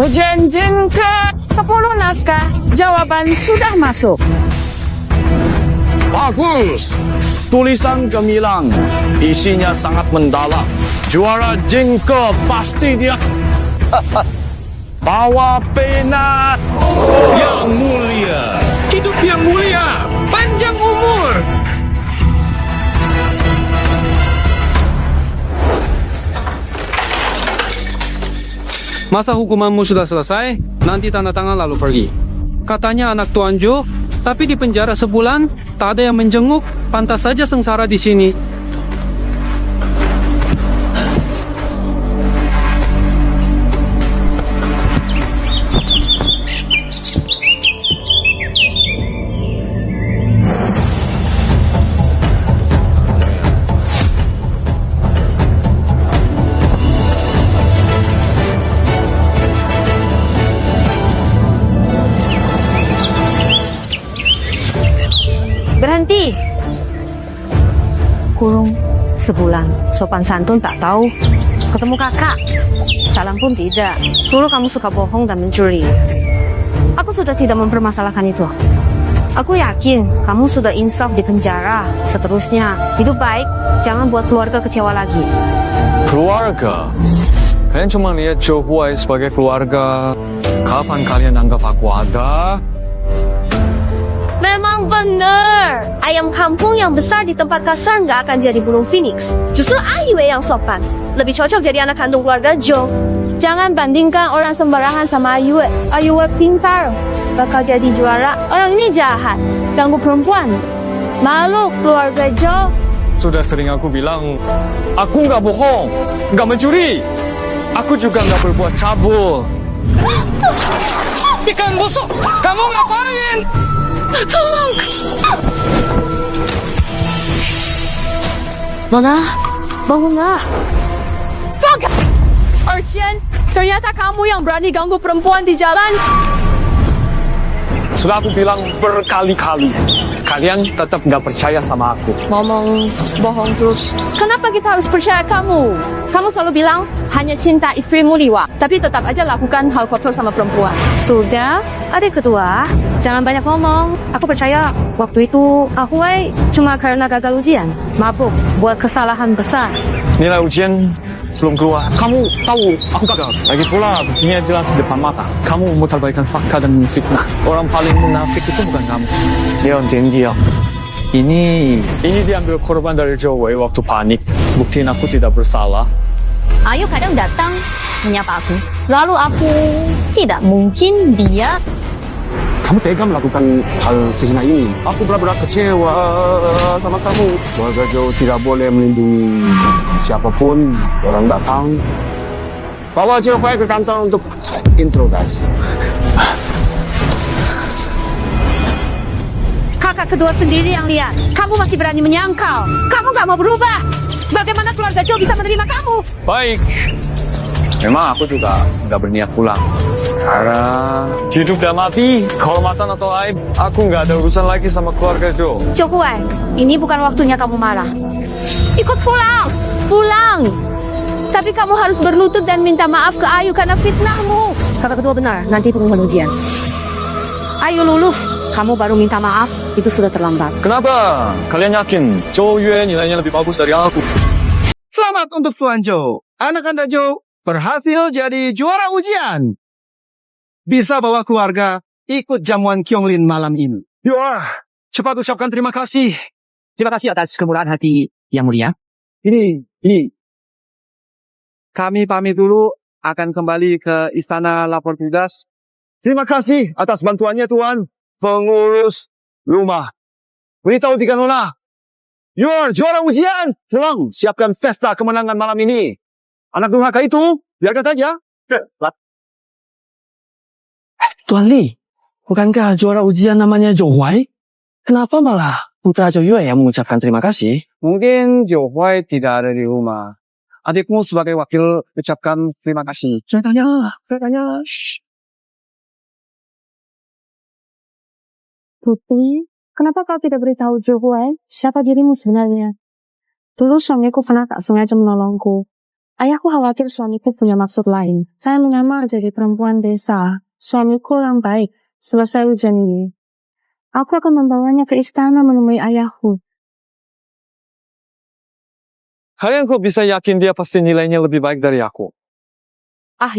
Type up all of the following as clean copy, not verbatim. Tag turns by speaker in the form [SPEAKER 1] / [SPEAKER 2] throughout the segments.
[SPEAKER 1] Ujian jin ke-10 naskah, jawaban sudah masuk.
[SPEAKER 2] Bagus. Tulisan gemilang, isinya sangat mendalam. Juara jengke pasti dia. Bawa pena yang mulia.
[SPEAKER 3] Hidup yang mulia, panjang umur.
[SPEAKER 4] Masa hukumanmu sudah selesai, nanti tanda tangan lalu pergi. Katanya anak Tuan Jo, tapi di penjara sebulan, tak ada yang menjenguk, pantas saja sengsara di sini.
[SPEAKER 5] Berhenti. Kurung sebulan. Sopan santun tak tahu. Ketemu kakak. Salam pun tidak. Dulu kamu suka bohong dan mencuri. Aku sudah tidak mempermasalahkan itu. Aku yakin kamu sudah insaf di penjara. Seterusnya, hidup baik. Jangan buat keluarga kecewa lagi.
[SPEAKER 6] Keluarga? Kalian cuma lihat Jo Huai sebagai keluarga. Kapan kalian anggap aku ada?
[SPEAKER 5] Memang benar. Ayam kampung yang besar di tempat kasar nggak akan jadi burung phoenix. Justru Ayue yang sopan. Lebih cocok jadi anak kandung keluarga Jo. Jangan bandingkan orang sembarangan sama Ayue. Ayue pintar. Bakal jadi juara. Orang ini jahat. Ganggu perempuan. Malu keluarga Jo.
[SPEAKER 6] Sudah sering aku bilang, aku nggak bohong, nggak mencuri. Aku juga nggak berbuat cabul.
[SPEAKER 3] Ikan busuk, kamu ngapain?
[SPEAKER 5] Tolong. Nona, bangunlah.
[SPEAKER 7] Zaga! Erchen, ternyata kamu yang berani ganggu perempuan di jalan.
[SPEAKER 6] Sudah aku bilang berkali-kali, kalian tetap nggak percaya sama aku.
[SPEAKER 7] Ngomong bohong terus. Kenapa kita harus percaya kamu? Kamu selalu bilang hanya cinta istrimu Liwa, tapi tetap aja lakukan hal kotor sama perempuan.
[SPEAKER 5] Sudah, adik kedua, jangan banyak ngomong. Aku percaya waktu itu Ahuai cuma karena gagal ujian. Mabuk, buat kesalahan besar.
[SPEAKER 6] Nilai ujian belum keluar. Kamu tahu aku gagal. Lagi pula buktinya jelas di depan mata. Kamu memutarbalikkan fakta dan menfitnah. Orang paling munafik itu bukan kamu. Leon janji ya. Ini diambil korban dari Jo Wei waktu panik. Buktiin aku tidak bersalah.
[SPEAKER 5] Ayu kadang datang menyapa aku. Selalu aku tidak mungkin dia.
[SPEAKER 8] Kamu tega melakukan hal sehina ini. Aku benar-benar kecewa sama kamu. Keluarga Jo tidak boleh melindungi siapapun orang datang. Bawa Jo Huai ke kantor untuk interogasi.
[SPEAKER 5] Kakak kedua sendiri yang lihat. Kamu masih berani menyangkal. Kamu gak mau berubah. Bagaimana keluarga Jo bisa menerima kamu?
[SPEAKER 6] Baik. Memang aku juga nggak berniat pulang. Sekarang hidup dan mati, kehormatan atau aib, aku nggak ada urusan lagi sama keluarga Jo.
[SPEAKER 5] Jo Huai, ini bukan waktunya kamu marah. Ikut pulang. Pulang. Tapi kamu harus berlutut dan minta maaf ke Ayu karena fitnahmu. Kakak kedua benar, nanti pengumuman ujian. Ayu lulus, kamu baru minta maaf, itu sudah terlambat.
[SPEAKER 6] Kenapa? Kalian yakin Jo Yue nilainya lebih bagus dari aku?
[SPEAKER 3] Selamat untuk Tuan Jo. Anak Anda Jo berhasil jadi juara ujian. Bisa bawa keluarga ikut jamuan Kyonglin malam ini.
[SPEAKER 4] Ya, cepat ucapkan terima kasih.
[SPEAKER 9] Terima kasih atas kemurahan hati yang mulia.
[SPEAKER 3] Ini. Kami pamit dulu, akan kembali ke istana lapor tugas.
[SPEAKER 8] Terima kasih atas bantuannya Tuan. Pengurus rumah. Beritahu Tiga Nona. You're juara ujian. Tolong siapkan pesta kemenangan malam ini. Anak durhaka itu, biarkan saja.
[SPEAKER 9] Tuan Li, bukankah juara ujian namanya Jo Huai? Kenapa malah putra Jo Yue yang mengucapkan terima kasih?
[SPEAKER 3] Mungkin Jo Huai tidak ada di rumah. Adikmu sebagai wakil ucapkan terima kasih.
[SPEAKER 9] Saya tanya.
[SPEAKER 5] Putri, kenapa kau tidak beritahu Jo Huai siapa dirimu sebenarnya? Dulu suamiku pernah tak sengaja menolongku.
[SPEAKER 1] Ayahku khawatir suamiku punya maksud lain. Saya menyamar jadi perempuan desa. Suamiku orang baik. Selesai ujian ini, aku akan membawanya ke istana menemui ayahku.
[SPEAKER 6] Kalian kok bisa yakin dia pasti nilainya lebih baik dari aku?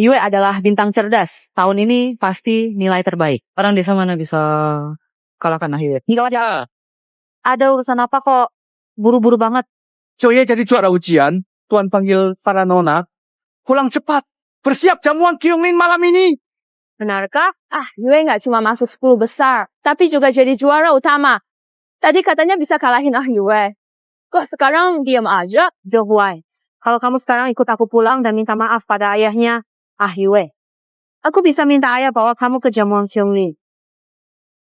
[SPEAKER 10] Yue adalah bintang cerdas. Tahun ini pasti nilai terbaik. Orang desa mana bisa kalahkan Yue? Nggak aja. Ada urusan apa kok? Buru-buru banget.
[SPEAKER 3] Joye jadi juara ujian. Tuan panggil para nona. Pulang cepat. Bersiap jamuan Kyunglin malam ini.
[SPEAKER 7] Benarkah? Yue nggak cuma masuk 10 besar, tapi juga jadi juara utama. Tadi katanya bisa kalahin Yue. Kok sekarang diam aja?
[SPEAKER 10] Jo Huai, kalau kamu sekarang ikut aku pulang dan minta maaf pada ayahnya, Yue. Aku bisa minta ayah bawa kamu ke jamuan Kyunglin.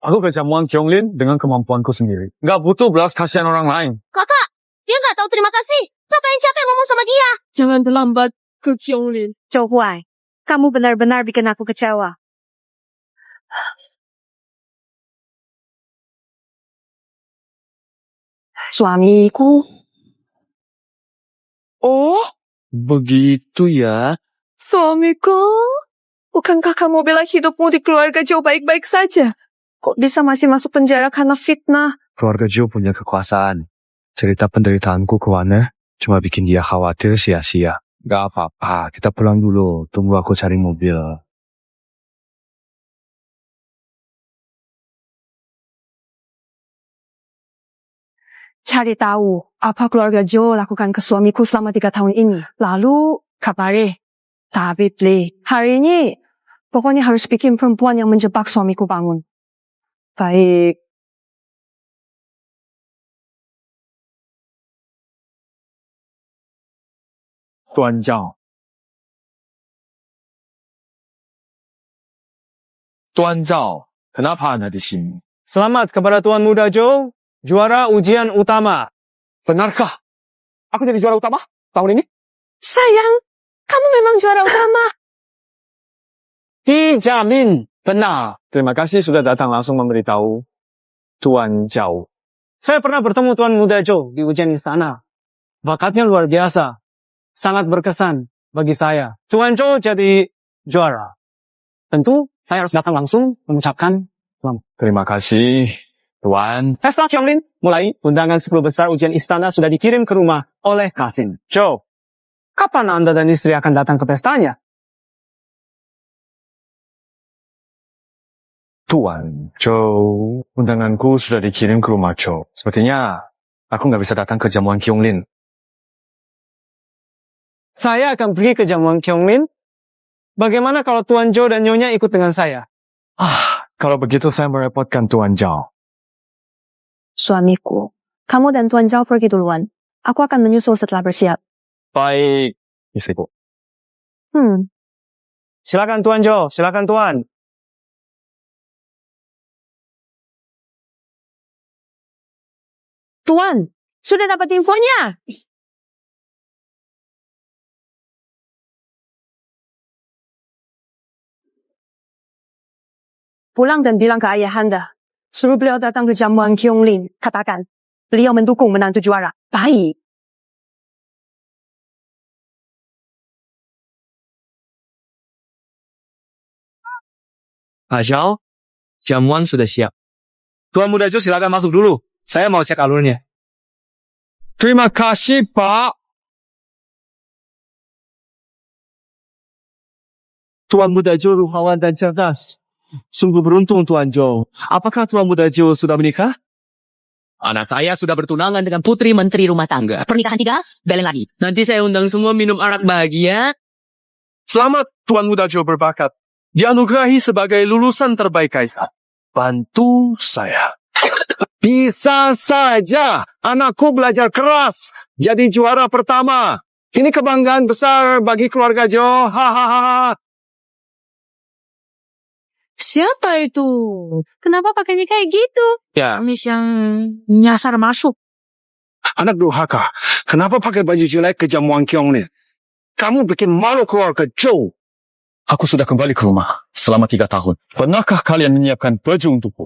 [SPEAKER 6] Aku ke jamuan Kyunglin dengan kemampuanku sendiri. Nggak butuh belas kasihan orang lain.
[SPEAKER 5] Kakak, dia nggak tahu terima kasih. Papa yang capek ngomong sama dia.
[SPEAKER 7] Jangan terlambat ke Kyunglin.
[SPEAKER 10] Jo Huai, kamu benar-benar bikin aku kecewa.
[SPEAKER 9] Suamiku.
[SPEAKER 3] Oh, begitu ya.
[SPEAKER 1] Suamiku, bukankah kamu bela hidupmu di keluarga Joe baik-baik saja? Kok bisa masih masuk penjara karena fitnah?
[SPEAKER 2] Keluarga Joe punya kekuasaan. Cerita penderitaanku ke Warner cuma bikin dia khawatir sia-sia. Gak apa-apa, kita pulang dulu. Tunggu aku cari mobil.
[SPEAKER 1] Cari tahu apa keluarga Joe lakukan ke suamiku selama 3 tahun ini. Lalu kabari. Tapi hari ini pokoknya harus bikin perempuan yang menjebak suamiku bangun. Baik.
[SPEAKER 6] Tuan Zhao. Tuan Zhao, kenapa Anda di sini?
[SPEAKER 4] Selamat kepada Tuan Muda Joe, juara ujian utama.
[SPEAKER 6] Benarkah? Aku jadi juara utama tahun ini?
[SPEAKER 1] Sayang, kamu memang juara utama.
[SPEAKER 6] Dijamin benar. Terima kasih sudah datang langsung memberitahu Tuan Zhao.
[SPEAKER 4] Saya pernah bertemu Tuan Muda Joe di ujian istana. Bakatnya luar biasa. Sangat berkesan bagi saya. Tuan Joe jadi juara. Tentu saya harus datang langsung mengucapkan selamat.
[SPEAKER 6] Terima kasih, Tuan.
[SPEAKER 4] Pesta Kyunglin mulai. Undangan 10 besar ujian istana sudah dikirim ke rumah oleh Kasim. Joe, kapan Anda dan istri akan datang ke pestanya?
[SPEAKER 6] Tuan Joe, undanganku sudah dikirim ke rumah Joe. Sepertinya aku nggak bisa datang ke jamuan Kyunglin.
[SPEAKER 4] Saya akan pergi ke jamuan Kyunglin. Bagaimana kalau Tuan Joe dan Nyonya ikut dengan saya?
[SPEAKER 6] Kalau begitu saya merepotkan Tuan Zhao.
[SPEAKER 1] Suamiku, kamu dan Tuan Zhao pergi duluan. Aku akan menyusul setelah bersiap.
[SPEAKER 6] Baik, istriku.
[SPEAKER 4] Silakan Tuan Joe, silakan Tuan.
[SPEAKER 1] Tuan, sudah dapat infonya? Pulang dan bilang ke ayahanda. Suruh beliau datang ke jamuan Kyunglin. Katakan, beliau mendukung menantu juara. Baik.
[SPEAKER 11] Zhao, jamuan sudah siap. Tuan Muda Joe silakan masuk dulu. Saya mau cek alurnya.
[SPEAKER 2] Terima kasih, Pak.
[SPEAKER 11] Tuan Muda Joe rupawan dan cerdas. Sungguh beruntung Tuan Joe. Apakah Tuan Muda Joe sudah menikah?
[SPEAKER 12] Anak saya sudah bertunangan dengan putri menteri rumah tangga. Pernikahan 3, belen lagi. Nanti saya undang semua minum arak bahagia.
[SPEAKER 11] Selamat Tuan Muda Joe berbakat. Dianugerahi sebagai lulusan terbaik Kaisar. Bantu saya.
[SPEAKER 2] Bisa saja. Anakku belajar keras. Jadi juara pertama. Ini kebanggaan besar bagi keluarga Joe. Hahaha.
[SPEAKER 7] Siapa itu? Kenapa pakainya kayak gitu?
[SPEAKER 11] Ya.
[SPEAKER 7] Mis yang nyasar masuk.
[SPEAKER 8] Anak durhaka, kenapa pakai baju jelek ke jamuan Kyunglin? Kamu bikin malu keluarga Joe.
[SPEAKER 6] Aku sudah kembali ke rumah selama 3 tahun. Pernahkah kalian menyiapkan baju untukku?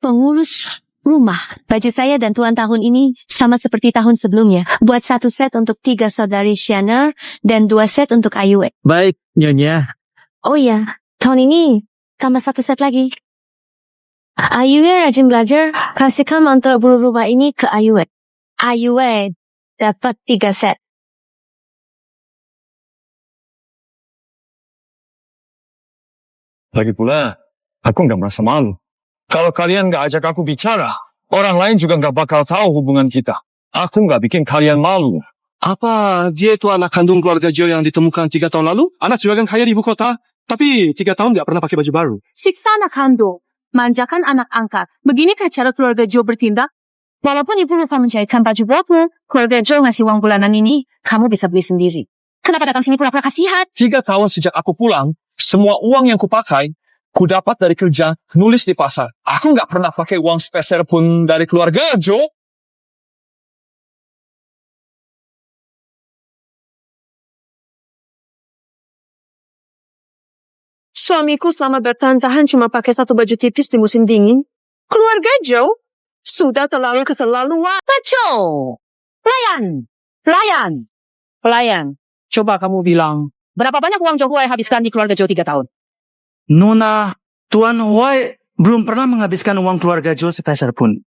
[SPEAKER 7] Pengurus
[SPEAKER 5] rumah. Baju saya dan Tuan tahun ini sama seperti tahun sebelumnya. Buat 1 set untuk 3 saudari Shanner dan 2 set untuk Ayue.
[SPEAKER 12] Baik, Nyonya.
[SPEAKER 5] Oh ya, tahun ini tambah 1 set lagi. Ayue rajin belajar, kasihkan mantra berubah ini ke Ayue. Ayue dapat 3 set.
[SPEAKER 6] Lagi pula, aku nggak merasa malu. Kalau kalian nggak ajak aku bicara, orang lain juga nggak bakal tahu hubungan kita. Aku nggak bikin kalian malu.
[SPEAKER 9] Apa dia itu anak kandung keluarga Joe yang ditemukan 3 tahun lalu? Anak juragan kaya di ibu kota, tapi 3 tahun nggak pernah pakai baju baru.
[SPEAKER 7] Siksa anak kandung, manjakan anak angkat. Beginikah cara keluarga Joe bertindak?
[SPEAKER 5] Walaupun ibu lupa menjahitkan baju baru, keluarga Joe ngasih uang bulanan ini, kamu bisa beli sendiri. Kenapa datang sini pura-pura kasihan?
[SPEAKER 6] 3 tahun sejak aku pulang, semua uang yang kupakai, ku dapat dari kerja nulis di pasar. Aku nggak pernah pakai uang sepeser pun dari keluarga Joe.
[SPEAKER 1] Suamiku selama bertahan-tahan cuma pakai 1 baju tipis di musim dingin.
[SPEAKER 7] Keluarga Joe sudah terlalu keterlaluan.
[SPEAKER 10] Kacau. Pelayan. Coba kamu bilang, berapa banyak uang Joe Huai habiskan di keluarga Joe 3 tahun?
[SPEAKER 9] Nona, Tuan Huai belum pernah menghabiskan uang keluarga Joe sepeser pun.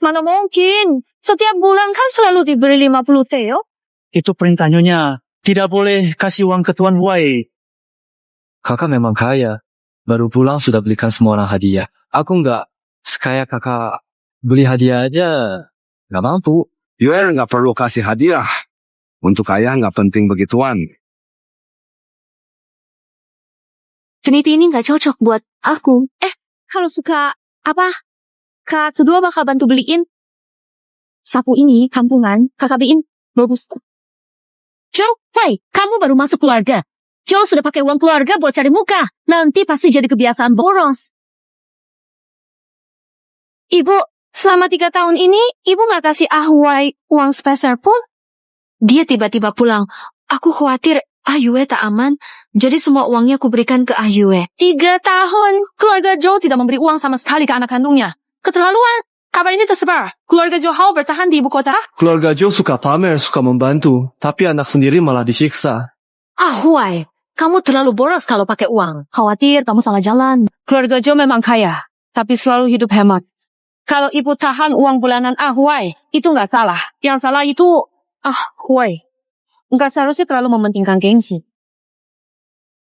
[SPEAKER 7] Mana mungkin? Setiap bulan kan selalu diberi 50 teo.
[SPEAKER 9] Itu perintah Nyonya. Tidak boleh kasih uang ke Tuan Huai.
[SPEAKER 6] Kakak memang kaya. Baru pulang sudah belikan semua orang hadiah. Aku nggak sekaya kakak. Beli hadiah aja nggak mampu.
[SPEAKER 8] Yue nggak perlu kasih hadiah. Untuk ayah nggak penting begituan.
[SPEAKER 5] Finiti ini nggak cocok buat aku.
[SPEAKER 7] Kalau suka apa? Kak kedua bakal bantu beliin.
[SPEAKER 5] Sapu ini kampungan, kakak beliin. Bagus.
[SPEAKER 10] Joe, hai, kamu baru masuk keluarga. Joe sudah pakai uang keluarga buat cari muka. Nanti pasti jadi kebiasaan boros.
[SPEAKER 5] Ibu, selama 3 tahun ini, ibu nggak kasih Ahuai uang sepeser pun. Dia tiba-tiba pulang. Aku khawatir Ayue tak aman, jadi semua uangnya aku berikan ke Ayue.
[SPEAKER 7] 3 tahun, keluarga Joe tidak memberi uang sama sekali ke anak kandungnya. Keterlaluan. Kabar ini tersebar. Keluarga Joe Hao bertahan di ibu kota.
[SPEAKER 9] Keluarga Joe suka pamer, suka membantu, tapi anak sendiri malah disiksa.
[SPEAKER 10] Ahuai, kamu terlalu boros kalau pakai uang.
[SPEAKER 5] Khawatir kamu salah jalan.
[SPEAKER 7] Keluarga Joe memang kaya, tapi selalu hidup hemat. Kalau ibu tahan uang bulanan Ahuai, itu nggak salah. Yang salah itu Ahuai. Nggak seharusnya terlalu mementingkan gengsi.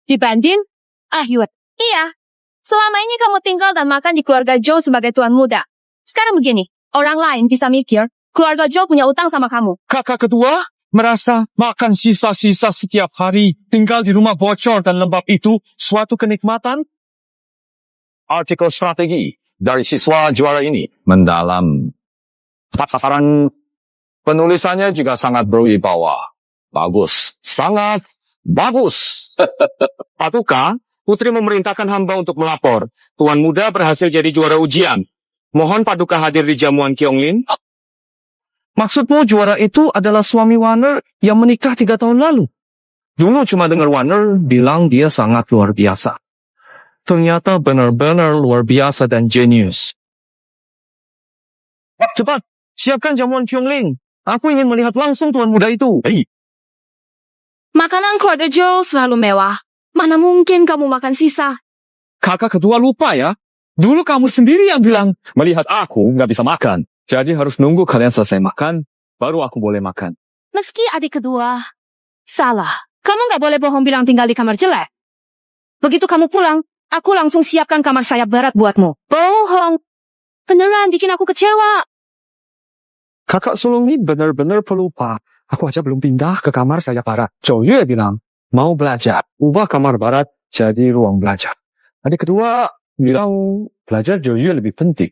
[SPEAKER 7] Dibanding Ayue. Iya, selama ini kamu tinggal dan makan di keluarga Joe sebagai tuan muda. Sekarang begini, orang lain bisa mikir, keluarga Joe punya utang sama kamu.
[SPEAKER 6] Kakak kedua merasa makan sisa-sisa setiap hari, tinggal di rumah bocor dan lembab itu suatu kenikmatan? Artikel strategi dari siswa juara ini mendalam. Tepat sasaran, penulisannya juga sangat berwibawa. Bagus, sangat bagus. Patutkah Putri memerintahkan hamba untuk melapor. Tuan muda berhasil jadi juara ujian. Mohon Paduka hadir di jamuan Kyonglin.
[SPEAKER 11] Maksudmu juara itu adalah suami Warner yang menikah 3 tahun lalu?
[SPEAKER 6] Dulu cuma dengar Warner bilang dia sangat luar biasa.
[SPEAKER 11] Ternyata benar-benar luar biasa dan jenius.
[SPEAKER 6] Cepat, siapkan jamuan Kyonglin. Aku ingin melihat langsung tuan muda itu. Hei.
[SPEAKER 7] Makanan keluarga Joe selalu mewah. Mana mungkin kamu makan sisa?
[SPEAKER 6] Kakak kedua lupa ya. Dulu kamu sendiri yang bilang, melihat aku nggak bisa makan. Jadi harus nunggu kalian selesai makan, baru aku boleh makan.
[SPEAKER 5] Meski adik kedua salah, kamu nggak boleh bohong bilang tinggal di kamar jelek. Begitu kamu pulang, aku langsung siapkan kamar sayap barat buatmu. Bohong. Beneran bikin aku kecewa.
[SPEAKER 6] Kakak sulung ini benar-benar pelupa. Aku aja belum pindah ke kamar sayap barat. Zhou Yue bilang, mau belajar. Ubah kamar barat jadi ruang belajar. Adik kedua bilang belajar Zhou Yue lebih penting.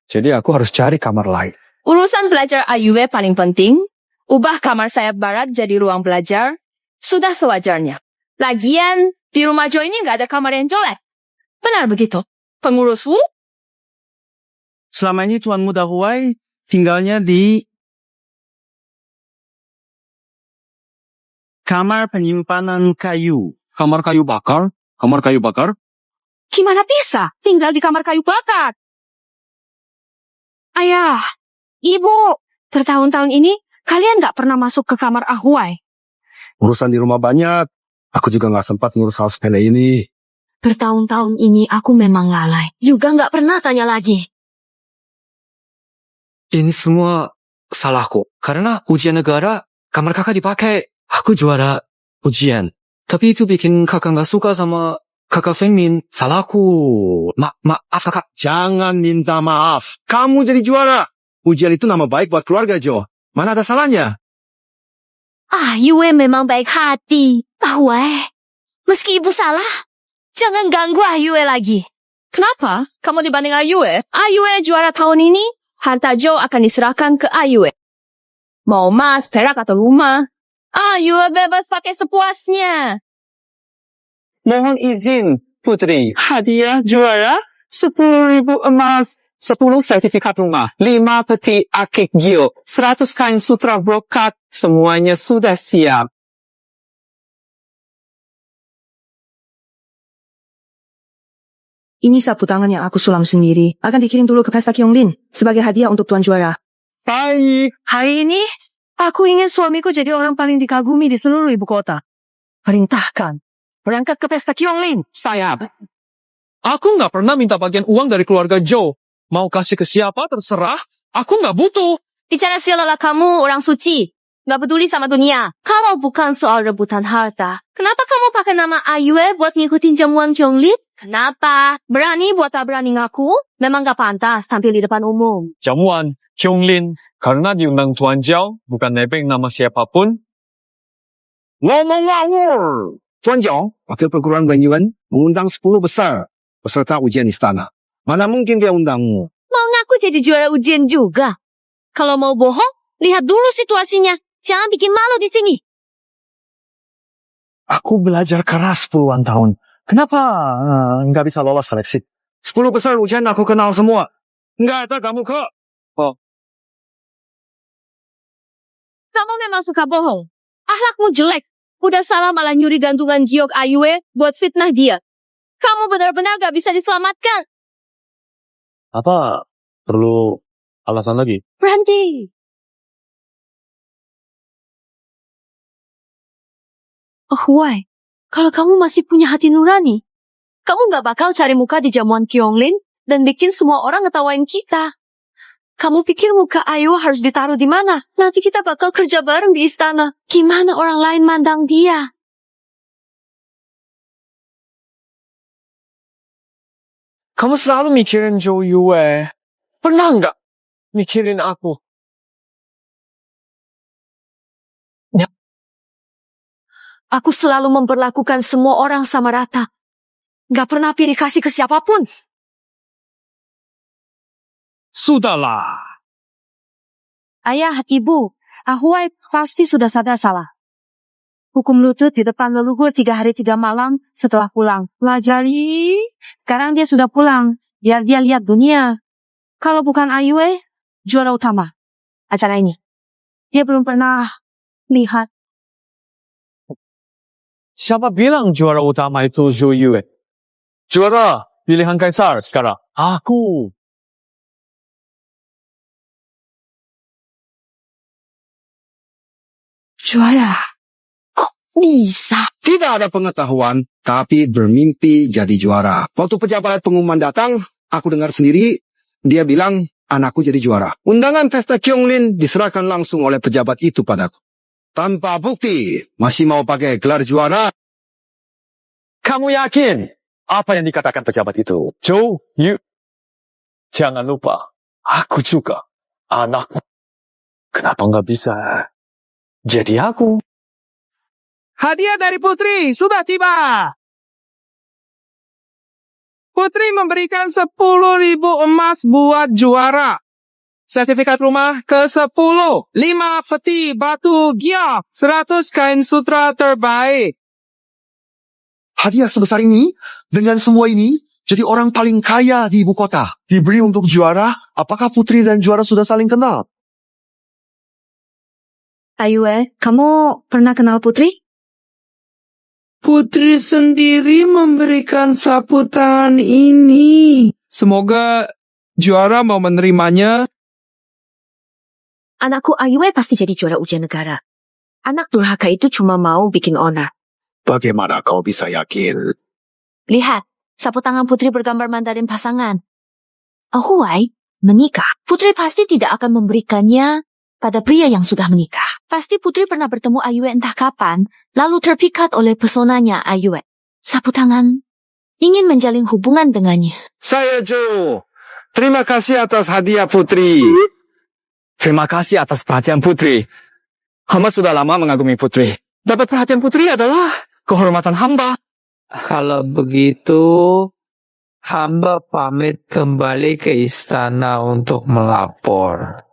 [SPEAKER 6] Jadi aku harus cari kamar lain.
[SPEAKER 7] Urusan belajar Ayue paling penting. Ubah kamar sayap barat jadi ruang belajar. Sudah sewajarnya. Lagian, di rumah Joe ini nggak ada kamar yang jelek. Benar begitu. Pengurus Wu?
[SPEAKER 9] Selama ini Tuan Muda Huai tinggalnya di kamar penyimpanan kayu.
[SPEAKER 6] Kamar kayu bakar? Kamar kayu bakar?
[SPEAKER 5] Gimana bisa tinggal di kamar kayu bakar? Ayah, Ibu, bertahun-tahun ini kalian gak pernah masuk ke kamar Ahuai.
[SPEAKER 8] Urusan di rumah banyak. Aku juga nggak sempat ngurus hal sepele ini.
[SPEAKER 5] Bertahun-tahun ini aku memang lalai. Juga gak pernah tanya lagi.
[SPEAKER 6] Ini semua salahku. Karena ujian negara, kamar kakak dipakai. Aku juara ujian. Tapi itu bikin kakak nggak suka sama kakak Fengmin. Salahku. Maaf kakak.
[SPEAKER 2] Jangan minta maaf. Kamu jadi juara. Ujian itu nama baik buat keluarga Jo. Mana ada salahnya?
[SPEAKER 5] Yue memang baik hati. Ahuai, meski ibu salah, jangan ganggu Yue lagi.
[SPEAKER 7] Kenapa? Kamu dibanding Ayue?
[SPEAKER 5] Yue juara tahun ini, harta Jo akan diserahkan ke Yue.
[SPEAKER 7] Mau emas, perak atau rumah? Ayue bebas pakai sepuasnya.
[SPEAKER 4] Mohon izin, Putri. Hadiah juara 10.000 emas, 10 sertifikat rumah, 5 peti akik gio, 100 kain sutra brokat, semuanya sudah siap.
[SPEAKER 1] Ini sapu tangan yang aku sulam sendiri. Akan dikirim dulu ke pesta Kyonglin sebagai hadiah untuk tuan juara.
[SPEAKER 4] Baik.
[SPEAKER 1] Hari ini, aku ingin suamiku jadi orang paling dikagumi di seluruh ibu kota. Perintahkan. Berangkat ke pesta Kyonglin.
[SPEAKER 4] Sayap.
[SPEAKER 11] Aku nggak pernah minta bagian uang dari keluarga Joe. Mau kasih ke siapa terserah. Aku nggak butuh.
[SPEAKER 5] Bicara sialalah kamu orang suci. Gak peduli sama dunia. Kalau bukan soal rebutan harta, kenapa kamu pakai nama Ayue buat ngikutin jamuan Kyonglin? Kenapa? Berani buat tak berani ngaku? Memang gak pantas tampil di depan umum.
[SPEAKER 11] Jamuan, Kyonglin, karena diundang Tuan Jiao, bukan nebeng nama siapapun.
[SPEAKER 2] Ngomong ngawur. Tuan Jiao, wakil perguruan Benyuan, mengundang 10 besar peserta ujian istana. Mana mungkin dia undangmu?
[SPEAKER 5] Mau ngaku jadi juara ujian juga? Kalau mau bohong, lihat dulu situasinya. Jangan bikin malu di sini.
[SPEAKER 6] Aku belajar keras puluhan tahun. Kenapa nggak bisa lolos seleksi?
[SPEAKER 2] 10 besar ujian aku kenal semua. Nggak ada kamu kok.
[SPEAKER 5] Kamu memang suka bohong. Akhlakmu jelek. Udah salah malah nyuri gantungan giok Ayue buat fitnah dia. Kamu benar-benar gak bisa diselamatkan.
[SPEAKER 6] Apa perlu alasan lagi?
[SPEAKER 5] Berhenti. Why? Kalau kamu masih punya hati nurani, kamu gak bakal cari muka di jamuan Kyonglin dan bikin semua orang ngetawain kita. Kamu pikir muka Ayu harus ditaruh di mana? Nanti kita bakal kerja bareng di istana. Gimana orang lain mandang dia?
[SPEAKER 11] Kamu selalu mikirin Joe Yue. Pernah nggak mikirin aku?
[SPEAKER 5] Ya. Aku selalu memperlakukan semua orang sama rata. Gak pernah pilih kasih ke siapapun.
[SPEAKER 11] Sudahlah.
[SPEAKER 5] Ayah, ibu, Ahuai pasti sudah sadar salah. Hukum lutut di depan leluhur 3 hari 3 malam setelah pulang. Pelajari. Sekarang dia sudah pulang. Biar dia lihat dunia. Kalau bukan Ayue, juara utama acara ini. Dia belum pernah lihat.
[SPEAKER 11] Siapa bilang juara utama itu Joe Yue? Juara pilihan kaisar sekarang. Aku.
[SPEAKER 5] Juara? Kok bisa?
[SPEAKER 2] Tidak ada pengetahuan, tapi bermimpi jadi juara. Waktu pejabat pengumuman datang, aku dengar sendiri, dia bilang, anakku jadi juara. Undangan pesta Kyonglin diserahkan langsung oleh pejabat itu padaku. Tanpa bukti, masih mau pakai gelar juara.
[SPEAKER 11] Kamu yakin apa yang dikatakan pejabat itu? Joe Yue. Jangan lupa, aku juga anakmu. Kenapa nggak bisa jadi aku?
[SPEAKER 3] Hadiah dari Putri sudah tiba. Putri memberikan 10.000 emas buat juara. Sertifikat rumah ke-10. 5 peti batu giok. 100 kain sutra terbaik.
[SPEAKER 8] Hadiah sebesar ini, dengan semua ini, jadi orang paling kaya di ibu kota. Diberi untuk juara, apakah Putri dan juara sudah saling kenal?
[SPEAKER 5] Ayue, kamu pernah kenal Putri?
[SPEAKER 3] Putri sendiri memberikan sapu tangan ini. Semoga juara mau menerimanya
[SPEAKER 5] Anakku Ayue pasti jadi juara ujian negara. Anak durhaka itu cuma mau bikin onar.
[SPEAKER 2] Bagaimana kau bisa yakin?
[SPEAKER 10] Lihat, sapu tangan Putri bergambar Mandarin pasangan. Huai menikah. Putri pasti tidak akan memberikannya pada pria yang sudah menikah. Pasti Putri pernah bertemu Ayue entah kapan, lalu terpikat oleh pesonanya Ayue. Sapu tangan ingin menjalin hubungan dengannya.
[SPEAKER 2] Saya Joe. Terima kasih atas hadiah Putri.
[SPEAKER 6] Terima kasih atas perhatian Putri. Hamba sudah lama mengagumi Putri. Dapat perhatian Putri adalah kehormatan hamba.
[SPEAKER 13] Kalau begitu, hamba pamit kembali ke istana untuk melapor.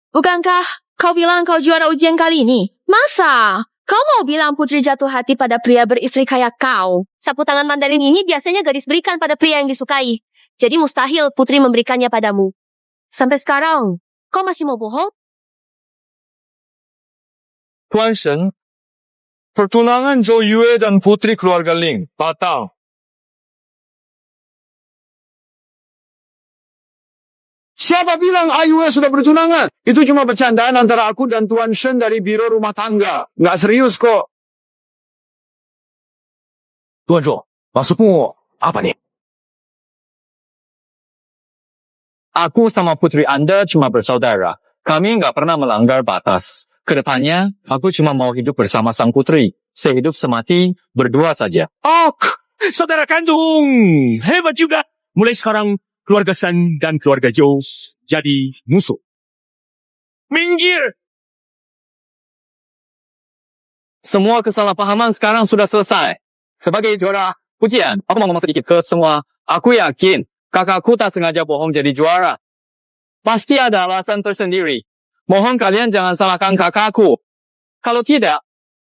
[SPEAKER 7] Bukankah kau bilang kau juara ujian kali ini? Masa? Kau mau bilang Putri jatuh hati pada pria beristri kayak kau?
[SPEAKER 5] Sapu tangan Mandarin ini biasanya gadis berikan pada pria yang disukai. Jadi mustahil Putri memberikannya padamu. Sampai sekarang, kau masih mau bohong?
[SPEAKER 11] Tuan Shen, pertunangan Zhou Yue dan putri keluarga Ling batal.
[SPEAKER 2] Siapa bilang Ayue sudah bertunangan? Itu cuma bercandaan antara aku dan Tuan Shen dari Biro Rumah Tangga. Nggak serius kok.
[SPEAKER 11] Tuan Zhou, maksudmu apa nih?
[SPEAKER 6] Aku sama putri Anda cuma bersaudara. Kami nggak pernah melanggar batas. Kedepannya, aku cuma mau hidup bersama sang putri. Sehidup semati, berdua saja.
[SPEAKER 11] Oh, saudara kandung. Hebat juga. Mulai sekarang, keluarga Shen dan keluarga Zhou jadi musuh. Minggir!
[SPEAKER 6] Semua kesalahpahaman sekarang sudah selesai. Sebagai juara ujian, aku mau ngomong sedikit ke semua. Aku yakin kakakku tak sengaja bohong jadi juara. Pasti ada alasan tersendiri. Mohon kalian jangan salahkan kakakku. Kalau tidak,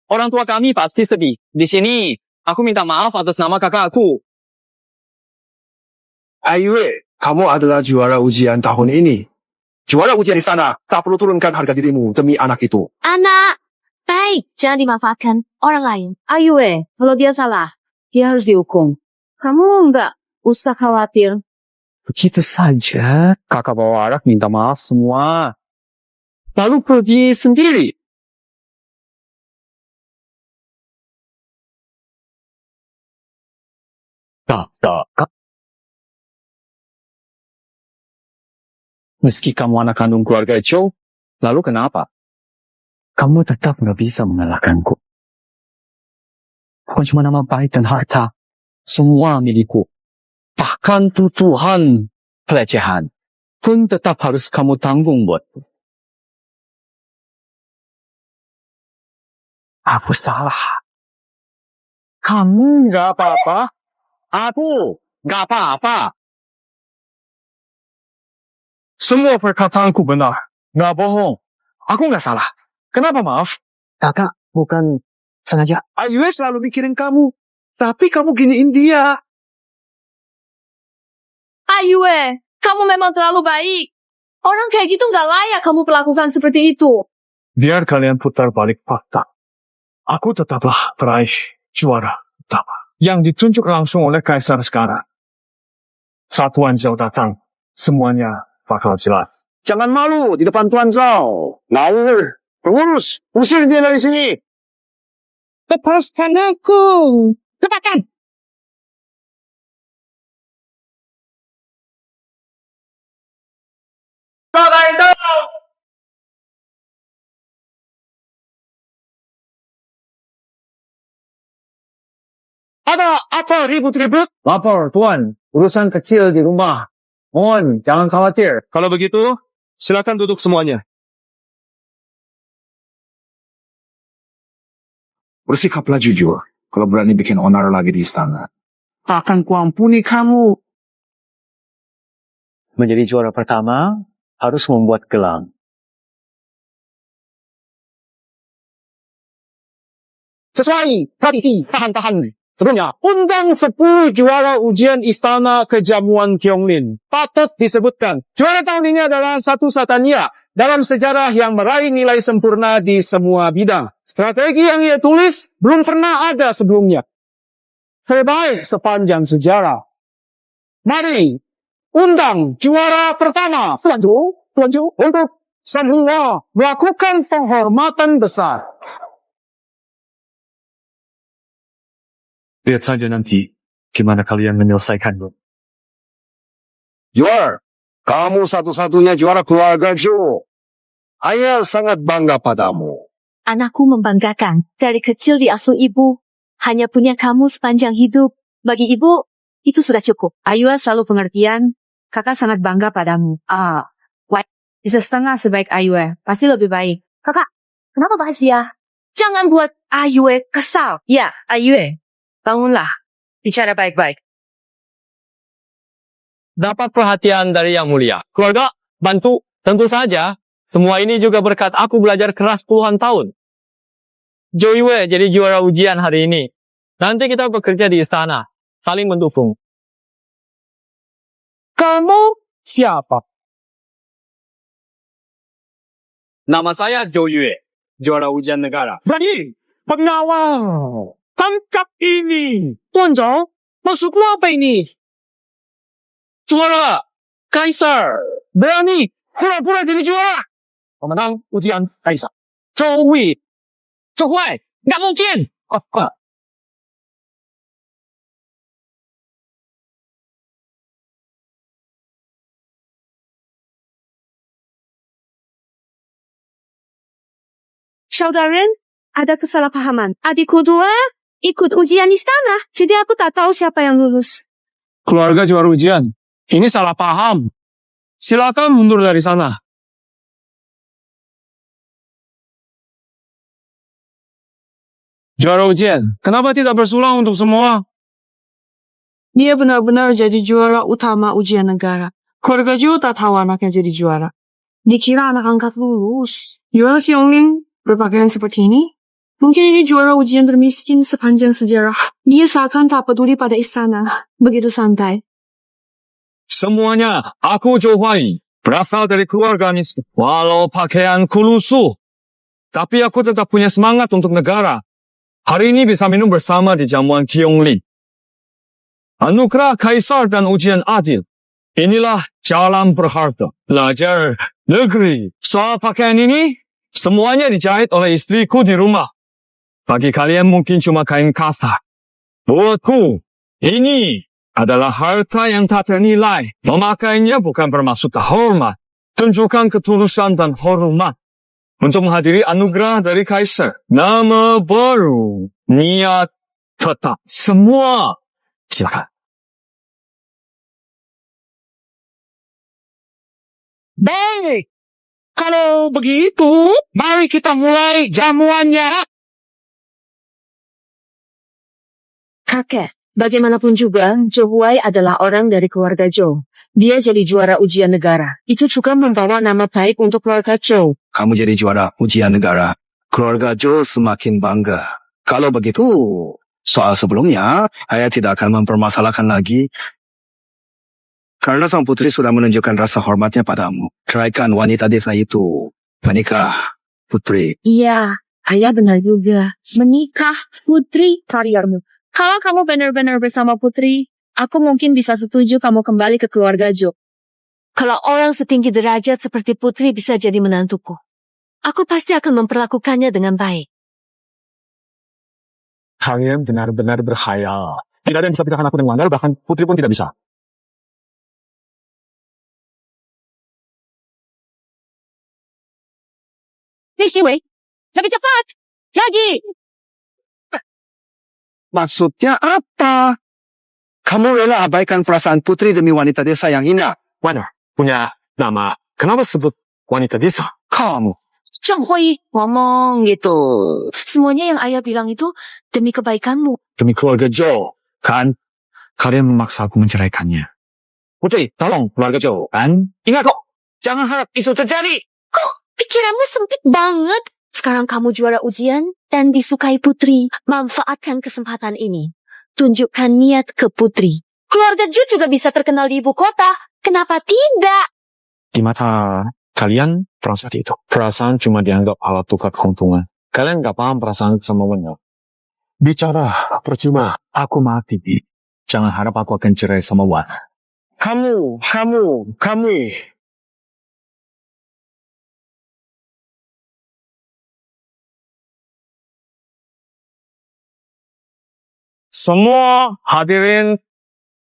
[SPEAKER 6] orang tua kami pasti sedih. Di sini, aku minta maaf atas nama kakakku.
[SPEAKER 2] Ayue, kamu adalah juara ujian tahun ini. Juara ujian istana, tak perlu turunkan harga dirimu demi anak itu.
[SPEAKER 5] Anak, baik, jangan dimanfaatkan orang lain. Ayue, kalau dia salah, dia harus dihukum. Kamu enggak usah khawatir.
[SPEAKER 6] Begitu saja, kakak bawa arak minta maaf semua. Lalu pergi sendiri. Tak. Meski kamu anak kandung keluarga Zhou, lalu kenapa? Kamu tetap nggak bisa mengalahkanku. Bukan cuma nama baik dan harta, semua milikku. Bahkan tuduhan pelecehan pun tetap harus kamu tanggung buatku. Aku salah. Kamu nggak apa-apa. Aku nggak apa-apa.
[SPEAKER 11] Semua perkataanku benar. Nggak bohong. Aku nggak salah. Kenapa maaf?
[SPEAKER 9] Kakak, bukan sengaja.
[SPEAKER 3] Ayue selalu mikirin kamu. Tapi kamu giniin dia.
[SPEAKER 7] Ayue, kamu memang terlalu baik. Orang kayak gitu nggak layak kamu perlakukan seperti itu.
[SPEAKER 11] Biar kalian putar balik fakta. Aku tetaplah peraih juara utama. Yang ditunjuk langsung oleh Kaisar sekarang. Saat Tuan Zhou datang, semuanya bakal jelas.
[SPEAKER 2] Jangan malu di depan Tuan Zhou. Ngawur, pengurus, usir dia dari sini.
[SPEAKER 11] Lepaskan aku. Lepaskan.
[SPEAKER 2] Ada apa ribut-ribut?
[SPEAKER 3] Lapor, Tuan. Urusan kecil di rumah. Mohon, jangan khawatir.
[SPEAKER 11] Kalau begitu, silakan duduk semuanya.
[SPEAKER 8] Bersikaplah jujur. Kalau berani bikin onar lagi di istana. Tak akan kuampuni kamu.
[SPEAKER 6] Menjadi juara pertama, harus membuat gelang.
[SPEAKER 3] Sesuai tradisi, tahan-tahan. Sebelumnya, undang 10 juara ujian istana kejamuan Kyonglin. Patut disebutkan, juara tahun ini adalah satu Satania dalam sejarah yang meraih nilai sempurna di semua bidang. Strategi yang ia tulis belum pernah ada sebelumnya. Terbaik sepanjang sejarah. Mari undang juara pertama, Tuan Jo, untuk semua melakukan penghormatan besar.
[SPEAKER 11] Lihat saja nanti gimana kalian menyelesaikannya.
[SPEAKER 2] Yuar, kamu satu-satunya juara keluarga Joe. Ayah sangat bangga padamu.
[SPEAKER 5] Anakku membanggakan. Dari kecil diasuh ibu. Hanya punya kamu sepanjang hidup. Bagi ibu, itu sudah cukup.
[SPEAKER 10] Ayue selalu pengertian. Kakak sangat bangga padamu. Bisa setengah sebaik Ayue. Pasti lebih baik.
[SPEAKER 5] Kakak, kenapa bahas dia?
[SPEAKER 10] Jangan buat Ayue kesal. Ya, Ayue. Bangunlah. Bicara baik-baik.
[SPEAKER 12] Dapat perhatian dari Yang Mulia. Keluarga, bantu. Tentu saja. Semua ini juga berkat aku belajar keras puluhan tahun. Joywe jadi juara ujian hari ini. Nanti kita bekerja di istana. Saling mendukung.
[SPEAKER 3] Kamu siapa?
[SPEAKER 6] Nama saya Joyue, juara ujian negara.
[SPEAKER 3] Berani pengawal. Tangkap ini. Tuan Zhao, maksudmu apa ini?
[SPEAKER 12] Juara! Kaisar!
[SPEAKER 3] Berani pura-pura jadi juara. Pemenang ujian Kaisar. Zhou Wei.
[SPEAKER 12] Zhou Huai! Nggak mungkin!
[SPEAKER 5] Saudara, ada kesalahpahaman. Adikku dua ikut ujian istana. Jadi aku tak tahu siapa yang lulus.
[SPEAKER 3] Keluarga juara ujian. Ini salah paham. Silakan mundur dari sana. Juara ujian, kenapa tidak bersulang untuk semua?
[SPEAKER 1] Dia benar-benar jadi juara utama ujian negara. Keluarga Joe tak tahu anaknya jadi juara. Dikira anak angkat lulus. Juara Qiongling berpakaian seperti ini? Mungkin ini juara ujian termiskin sepanjang sejarah. Dia seakan tak peduli pada istana. Begitu santai.
[SPEAKER 11] Semuanya, aku Zhou Huai. Berasal dari keluarga miskin. Walau pakaianku lusuh. Tapi aku tetap punya semangat untuk negara. Hari ini bisa minum bersama di jamuan Qiongling. Anugerah Kaisar dan ujian adil. Inilah jalan berharga. Belajar negeri. Soal pakaian ini, semuanya dijahit oleh istriku di rumah. Bagi kalian mungkin cuma kain kasar. Buatku, ini adalah harta yang tak ternilai. Memakainya bukan bermaksud tak hormat. Tunjukkan ketulusan dan hormat. Untuk menghadiri anugerah dari Kaisar. Nama baru, niat tetap. Semua, silakan.
[SPEAKER 3] Baik. Kalau begitu, mari kita mulai jamuannya.
[SPEAKER 10] Kakek, bagaimanapun juga, Zhou Huai adalah orang dari keluarga Zhou. Dia jadi juara ujian negara. Itu juga membawa nama baik untuk keluarga Zhou.
[SPEAKER 2] Kamu jadi juara ujian negara. Keluarga Joe semakin bangga. Kalau begitu, soal sebelumnya, ayah tidak akan mempermasalahkan lagi. Karena sang putri sudah menunjukkan rasa hormatnya padamu. Ceraikan wanita desa itu. Menikah, putri.
[SPEAKER 10] Iya, ayah benar juga. Menikah, putri, karirmu. Kalau kamu benar-benar bersama putri, aku mungkin bisa setuju kamu kembali ke keluarga Zhou.
[SPEAKER 5] Kalau orang setinggi derajat seperti putri bisa jadi menantuku, aku pasti akan memperlakukannya dengan baik.
[SPEAKER 11] Kalian benar-benar berkhayal. Tidak ada yang bisa pisahkan aku dengan Wanda, bahkan putri pun tidak bisa.
[SPEAKER 5] Wei, lebih cepat! Lagi!
[SPEAKER 2] Maksudnya apa? Kamu rela abaikan perasaan putri demi wanita desa yang hina.
[SPEAKER 11] Wanda punya nama. Kenapa sebut wanita desa? Kamu.
[SPEAKER 5] Zhang Hui, ngomong gitu. Semuanya yang ayah bilang itu demi kebaikanmu.
[SPEAKER 11] Demi keluarga Zhou. Kan? Kalian memaksa aku menceraikannya. Putri, tolong keluarga Zhou. Kan? Ingat kok. Jangan harap itu terjadi.
[SPEAKER 5] Kok pikiranmu sempit banget? Sekarang kamu juara ujian dan disukai putri. Manfaatkan kesempatan ini. Tunjukkan niat ke putri. Keluarga Zhou juga bisa terkenal di ibu kota. Kenapa tidak?
[SPEAKER 11] Di mata kalian, perasaan itu. Perasaan cuma dianggap alat tukar keuntungan. Kalian gak paham perasaan sama Wanda. Bicara, percuma. Aku mati. Jangan harap aku akan cerai sama Wanda.
[SPEAKER 3] Kamu. Semua hadirin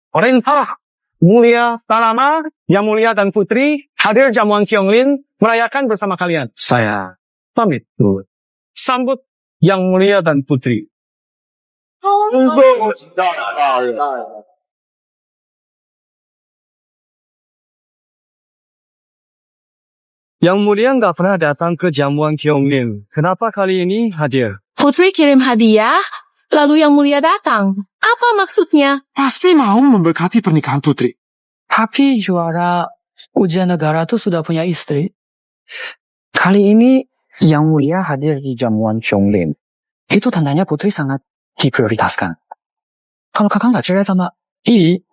[SPEAKER 3] Perintah Mulia Talama, Yang Mulia dan Putri, hadir jamuan Kyonglin, merayakan bersama kalian. Saya pamit dulu. Sambut Yang Mulia dan Putri.
[SPEAKER 4] Yang Mulia nggak pernah datang ke jamuan Kyonglin. Kenapa kali ini hadir?
[SPEAKER 7] Putri kirim hadiah, lalu Yang Mulia datang. Apa maksudnya?
[SPEAKER 11] Pasti mau memberkati pernikahan Putri.
[SPEAKER 14] Tapi juara ujian negara tuh sudah punya istri. Kali ini Yang Mulia hadir di jamuan Kyonglin. Itu tandanya Putri sangat diprioritaskan. Kalau kakak nggak cerai sama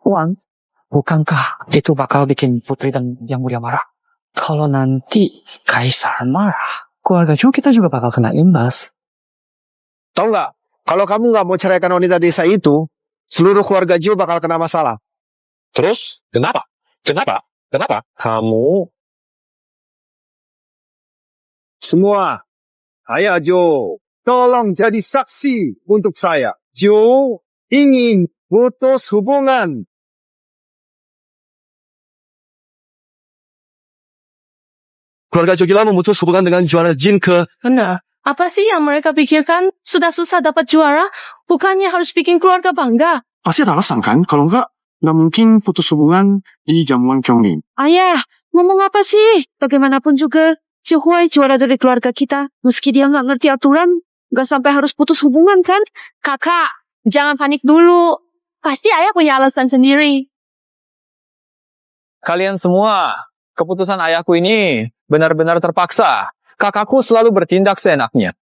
[SPEAKER 14] Wan, bukankah itu bakal bikin Putri dan Yang Mulia marah? Kalau nanti Kaisar marah, keluarga Jo kita juga bakal kena imbas.
[SPEAKER 2] Tahu nggak? Kalau kamu nggak mau ceraikan wanita desa itu, seluruh keluarga Jo bakal kena masalah.
[SPEAKER 3] Terus, kenapa? Kamu
[SPEAKER 2] Semua, ayah Jo, tolong jadi saksi untuk saya. Jo ingin putus hubungan.
[SPEAKER 9] Keluarga Jo Gila memutus hubungan dengan juara Jin ke...
[SPEAKER 7] Benar. Apa sih yang mereka pikirkan? Sudah susah dapat juara, bukannya harus bikin keluarga bangga.
[SPEAKER 11] Pasti ada alasan kan? Kalau nggak mungkin putus hubungan di jamuan Kyonglin.
[SPEAKER 10] Ayah, ngomong apa sih? Bagaimanapun juga, Jihuai juara dari keluarga kita. Meski dia nggak ngerti aturan, nggak sampai harus putus hubungan kan?
[SPEAKER 7] Kakak, jangan panik dulu. Pasti ayah punya alasan sendiri.
[SPEAKER 12] Kalian semua, keputusan ayahku ini benar-benar terpaksa. Kakakku selalu bertindak seenaknya.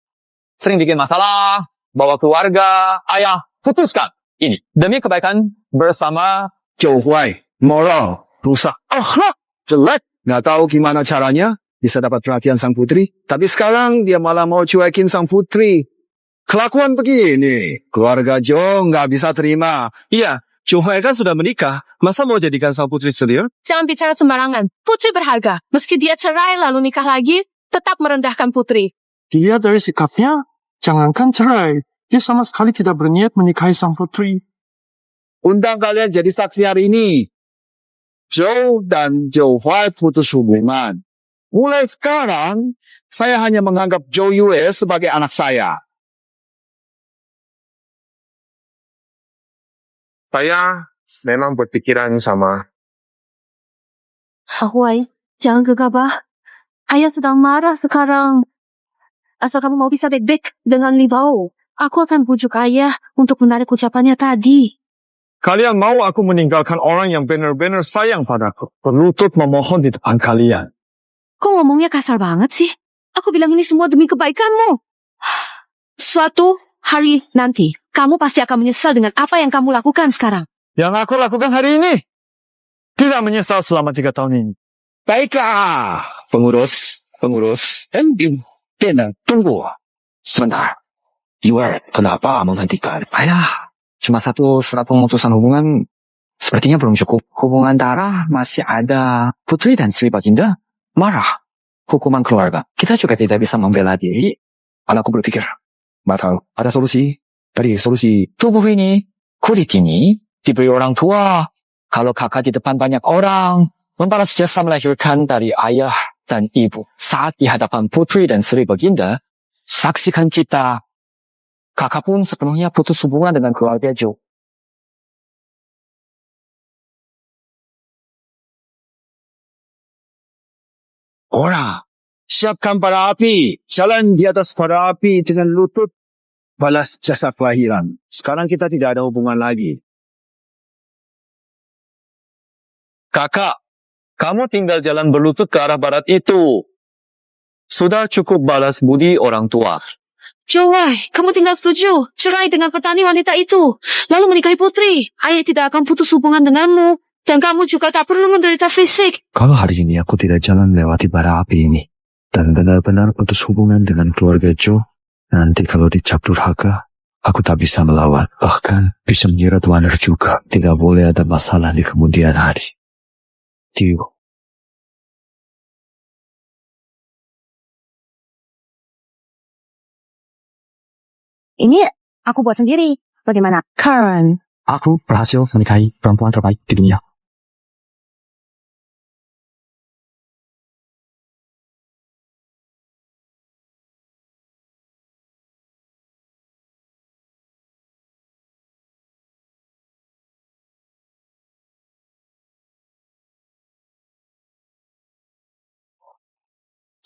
[SPEAKER 12] Sering bikin masalah, bawa keluarga. Ayah, putuskan ini. Demi kebaikan bersama
[SPEAKER 2] Jo Huai, moral, rusak. Akhlak, jelek. Nggak tahu gimana caranya bisa dapat perhatian sang putri. Tapi sekarang dia malah mau cuekin sang putri. Kelakuan begini, keluarga Jo nggak bisa terima.
[SPEAKER 9] Iya, Jo Huai kan sudah menikah. Masa mau jadikan sang putri selir?
[SPEAKER 7] Jangan bicara sembarangan. Putri berharga. Meski dia cerai lalu nikah lagi, tetap merendahkan Putri.
[SPEAKER 11] Dia dari sikapnya, jangankan cerai. Dia sama sekali tidak berniat menikahi sang putri.
[SPEAKER 2] Undang kalian jadi saksi hari ini. Jo dan Jo Huai putus hubungan. Mulai sekarang, saya hanya menganggap Jo Yue sebagai anak saya.
[SPEAKER 3] Saya memang berpikiran sama.
[SPEAKER 10] Huai, jangan gegabah. Ayah sedang marah sekarang. Asal kamu mau bisa baik-baik dengan Li Bao, aku akan bujuk ayah untuk menarik ucapannya tadi.
[SPEAKER 3] Kalian mau aku meninggalkan orang yang benar-benar sayang padaku, berlutut memohon di depan kalian.
[SPEAKER 10] Kok ngomongnya kasar banget sih? Aku bilang ini semua demi kebaikanmu. Suatu hari nanti, kamu pasti akan menyesal dengan apa yang kamu lakukan sekarang.
[SPEAKER 3] Yang aku lakukan hari ini, tidak menyesal selama 3 tahun ini.
[SPEAKER 2] Baiklah, pengurus. Tunggu.
[SPEAKER 14] Sebentar. Yue, kenapa menghentikan? Ayah, cuma satu surat pemutusan hubungan sepertinya belum cukup. Hubungan darah masih ada. Putri dan Sri Baginda marah. Hukuman keluarga. Kita juga tidak bisa membela diri.
[SPEAKER 2] Anakku berpikir, Matang, ada solusi. Tadi solusi.
[SPEAKER 14] Tubuh ini, kulit ini diberi orang tua. Kalau kakak di depan banyak orang, membalas jasa melahirkan dari ayah dan ibu. Saat di hadapan Putri dan Sri Baginda, saksikan kita. Kakak pun sepenuhnya putus hubungan dengan keluarga Jo.
[SPEAKER 2] Ora, siapkan para api. Jalan di atas para api dengan lutut. Balas jasa kelahiran. Sekarang kita tidak ada hubungan lagi.
[SPEAKER 12] kakak. Kamu tinggal jalan berlutut ke arah barat itu. Sudah cukup balas budi orang tua.
[SPEAKER 10] Joai, kamu tinggal setuju. Cerai dengan petani wanita itu. Lalu menikahi Putri. Ayah tidak akan putus hubungan denganmu. Dan kamu juga tak perlu menderita fisik.
[SPEAKER 15] Kalau hari ini aku tidak jalan lewati bara api ini, dan benar-benar putus hubungan dengan keluarga Jo, nanti kalau dicap durhaka, aku tak bisa melawan. Bahkan bisa menjerat Warner juga. Tidak boleh ada masalah di kemudian hari. Tio.
[SPEAKER 1] Ini aku buat sendiri. Bagaimana? Karen.
[SPEAKER 15] Aku berhasil menikahi perempuan terbaik di dunia.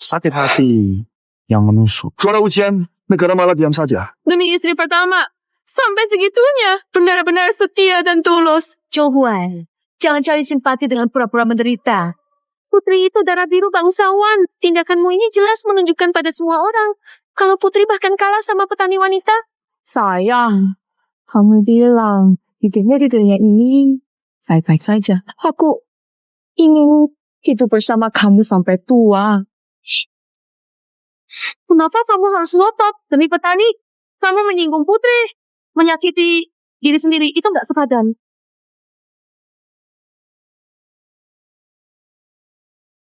[SPEAKER 15] Sakit hati yang menusuk.
[SPEAKER 11] Juara ujian, negara malah diam saja.
[SPEAKER 7] Demi istri pertama, sampai segitunya, benar-benar setia dan tulus.
[SPEAKER 5] Zhou Huai, jangan cari simpati dengan pura-pura menderita. Putri itu darah biru bangsawan. Tindakanmu ini jelas menunjukkan pada semua orang kalau Putri bahkan kalah sama petani wanita.
[SPEAKER 1] Sayang, kamu bilang hidupnya di dunia ini baik-baik saja. Aku ingin hidup bersama kamu sampai tua.
[SPEAKER 5] Kenapa kamu harus ngotot demi petani? Kamu menyinggung Putri, menyakiti diri sendiri, itu nggak sepadan.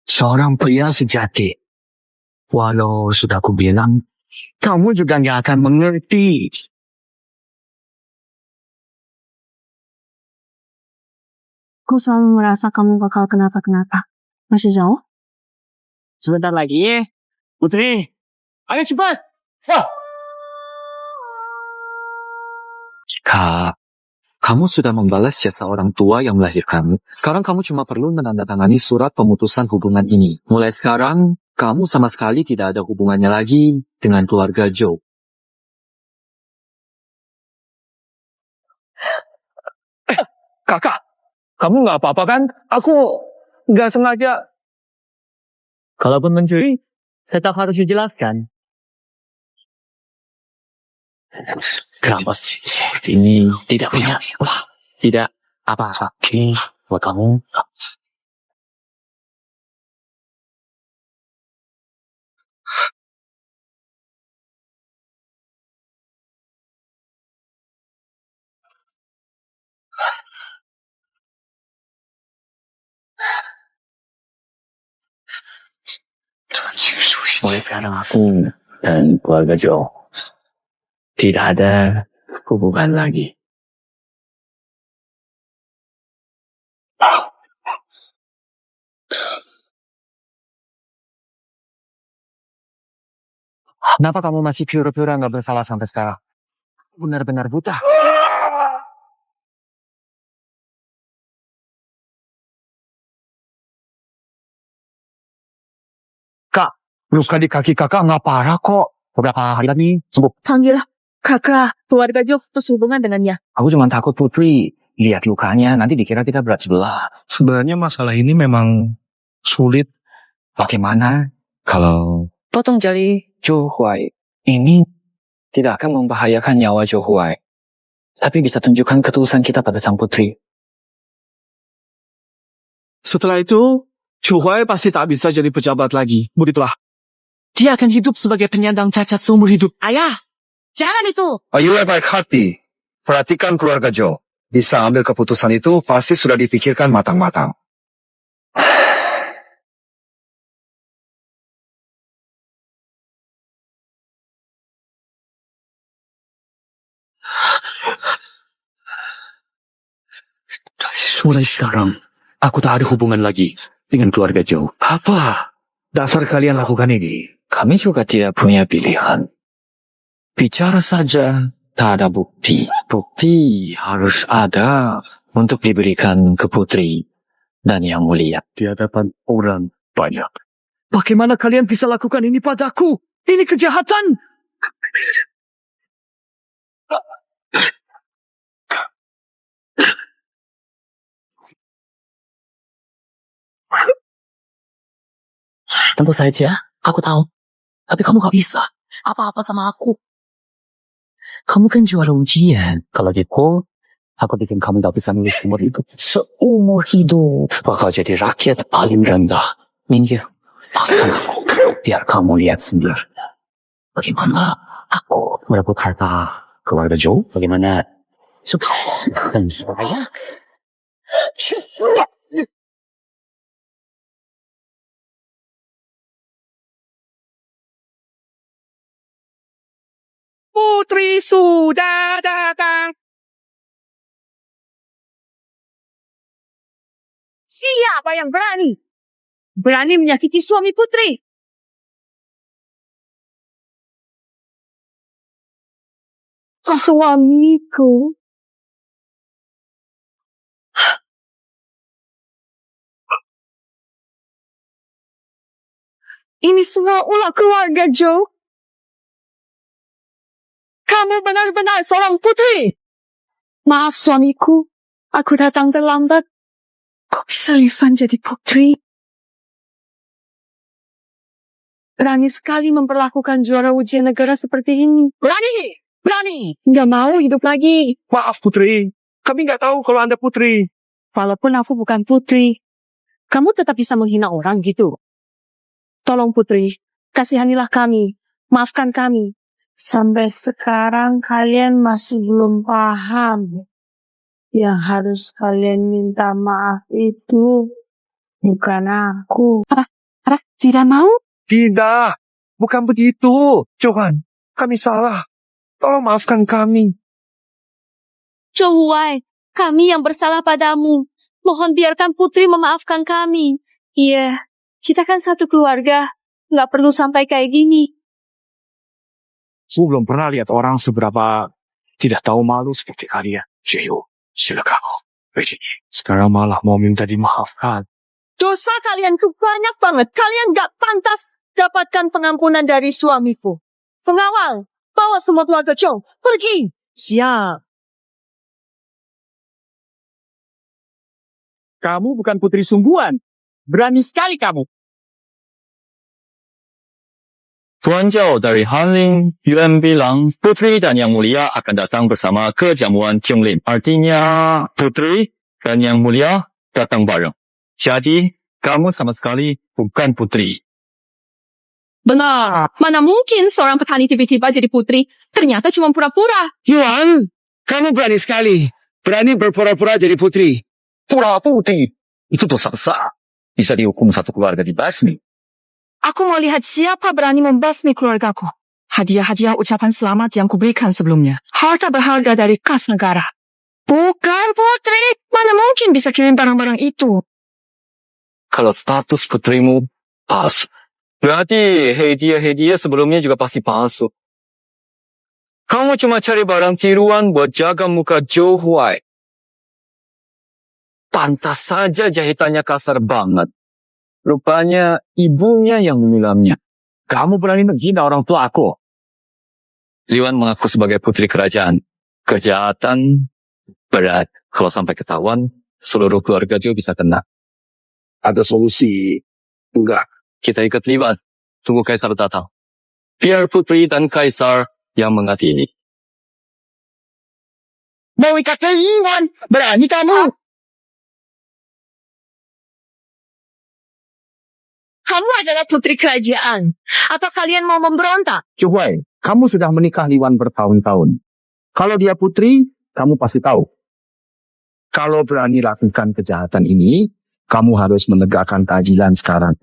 [SPEAKER 15] Seorang pria sejati. Walau sudah aku bilang, kamu juga nggak akan mengerti.
[SPEAKER 1] Aku selalu merasa kamu bakal kenapa-kenapa. Masih jauh?
[SPEAKER 4] Sebentar lagi ya. Putri, ayo cepat. Wah.
[SPEAKER 15] Kak, kamu sudah membalas jasa orang tua yang melahirkanmu. Sekarang kamu cuma perlu menandatangani surat pemutusan hubungan ini. Mulai sekarang, kamu sama sekali tidak ada hubungannya lagi dengan keluarga Joe.
[SPEAKER 11] Kakak, kamu nggak apa-apa kan? Aku nggak sengaja.
[SPEAKER 12] Kalaupun mencuri, tetap harus dijelaskan.
[SPEAKER 15] Kenapa seperti ini tidak punya tidak apa-apa buat kamu. Mulai sekarang aku dan keluarga Joe tidak ada hubungan lagi. Kenapa kamu masih pura-pura nggak bersalah sampai sekarang? Benar-benar buta.
[SPEAKER 11] Kak, luka di kaki kakak nggak parah kok. Beberapa hari lagi sembuh.
[SPEAKER 7] Panggil kakak, keluarga Jo, terus hubungan dengannya.
[SPEAKER 15] Aku cuma takut Putri lihat lukanya, nanti dikira kita berat sebelah.
[SPEAKER 11] Sebenarnya masalah ini memang sulit.
[SPEAKER 15] Bagaimana kalau potong jari Zhou Huai ini tidak akan membahayakan nyawa Zhou Huai, tapi bisa tunjukkan ketulusan kita pada sang putri.
[SPEAKER 11] Setelah itu, Zhou Huai pasti tak bisa jadi pejabat lagi. Begitulah. Dia akan hidup sebagai penyandang cacat seumur hidup.
[SPEAKER 10] Ayah, jangan itu.
[SPEAKER 2] Ayu baik hati. Perhatikan keluarga Joe. Bisa ambil keputusan itu pasti sudah dipikirkan matang-matang.
[SPEAKER 15] Mulai sekarang, aku tak ada hubungan lagi dengan keluarga Joe.
[SPEAKER 11] Apa dasar kalian lakukan ini?
[SPEAKER 15] Kami juga tidak punya pilihan. Bicara saja, tak ada bukti. Bukti harus ada untuk diberikan ke putri dan yang mulia.
[SPEAKER 11] Di hadapan orang banyak. Bagaimana kalian bisa lakukan ini padaku? Ini kejahatan!
[SPEAKER 15] Tentu saja, aku tahu. Tapi kamu gak bisa apa-apa sama aku. Kamu kan juara ujian. Kalau gitu, aku bikin kamu gak bisa nulis seumur hidup. Seumur hidup. Bakal jadi rakyat paling rendah. Minggir. Lepaskan aku. Biar kamu lihat sendiri. Bagaimana aku merebut harta keluarga Joe? Bagaimana sukses dan saya
[SPEAKER 3] putri sudah datang.
[SPEAKER 1] Siapa yang berani? Berani menyakiti suami putri? Suamiku. Ini semua ulah keluarga Joe. Kamu benar-benar seorang putri. Maaf suamiku, aku datang terlambat. Kok bisa Rifan jadi putri? Berani sekali memperlakukan juara ujian negara seperti ini. Berani! Berani! Nggak mau hidup lagi.
[SPEAKER 3] Maaf putri, kami nggak tahu kalau Anda putri.
[SPEAKER 1] Walaupun aku bukan putri, kamu tetap bisa menghina orang gitu. Tolong putri, kasihanilah kami, maafkan kami. Sampai sekarang kalian masih belum paham. Yang harus kalian minta maaf itu bukan aku. Apa? Tidak mau?
[SPEAKER 3] Tidak, bukan begitu. Johan, kami salah. Tolong maafkan kami.
[SPEAKER 5] Zhou Huai, kami yang bersalah padamu. Mohon biarkan Putri memaafkan kami. Iya, kita kan satu keluarga. Nggak perlu sampai kayak gini.
[SPEAKER 11] Aku belum pernah lihat orang seberapa tidak tahu malu seperti kalian. Jiho, silakan. Sekarang malah mau minta dimaafkan.
[SPEAKER 1] Dosa kalian tuh banyak banget. Kalian gak pantas dapatkan pengampunan dari suamiku. Pengawal, bawa semua keluarga Chong. Pergi. Siap.
[SPEAKER 3] Kamu bukan putri sungguhan. Berani sekali kamu.
[SPEAKER 12] Tuan Zhao dari Hanling Yuan bilang Putri dan Yang Mulia akan datang bersama ke jamuan Qionglin. Artinya Putri dan Yang Mulia datang bareng. Jadi kamu sama sekali bukan putri.
[SPEAKER 7] Benar. Mana mungkin seorang petani tiba-tiba jadi putri? Ternyata cuma pura-pura.
[SPEAKER 2] Yuan, kamu berani sekali. Berani berpura-pura jadi putri.
[SPEAKER 16] Pura putri. Itu dosa besar. Bisa dihukum satu keluarga dibasmi.
[SPEAKER 1] Aku mau lihat siapa berani membasmi keluargaku. Hadiah-hadiah ucapan selamat yang kuberikan sebelumnya. Harta berharga dari kas negara. Bukan putri. Mana mungkin bisa kirim barang-barang itu?
[SPEAKER 12] Kalau status putrimu palsu, berarti hadiah-hadiah sebelumnya juga pasti palsu. Kamu cuma cari barang tiruan buat jaga muka Zhou Huai. Pantas saja jahitannya kasar banget. Rupanya ibunya yang memilamnya.
[SPEAKER 16] Kamu berani menghina orang tua aku.
[SPEAKER 12] Liwan mengaku sebagai putri kerajaan. Kejahatan berat. Kalau sampai ketahuan, seluruh keluarga Zhou bisa kena.
[SPEAKER 8] Ada solusi? Enggak.
[SPEAKER 12] Kita ikut Liwan. Tunggu Kaisar datang. Biar putri dan Kaisar yang mengadili.
[SPEAKER 1] Mau ikat Liwan? Berani kamu? Kamu adalah putri kerajaan. Atau kalian mau memberontak?
[SPEAKER 8] Cuhuai, kamu sudah menikah Liwan bertahun-tahun. Kalau dia putri, kamu pasti tahu. Kalau berani lakukan kejahatan ini, kamu harus menegakkan keadilan sekarang.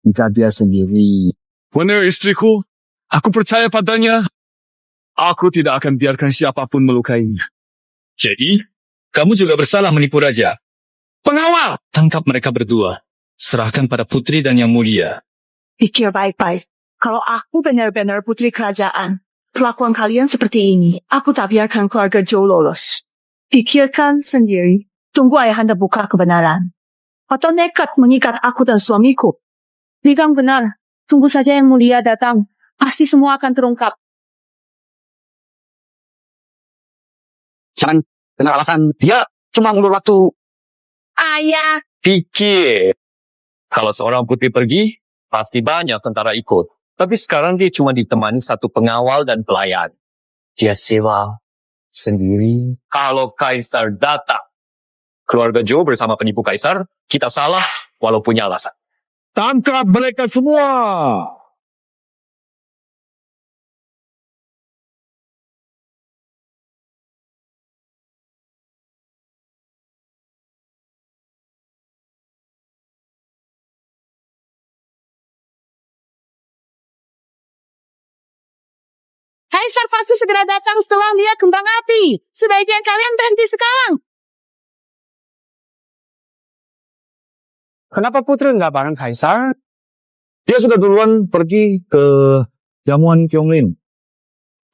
[SPEAKER 8] Jika dia sendiri...
[SPEAKER 11] Benar istriku, aku percaya padanya. Aku tidak akan biarkan siapapun melukainya.
[SPEAKER 12] Jadi, kamu juga bersalah menipu raja.
[SPEAKER 2] Pengawal!
[SPEAKER 12] Tangkap mereka berdua. Serahkan pada putri dan Yang Mulia.
[SPEAKER 1] Pikir baik-baik. Kalau aku benar-benar putri kerajaan, perlakuan kalian seperti ini, aku tak biarkan keluarga Zhou lolos. Pikirkan sendiri. Tunggu ayahanda buka kebenaran. Atau nekat mengikat aku dan suamiku.
[SPEAKER 5] Li Gang benar. Tunggu saja Yang Mulia datang. Pasti semua akan terungkap.
[SPEAKER 16] Jangan dengan alasan dia cuma ngulur waktu.
[SPEAKER 1] Ayah.
[SPEAKER 12] Pikir. Kalau seorang putri pergi, pasti banyak tentara ikut. Tapi sekarang dia cuma ditemani satu pengawal dan pelayan. Dia sewa sendiri. Kalau Kaisar datang, keluarga Zhou bersama penipu Kaisar, kita salah walau punya alasan.
[SPEAKER 2] Tangkap mereka semua!
[SPEAKER 1] Kaisar pasti segera datang setelah lihat kembang api. Sebaiknya kalian berhenti sekarang.
[SPEAKER 3] Kenapa Putri nggak bareng Kaisar?
[SPEAKER 6] Dia sudah duluan pergi ke jamuan Kyonglin.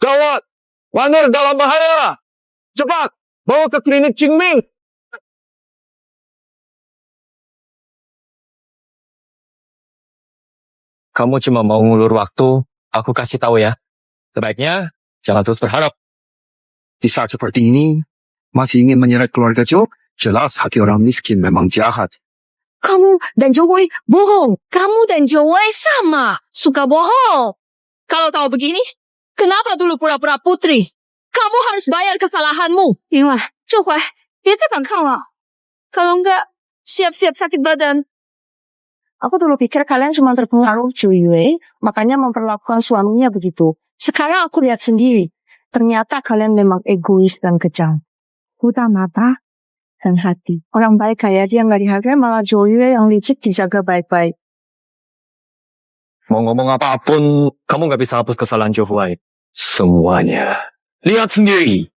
[SPEAKER 6] Gawat! Waner dalam bahaya! Cepat! Bawa ke klinik Qingming! Kamu cuma mau ngulur waktu, aku kasih tahu ya. Sebaiknya jangan terus berharap.
[SPEAKER 2] Di saat seperti ini, masih ingin menyeret keluarga Jo? Jelas hati orang miskin memang jahat.
[SPEAKER 7] Kamu dan Joey bohong. Kamu dan Joey sama. Suka bohong. Kalau tahu begini, kenapa dulu pura-pura putri? Kamu harus bayar kesalahanmu. Ingat, Joey, biasa kan kalah. Kalau enggak, siap-siap sakit badan.
[SPEAKER 1] Aku dulu pikir kalian cuma terpengaruh Jo Yue, makanya memperlakukan suaminya begitu. Sekarang aku lihat sendiri. Ternyata kalian memang egois dan kejam. Buta mata dan hati. Orang baik kayak dia nggak dihargai, malah Jo Yue yang licik dijaga baik-baik.
[SPEAKER 12] Mau ngomong apapun, kamu nggak bisa hapus kesalahan Jo Huai. Semuanya. Lihat sendiri.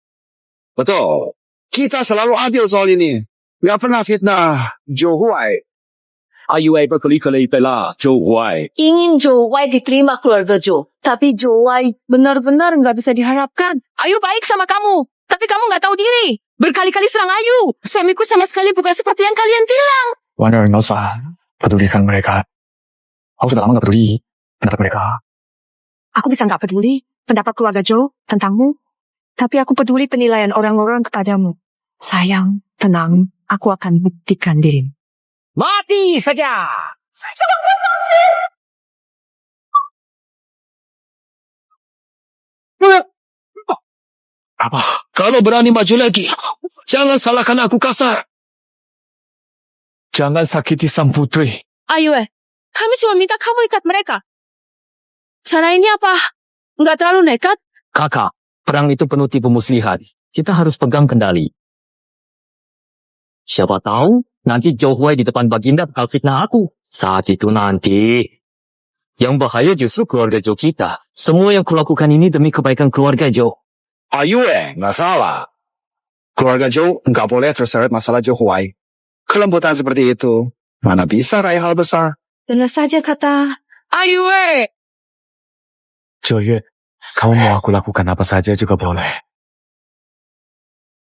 [SPEAKER 2] Betul. Kita selalu adil soal ini. Nggak pernah fitnah Jo Huai.
[SPEAKER 16] IUA berkali-kali bela Jo Huai.
[SPEAKER 7] Ingin Jo Wai diterima keluarga Jo. Tapi Jo Wai benar-benar nggak bisa diharapkan. Ayu baik sama kamu. Tapi kamu nggak tahu diri. Berkali-kali serang Ayu.
[SPEAKER 1] Suamiku sama sekali bukan seperti yang kalian bilang.
[SPEAKER 14] Waner, nggak usah pedulikan mereka. Aku sudah lama nggak peduli pendapat mereka.
[SPEAKER 1] Aku bisa nggak peduli pendapat keluarga Jo tentangmu. Tapi aku peduli penilaian orang-orang kepadamu. Sayang, tenang. Aku akan buktikan diri.
[SPEAKER 3] Mati saja!
[SPEAKER 2] Apa? Kalau berani maju lagi, jangan salahkan aku kasar.
[SPEAKER 11] Jangan sakiti sang putri.
[SPEAKER 7] Ayu, kami cuma minta kamu ikat mereka. Cara ini apa? Nggak terlalu nekat?
[SPEAKER 16] Kakak, perang itu penuh tipu muslihat. Kita harus pegang kendali. Siapa tahu nanti Jo Huai di depan Baginda bakal fitnah aku. Saat itu nanti, yang bahaya justru keluarga Jo kita. Semua yang kulakukan ini demi kebaikan keluarga Jo.
[SPEAKER 2] Ayu nggak salah. Keluarga Jo nggak boleh terseret masalah Jo Huai. Kelembutan seperti itu, mana bisa raih hal besar?
[SPEAKER 7] Dengar saja kata Ayu.
[SPEAKER 11] Jo Yue, kamu mau aku lakukan apa saja juga boleh.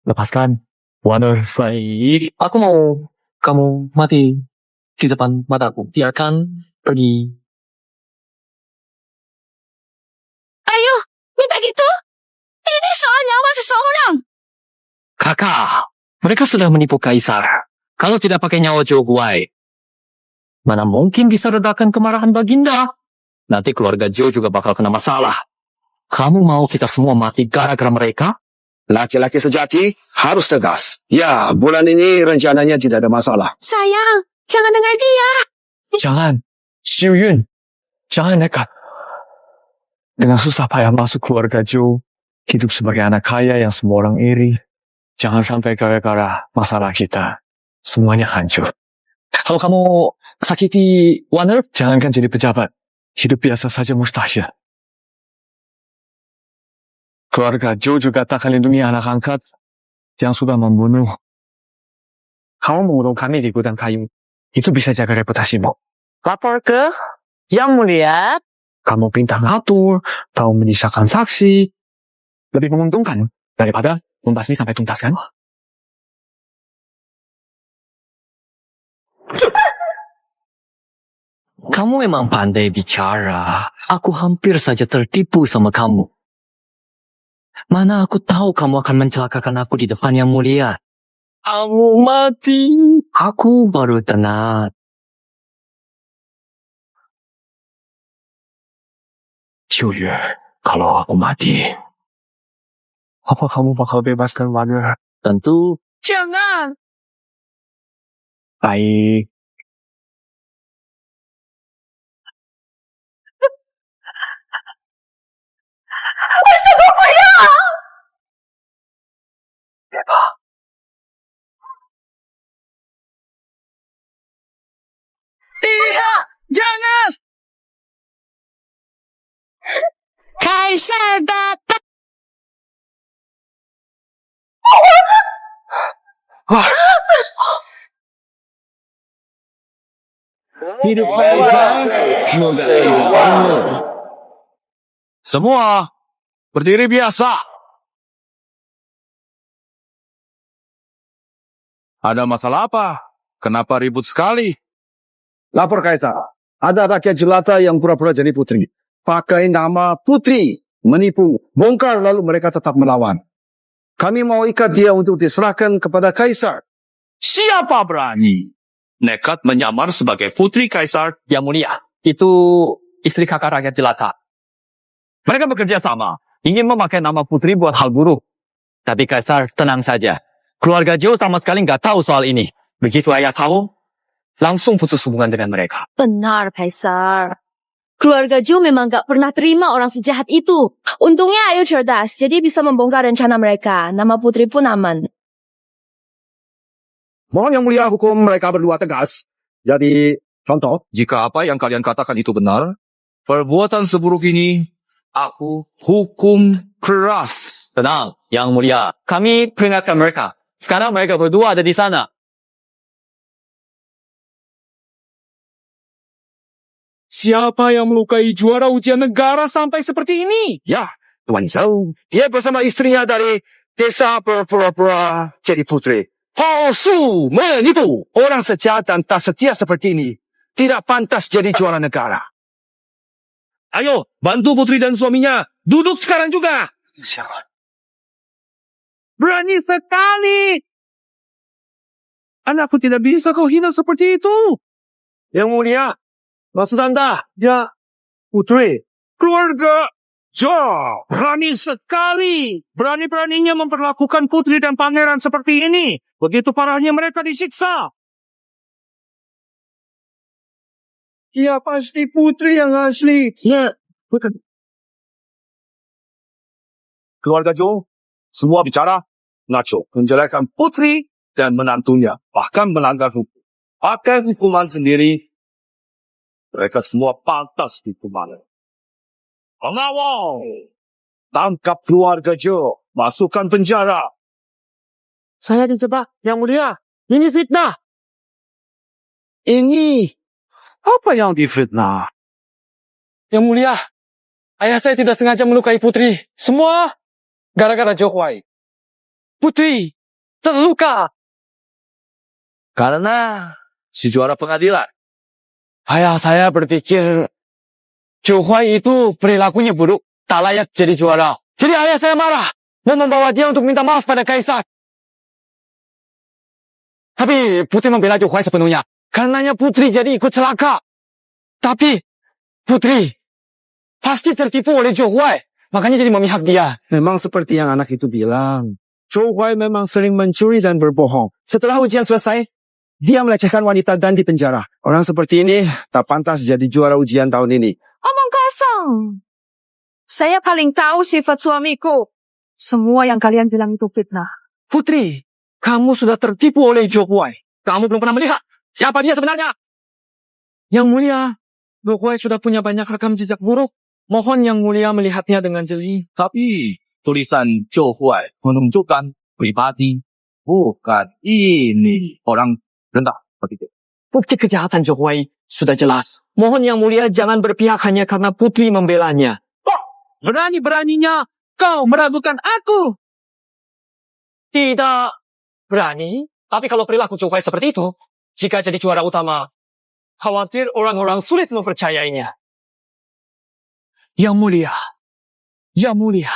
[SPEAKER 11] Lepaskan. Waner,
[SPEAKER 16] Baik, aku mau kamu mati di depan mataku. Biarkan pergi.
[SPEAKER 7] Ayo, minta gitu? Ini soal nyawa seseorang.
[SPEAKER 16] Kakak, mereka sudah menipu Kaisar. Kalau tidak pakai nyawa Jo Huai, mana mungkin bisa redakan kemarahan Baginda? Nanti keluarga Jo juga bakal kena masalah. Kamu mau kita semua mati gara-gara mereka?
[SPEAKER 2] Laki-laki sejati harus tegas. Ya, bulan ini rencananya tidak ada masalah.
[SPEAKER 1] Sayang, jangan dengar dia.
[SPEAKER 11] Jangan. Xiu Yun. Jangan nekat. Dengan susah payah masuk keluarga Jo. Hidup sebagai anak kaya yang semua orang iri. Jangan sampai gara-gara masalah kita. Semuanya hancur. Kalau kamu sakiti Waner, jangankan jadi pejabat. Hidup biasa saja mustahil. Keluarga Jo juga tak akan lindungi anak angkat yang sudah membunuh. Kamu mengurung kami di gudang kayu. Itu bisa jaga reputasimu.
[SPEAKER 10] Lapor ke Yang Mulia.
[SPEAKER 11] Kamu pintar ngatur, tahu menyisakan saksi. Lebih menguntungkan daripada membasmi sampai tuntas kan?
[SPEAKER 16] Kamu memang pandai bicara. Aku hampir saja tertipu sama kamu. Mana aku tahu kamu akan mencelakakan aku di depan Yang Mulia. Kamu mati. Aku baru tenang.
[SPEAKER 11] Xiu Yue, kalau aku mati, apa kamu bakal bebaskan Waner?
[SPEAKER 16] Tentu.
[SPEAKER 1] Jangan.
[SPEAKER 11] Baik.
[SPEAKER 1] Tidak, jangan. Kaisar datang.
[SPEAKER 3] Hidup Kaisar, semoga
[SPEAKER 6] Semua berdiri biasa. Ada masalah apa? Kenapa ribut sekali?
[SPEAKER 2] Lapor Kaisar. Ada rakyat jelata yang pura-pura jadi putri. Pakai nama putri. Menipu. Bongkar lalu mereka tetap melawan. Kami mau ikat dia untuk diserahkan kepada Kaisar.
[SPEAKER 16] Siapa berani nekat menyamar sebagai putri Kaisar? Yang mulia, itu istri kakak rakyat jelata. Mereka bekerja sama, ingin memakai nama putri buat hal buruk. Tapi Kaisar tenang saja. Keluarga Zhou sama sekali nggak tahu soal ini. Begitu ayah tahu, langsung putus hubungan dengan mereka.
[SPEAKER 5] Benar, Kaisar. Keluarga Zhou memang gak pernah terima orang sejahat itu. Untungnya Ayu cerdas, jadi bisa membongkar rencana mereka. Nama putri pun aman.
[SPEAKER 2] Mohon Yang Mulia hukum mereka berdua tegas. Jadi, contoh.
[SPEAKER 6] Jika apa yang kalian katakan itu benar, perbuatan seburuk ini aku hukum keras.
[SPEAKER 16] Tenang, Yang Mulia. Kami peringatkan mereka. Sekarang mereka berdua ada di sana.
[SPEAKER 3] Siapa yang melukai juara ujian negara sampai seperti ini?
[SPEAKER 2] Ya, Tuan Zhou. Dia bersama istrinya dari desa berpura-pura jadi putri. Palsu, menipu. Orang sejahat dan tak setia seperti ini tidak pantas jadi juara negara.
[SPEAKER 3] Ayo, bantu putri dan suaminya. Duduk sekarang juga.
[SPEAKER 16] Siapa?
[SPEAKER 3] Berani sekali. Anakku tidak bisa kau hina seperti itu.
[SPEAKER 2] Yang Mulia, maksud Anda, ya, putri.
[SPEAKER 3] Keluarga Zhou berani sekali. Berani-beraninya memperlakukan putri dan pangeran seperti ini. Begitu parahnya mereka disiksa. Ya pasti putri yang asli. Ya, bukan.
[SPEAKER 6] Keluarga Zhou, semua bicara ngaco, menjelekkan putri dan menantunya, bahkan melanggar hukum. Pakai hukuman sendiri, mereka semua pantas hukuman. Pengawal, tangkap keluarga Zhou, masukkan penjara.
[SPEAKER 3] Saya dijebak, Yang Mulia. Ini fitnah.
[SPEAKER 9] Ini apa yang difitnah?
[SPEAKER 14] Yang Mulia, ayah saya tidak sengaja melukai putri. Semua gara-gara Zhou Huai. Putri terluka.
[SPEAKER 16] Karena si juara pengadilan.
[SPEAKER 14] Ayah saya berpikir Zhou Huai itu perilakunya buruk, tak layak jadi juara. Jadi ayah saya marah, mau membawa dia untuk minta maaf pada Kaisar. Tapi Putri membela Zhou Huai sepenuhnya. Karenanya Putri jadi ikut celaka. Tapi Putri pasti tertipu oleh Zhou Huai. Makanya jadi memihak dia.
[SPEAKER 2] Memang seperti yang anak itu bilang. Zhou Huai memang sering mencuri dan berbohong. Setelah ujian selesai, dia melecehkan wanita dan dipenjara. Orang seperti ini tak pantas jadi juara ujian tahun ini.
[SPEAKER 1] Omong kosong. Saya paling tahu sifat suamiku. Semua yang kalian bilang itu fitnah.
[SPEAKER 14] Putri, kamu sudah tertipu oleh Zhou Huai. Kamu belum pernah melihat siapa dia sebenarnya. Yang Mulia, Zhou Huai sudah punya banyak rekam jejak buruk. Mohon Yang Mulia melihatnya dengan jeli.
[SPEAKER 6] Tapi tulisan Zhou Huai menunjukkan pribadi, bukan ini orang rendah seperti itu.
[SPEAKER 14] Bukti kejahatan Zhou Huai sudah jelas. Mohon Yang Mulia jangan berpihak hanya karena Putri membelanya.
[SPEAKER 3] Berani-beraninya kau meragukan aku.
[SPEAKER 14] Tidak berani. Tapi kalau perilaku Zhou Huai seperti itu, jika jadi juara utama, khawatir orang-orang sulit mempercayainya. Yang Mulia. Yang Mulia.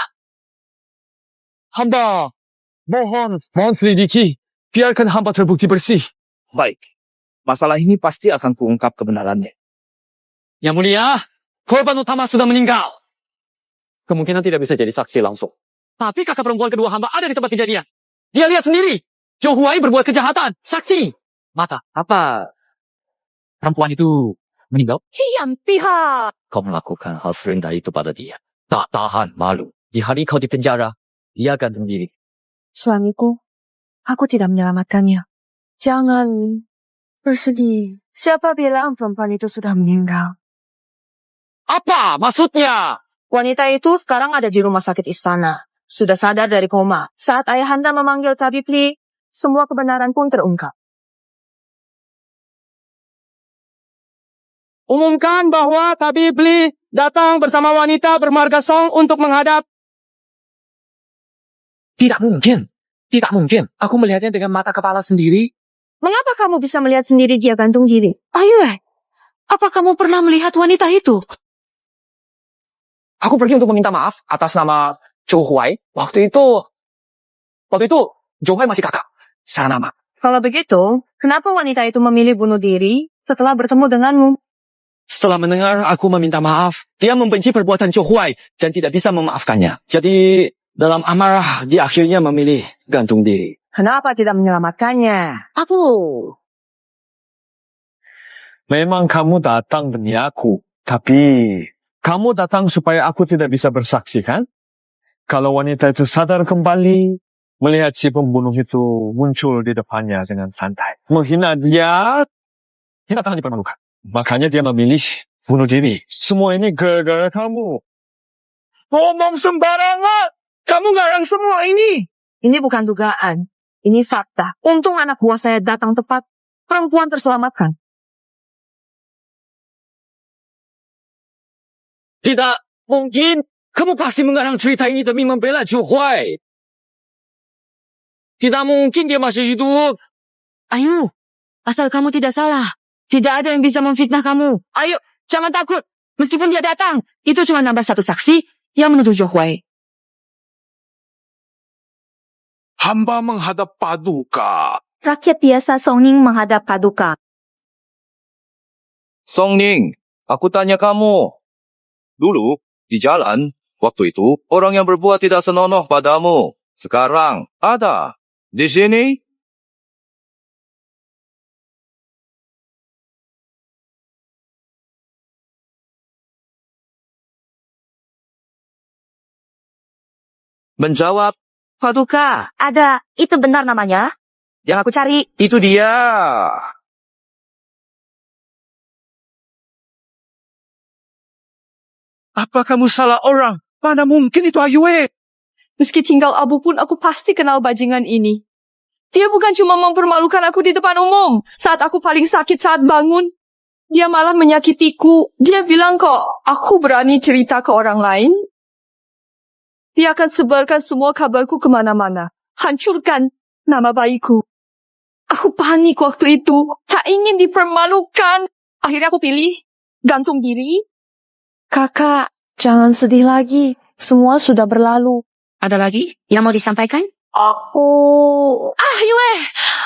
[SPEAKER 14] Hamba mohon selidiki. Biarkan hamba terbukti bersih.
[SPEAKER 6] Baik, masalah ini pasti akan kuungkap kebenarannya.
[SPEAKER 14] Yang Mulia, korban utama sudah meninggal. Kemungkinan tidak bisa jadi saksi langsung. Tapi kakak perempuan kedua hamba ada di tempat kejadian. Dia lihat sendiri. Zhou Huai berbuat kejahatan. Saksi. Mata.
[SPEAKER 16] Apa perempuan itu meninggal?
[SPEAKER 1] Yang pihak.
[SPEAKER 16] Kau melakukan hal serendah itu pada dia. Tak tahan malu. Di hari kau di penjara, dia akan sendiri.
[SPEAKER 1] Suamiku, aku tidak menyelamatkannya. Jangan bersedih. Siapa bilang perempuan itu sudah meninggal?
[SPEAKER 14] Apa maksudnya?
[SPEAKER 1] Wanita itu sekarang ada di rumah sakit istana. Sudah sadar dari koma. Saat ayahanda memanggil tabib Li, semua kebenaran pun terungkap.
[SPEAKER 3] Umumkan bahwa tabib Lee datang bersama wanita bermarga Song untuk menghadap.
[SPEAKER 15] Tidak mungkin. Tidak mungkin. Aku melihatnya dengan mata kepala sendiri.
[SPEAKER 1] Mengapa kamu bisa melihat sendiri dia gantung diri?
[SPEAKER 10] Ayue, apa kamu pernah melihat wanita itu?
[SPEAKER 9] Aku pergi untuk meminta maaf atas nama Zhou Huai. Waktu itu Zhou Huai masih kakak. Secara nama.
[SPEAKER 1] Kalau begitu, kenapa wanita itu memilih bunuh diri setelah bertemu denganmu?
[SPEAKER 16] Setelah mendengar aku meminta maaf, dia membenci perbuatan Zhou Huai dan tidak bisa memaafkannya. Jadi, dalam amarah, dia akhirnya memilih gantung diri.
[SPEAKER 1] Kenapa tidak menyelamatkannya?
[SPEAKER 10] Aku.
[SPEAKER 11] Memang kamu datang demi aku, tapi kamu datang supaya aku tidak bisa bersaksi, kan? Kalau wanita itu sadar kembali, melihat si pembunuh itu muncul di depannya dengan santai, menghina dia, tidak akan dipermalukan. Makanya dia memilih bunuh diri. Semua ini gara-gara kamu.
[SPEAKER 3] Ngomong sembarangan. Kamu ngarang semua ini.
[SPEAKER 1] Ini bukan dugaan. Ini fakta. Untung anak buah saya datang tepat. Perempuan terselamatkan.
[SPEAKER 16] Tidak mungkin. Kamu pasti mengarang cerita ini demi membela Zhou Huai. Tidak mungkin dia masih hidup.
[SPEAKER 10] Ayo, asal kamu tidak salah. Tidak ada yang bisa memfitnah kamu. Ayo, jangan takut. Meskipun dia datang, itu cuma nambah satu saksi yang menuduh Zhou Huai.
[SPEAKER 17] Hamba menghadap Paduka.
[SPEAKER 5] Rakyat biasa Songning menghadap Paduka.
[SPEAKER 18] Songning, aku tanya kamu. Dulu, di jalan, waktu itu, orang yang berbuat tidak senonoh padamu. Sekarang, ada. Di sini, menjawab.
[SPEAKER 10] Paduka, ada. Itu benar namanya? Yang aku cari.
[SPEAKER 18] Itu dia.
[SPEAKER 2] Apa kamu salah orang? Mana mungkin itu Ayue?
[SPEAKER 7] Meski tinggal abu pun aku pasti kenal bajingan ini. Dia bukan cuma mempermalukan aku di depan umum. Saat aku paling sakit saat bangun, dia malah menyakitiku. Dia bilang kok aku berani cerita ke orang lain. Dia akan sebarkan semua kabarku kemana-mana. Hancurkan nama baikku. Aku panik waktu itu. Tak ingin dipermalukan. Akhirnya aku pilih gantung diri.
[SPEAKER 1] Kakak, jangan sedih lagi. Semua sudah berlalu.
[SPEAKER 10] Ada lagi yang mau disampaikan?
[SPEAKER 1] Aku...
[SPEAKER 10] Yue,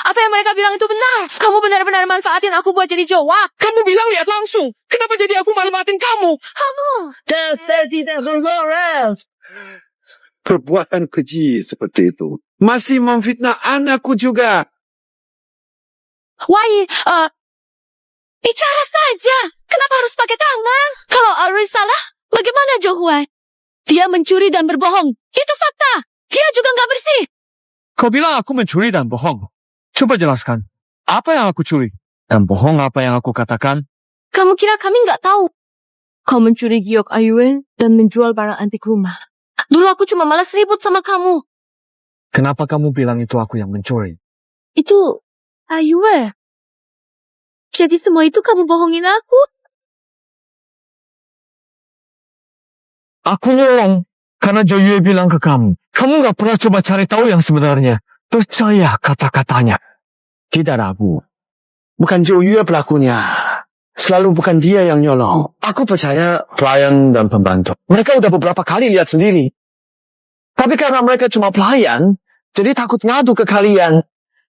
[SPEAKER 10] apa yang mereka bilang itu benar. Kamu benar-benar manfaatin aku buat jadi jawab.
[SPEAKER 3] Kamu bilang lihat langsung. Kenapa jadi aku manfaatin kamu?
[SPEAKER 10] Kamu.
[SPEAKER 3] Dasar tidak bermoral.
[SPEAKER 2] Perbuatan keji seperti itu.
[SPEAKER 17] Masih memfitnah anakku juga.
[SPEAKER 10] Why, bicara saja. Kenapa harus pakai tangan?
[SPEAKER 7] Kalau Arui salah, bagaimana Zhou Huai? Dia mencuri dan berbohong. Itu fakta. Dia juga nggak bersih.
[SPEAKER 11] Kau bilang aku mencuri dan bohong. Coba jelaskan. Apa yang aku curi? Dan bohong apa yang aku katakan?
[SPEAKER 7] Kamu kira kami nggak tahu? Kau mencuri giok Ayue dan menjual barang antik rumah. Dulu aku cuma malas ribut sama kamu.
[SPEAKER 11] Kenapa kamu bilang itu aku yang mencuri?
[SPEAKER 7] Itu Ayue. Jadi semua itu kamu bohongin aku?
[SPEAKER 11] Aku nyolong. Karena Zhou Yue bilang ke kamu. Kamu gak pernah coba cari tahu yang sebenarnya. Percaya kata-katanya.
[SPEAKER 9] Tidak ragu. Bukan Zhou Yue pelakunya. Selalu bukan dia yang nyolong. Aku percaya pelayan dan pembantu. Mereka udah beberapa kali lihat sendiri. Tapi karena mereka cuma pelayan, jadi takut ngadu ke kalian.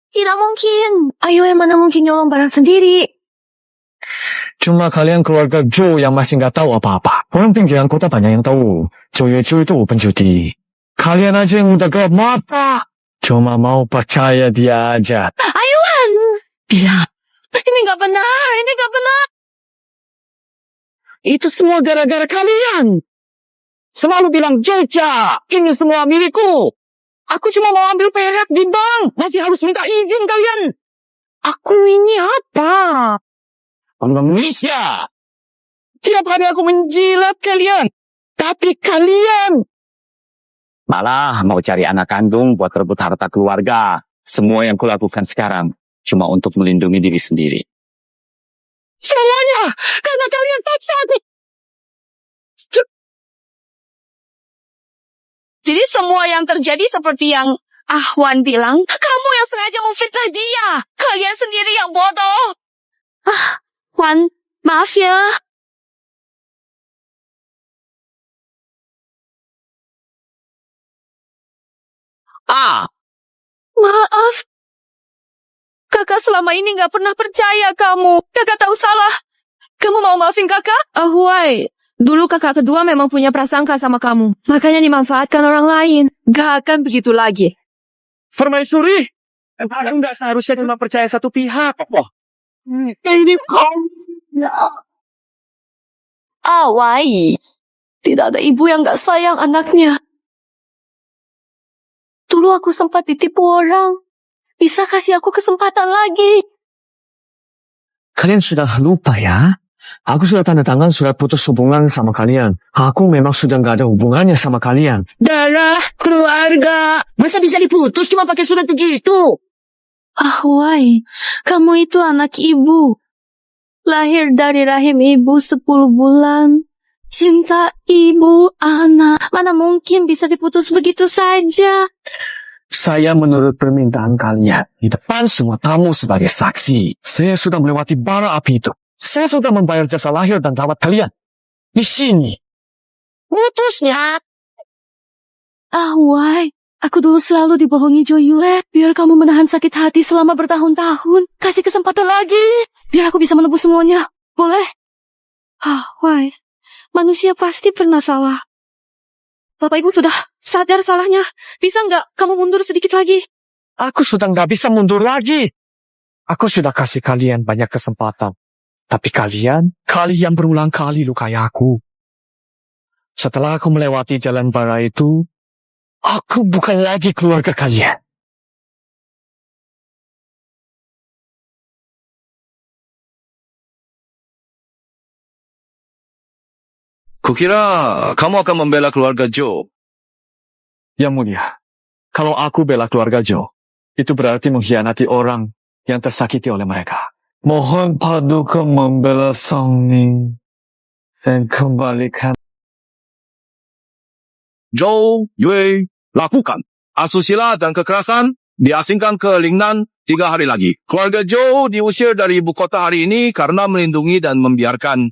[SPEAKER 10] Tidak mungkin. Ayue mana mungkin nyolong barang sendiri.
[SPEAKER 11] Cuma kalian keluarga Zhou yang masih nggak tahu apa-apa. Orang pinggiran kota banyak yang tahu. Zhou Yue itu penjudi. Kalian aja yang udah gelap mata. Cuma mau percaya dia aja.
[SPEAKER 10] Ayuan! Bilang, ini nggak benar, ini nggak benar.
[SPEAKER 3] Itu semua gara-gara kalian. Selalu bilang, Joja, ini semua milikku. Aku cuma mau ambil perak di bank. Masih harus minta izin kalian. Aku ini apa? Orang Indonesia. Tiap hari aku menjilat kalian. Tapi kalian
[SPEAKER 15] Malah mau cari anak kandung buat rebut harta keluarga.
[SPEAKER 16] Semua yang kulakukan sekarang cuma untuk melindungi diri sendiri.
[SPEAKER 9] Semuanya karena kalian paksa aku.
[SPEAKER 7] Jadi semua yang terjadi seperti yang Ahwan bilang, kamu yang sengaja memfitnah dia. Kalian sendiri yang bodoh. Wan, maaf ya. Maaf. Kakak selama ini gak pernah percaya kamu. Kakak tahu salah. Kamu mau maafin kakak? Ahwai, dulu kakak kedua memang punya prasangka sama kamu. Makanya dimanfaatkan orang lain. Gak akan begitu lagi.
[SPEAKER 3] Permaisuri, aku nggak seharusnya cuma percaya satu pihak.
[SPEAKER 9] Ini kau.
[SPEAKER 7] Wai. Tidak ada ibu yang gak sayang anaknya. Dulu aku sempat ditipu orang. Bisa kasih aku kesempatan lagi.
[SPEAKER 9] Kalian sudah lupa ya? Aku sudah tanda tangan surat putus hubungan sama kalian. Aku memang sudah nggak ada hubungannya sama kalian.
[SPEAKER 15] Darah, keluarga. Masa bisa diputus cuma pakai surat begitu?
[SPEAKER 7] Wai, kamu itu anak ibu. Lahir dari rahim ibu 10 bulan. Cinta ibu, anak. Mana mungkin bisa diputus begitu saja?
[SPEAKER 9] Saya menurut permintaan kalian, di depan semua tamu sebagai saksi, saya sudah melewati bara api itu. Saya sudah membayar jasa lahir dan rawat kalian. Di sini.
[SPEAKER 15] Putusnya.
[SPEAKER 7] Wai, aku dulu selalu dibohongi Joyue. Biar kamu menahan sakit hati selama bertahun-tahun. Kasih kesempatan lagi. Biar aku bisa menebus semuanya. Boleh? Wai, manusia pasti pernah salah. Bapak Ibu sudah sadar salahnya. Bisa nggak kamu mundur sedikit lagi?
[SPEAKER 9] Aku sudah nggak bisa mundur lagi. Aku sudah kasih kalian banyak kesempatan. Tapi kalian berulang kali lukai aku. Setelah aku melewati jalan bara itu, aku bukan lagi keluarga kalian.
[SPEAKER 18] Kukira kamu akan membela keluarga Joe.
[SPEAKER 11] Yang mulia, kalau aku bela keluarga Joe, itu berarti mengkhianati orang yang tersakiti oleh mereka.
[SPEAKER 13] Mohon Paduka membela Sang Ning dan kembalikan.
[SPEAKER 18] Zhou Yue, lakukan. Asusila dan kekerasan diasingkan ke Lingnan 3 hari lagi. Keluarga Zhou diusir dari ibu kota hari ini karena melindungi dan membiarkan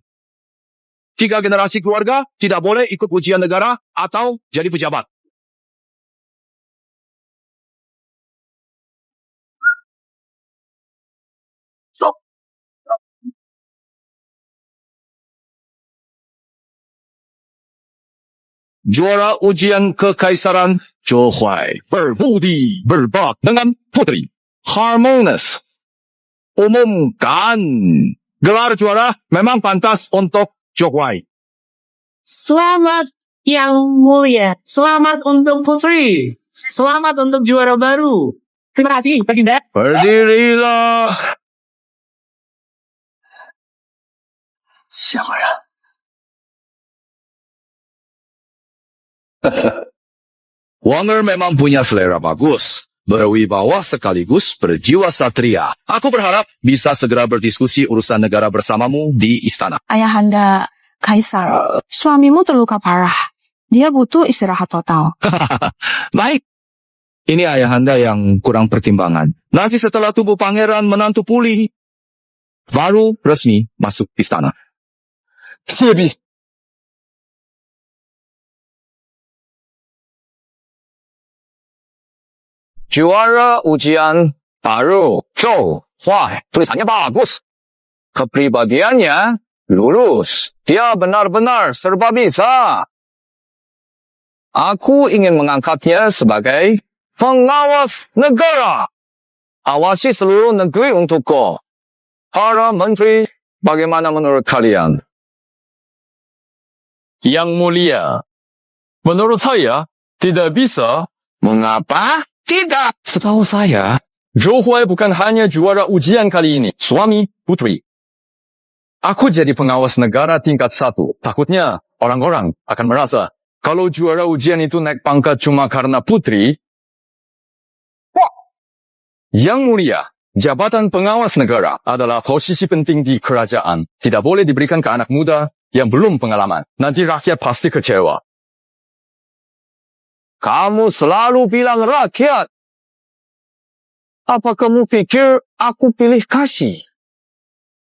[SPEAKER 18] 3 generasi keluarga tidak boleh ikut ujian negara atau jadi pejabat. Juara ujian kekaisaran Zhou Huai berbudi berbak dengan putri Harmonious. Umumkan gelar juara memang pantas untuk Zhou Huai.
[SPEAKER 3] Selamat yang mulia. Selamat untuk putri. Selamat untuk juara baru. Terima kasih, Baginda.
[SPEAKER 18] Berdirilah.
[SPEAKER 16] Siapa ya?
[SPEAKER 18] Wanger memang punya selera bagus, berwibawa sekaligus berjiwa satria. Aku berharap bisa segera berdiskusi urusan negara bersamamu di istana.
[SPEAKER 1] Ayahanda Kaisar, suamimu terluka parah. Dia butuh istirahat total.
[SPEAKER 18] Baik. Ini ayahanda yang kurang pertimbangan. Nanti setelah tubuh pangeran menantu pulih, baru resmi masuk istana.
[SPEAKER 9] Sebis.
[SPEAKER 18] Juara ujian baru Zhou Huai. Tulisannya bagus. Kepribadiannya lurus. Dia benar-benar serba bisa. Aku ingin mengangkatnya sebagai pengawas negara. Awasi seluruh negeri untukku. Para menteri, bagaimana menurut kalian?
[SPEAKER 6] Yang mulia, menurut saya tidak bisa.
[SPEAKER 18] Mengapa? Tidak.
[SPEAKER 6] Setahu saya, Zhou Huai bukan hanya juara ujian kali ini, suami putri. Aku jadi pengawas negara tingkat 1. Takutnya orang-orang akan merasa kalau juara ujian itu naik pangkat cuma karena putri, Yang Mulia, jabatan pengawas negara adalah posisi penting di kerajaan. Tidak boleh diberikan ke anak muda yang belum pengalaman. Nanti rakyat pasti kecewa.
[SPEAKER 12] Kamu selalu bilang rakyat. Apa kamu pikir aku pilih kasih?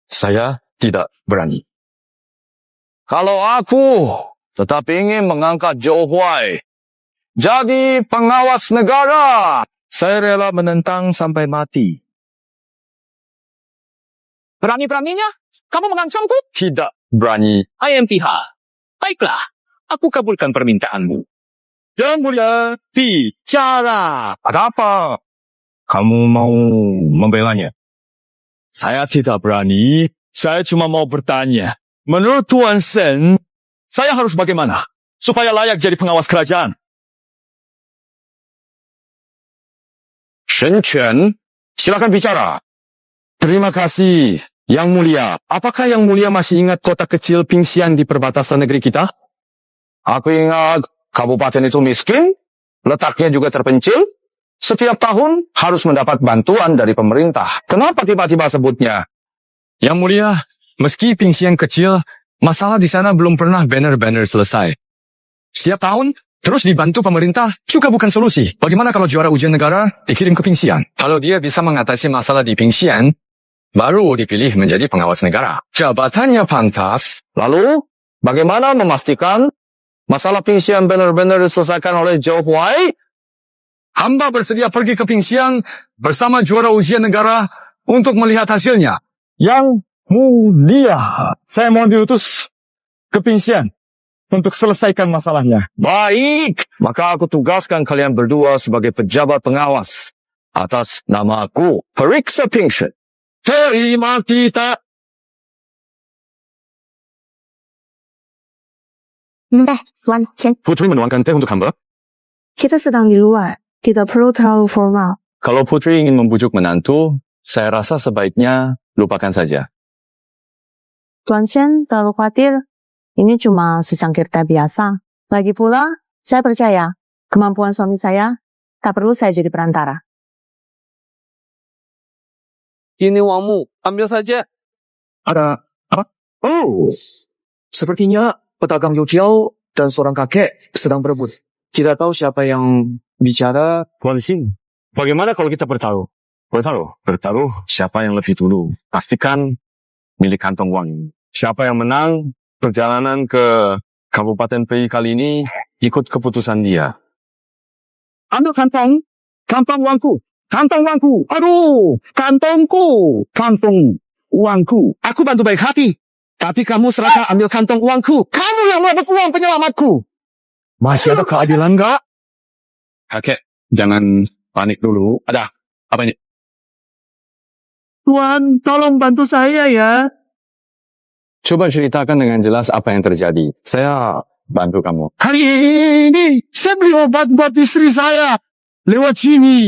[SPEAKER 6] Saya tidak berani.
[SPEAKER 12] Kalau aku tetap ingin mengangkat Zhou Huai jadi pengawas negara,
[SPEAKER 6] saya rela menentang sampai mati.
[SPEAKER 3] Berani-beraninya kamu mengancamku?
[SPEAKER 6] Tidak berani.
[SPEAKER 15] I am pihak. Baiklah, aku kabulkan permintaanmu.
[SPEAKER 6] Yang Mulia, bicara. Ada apa? Kamu mau membelanya? Saya tidak berani. Saya cuma mau bertanya. Menurut Tuan Sen, saya harus bagaimana supaya layak jadi pengawas kerajaan?
[SPEAKER 18] Shen Quan, silakan bicara.
[SPEAKER 6] Terima kasih, Yang Mulia. Apakah Yang Mulia masih ingat kota kecil Pingxian di perbatasan negeri kita?
[SPEAKER 18] Aku ingat kabupaten itu miskin, letaknya juga terpencil. Setiap tahun harus mendapat bantuan dari pemerintah. Kenapa tiba-tiba sebutnya?
[SPEAKER 6] Yang Mulia, meski Pingxian kecil, masalah di sana belum pernah banner-banner selesai. Setiap tahun, terus dibantu pemerintah juga bukan solusi. Bagaimana kalau juara ujian negara dikirim ke Pingxian? Kalau dia bisa mengatasi masalah di Pingxian, baru dipilih menjadi pengawas negara. Jabatannya pantas.
[SPEAKER 12] Lalu, bagaimana memastikan masalah Pingxian benar-benar diselesaikan oleh Zhou Huai?
[SPEAKER 6] Hamba bersedia pergi ke Pingxian bersama juara ujian negara untuk melihat hasilnya. Yang Mulia, saya mohon diutus ke Pingxian untuk selesaikan masalahnya.
[SPEAKER 12] Baik, maka aku tugaskan kalian berdua sebagai pejabat pengawas atas nama aku, Periksa Pingxian.
[SPEAKER 6] Terima kita.
[SPEAKER 1] Tuan Chen.
[SPEAKER 6] Putri menuangkan teh untuk hamba.
[SPEAKER 1] Kita sedang di luar. Tidak perlu terlalu formal.
[SPEAKER 6] Kalau Putri ingin membujuk menantu, saya rasa sebaiknya lupakan saja.
[SPEAKER 1] Tuan Chen terlalu khawatir. Ini cuma secangkir teh biasa. Lagi pula, saya percaya kemampuan suami saya tak perlu saya jadi perantara.
[SPEAKER 12] Ini uangmu, ambil saja.
[SPEAKER 3] Ada apa? Oh, sepertinya pedagang youtiao dan seorang kakek sedang berebut. Tidak tahu siapa yang bicara.
[SPEAKER 6] Polisi, bagaimana kalau kita bertaruh? Bertaruh siapa yang lebih dulu. Pastikan milik kantong uang ini. Siapa yang menang, perjalanan ke Kabupaten Pei kali ini ikut keputusan dia.
[SPEAKER 3] Ambil kantong uangku. Kantong uangku. Aduh, kantong uangku. Aku bantu baik hati. Tapi kamu serahkan ambil kantong uangku. Kamu yang merebut uang penyelamatku.
[SPEAKER 6] Masih ada keadilan nggak? Kakek, jangan panik dulu. Ada apa ini?
[SPEAKER 3] Tuan, tolong bantu saya ya.
[SPEAKER 6] Coba ceritakan dengan jelas apa yang terjadi. Saya bantu kamu.
[SPEAKER 3] Hari ini saya beli obat buat istri saya. Lewat sini.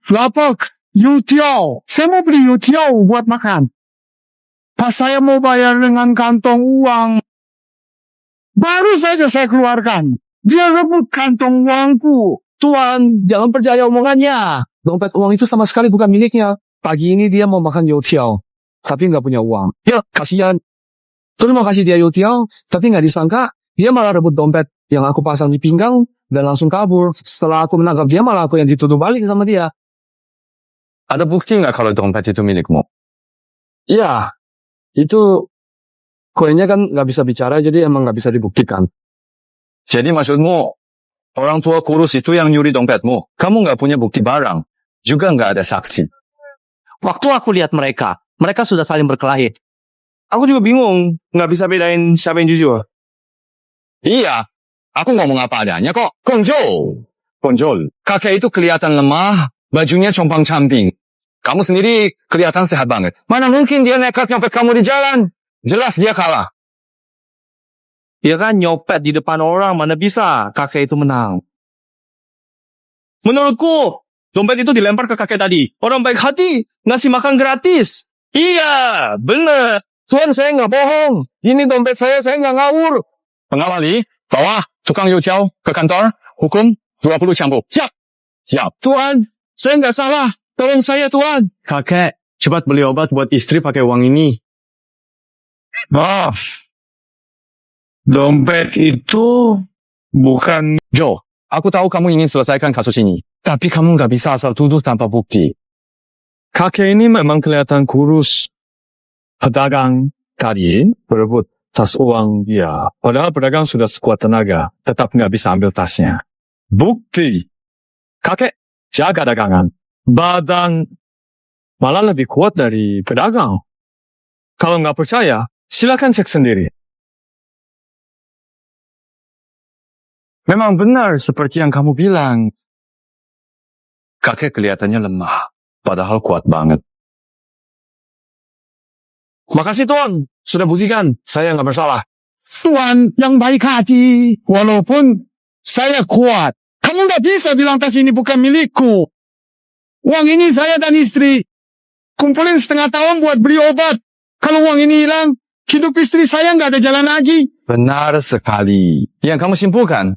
[SPEAKER 3] Lapak youtiao. Saya mau beli youtiao buat makan. Pas saya mau bayar dengan kantong uang, baru saja saya keluarkan. Dia rebut kantong uangku.
[SPEAKER 12] Tuan, jangan percaya omongannya. Dompet uang itu sama sekali bukan miliknya. Pagi ini dia mau makan youtiao, tapi nggak punya uang. Ya, kasihan. Terus mau kasih dia youtiao, tapi nggak disangka dia malah rebut dompet yang aku pasang di pinggang dan langsung kabur. Setelah aku menangkap dia, malah aku yang dituduh balik sama dia.
[SPEAKER 6] Ada bukti nggak kalau dompet itu milikmu?
[SPEAKER 12] Iya, itu koinnya kan nggak bisa bicara, jadi emang nggak bisa dibuktikan.
[SPEAKER 6] Jadi maksudmu, orang tua kurus itu yang nyuri dompetmu. Kamu nggak punya bukti barang. Juga nggak ada saksi.
[SPEAKER 12] Waktu aku lihat mereka sudah saling berkelahi. Aku juga bingung, nggak bisa bedain siapa yang jujur.
[SPEAKER 6] Iya, aku ngomong apa adanya kok. Konjol. Kakek itu kelihatan lemah, bajunya compang-camping. Kamu sendiri kelihatan sehat banget. Mana mungkin dia nekat nyopet kamu di jalan? Jelas dia kalah.
[SPEAKER 12] Dia kan nyopet di depan orang, mana bisa kakek itu menang. Menurutku, dompet itu dilempar ke kakek tadi. Orang baik hati, ngasih makan gratis. Iya, bener. Tuan, saya nggak bohong. Ini dompet saya nggak ngawur.
[SPEAKER 6] Pengawali, bawa tukang youtiao ke kantor, hukum 20 cambuk. Siap.
[SPEAKER 12] Tuan, saya nggak salah.
[SPEAKER 3] Tolong saya, Tuan.
[SPEAKER 9] Kakek, cepat beli obat buat istri pakai uang ini.
[SPEAKER 13] Maaf. Dompet itu bukan...
[SPEAKER 18] Joe, aku tahu kamu ingin selesaikan kasus ini. Tapi kamu nggak bisa asal tuduh tanpa bukti.
[SPEAKER 11] Kakek ini memang kelihatan kurus. Pedagang tadi berebut tas uang dia. Padahal pedagang sudah sekuat tenaga. Tetap nggak bisa ambil tasnya. Bukti. Kakek jaga dagangan. Badan malah lebih kuat dari pedagang. Kalau nggak percaya, silakan cek sendiri.
[SPEAKER 18] Memang benar seperti yang kamu bilang. Kakek kelihatannya lemah, padahal kuat banget.
[SPEAKER 3] Makasih, Tuan. Sudah buktikan. Saya nggak bersalah.
[SPEAKER 17] Tuan yang baik hati. Walaupun saya kuat. Kamu nggak bisa bilang tas ini bukan milikku. Uang ini saya dan istri kumpulin setengah tahun buat beli obat. Kalau uang ini hilang, hidup istri saya nggak ada jalan lagi.
[SPEAKER 18] Benar sekali. Yang kamu simpulkan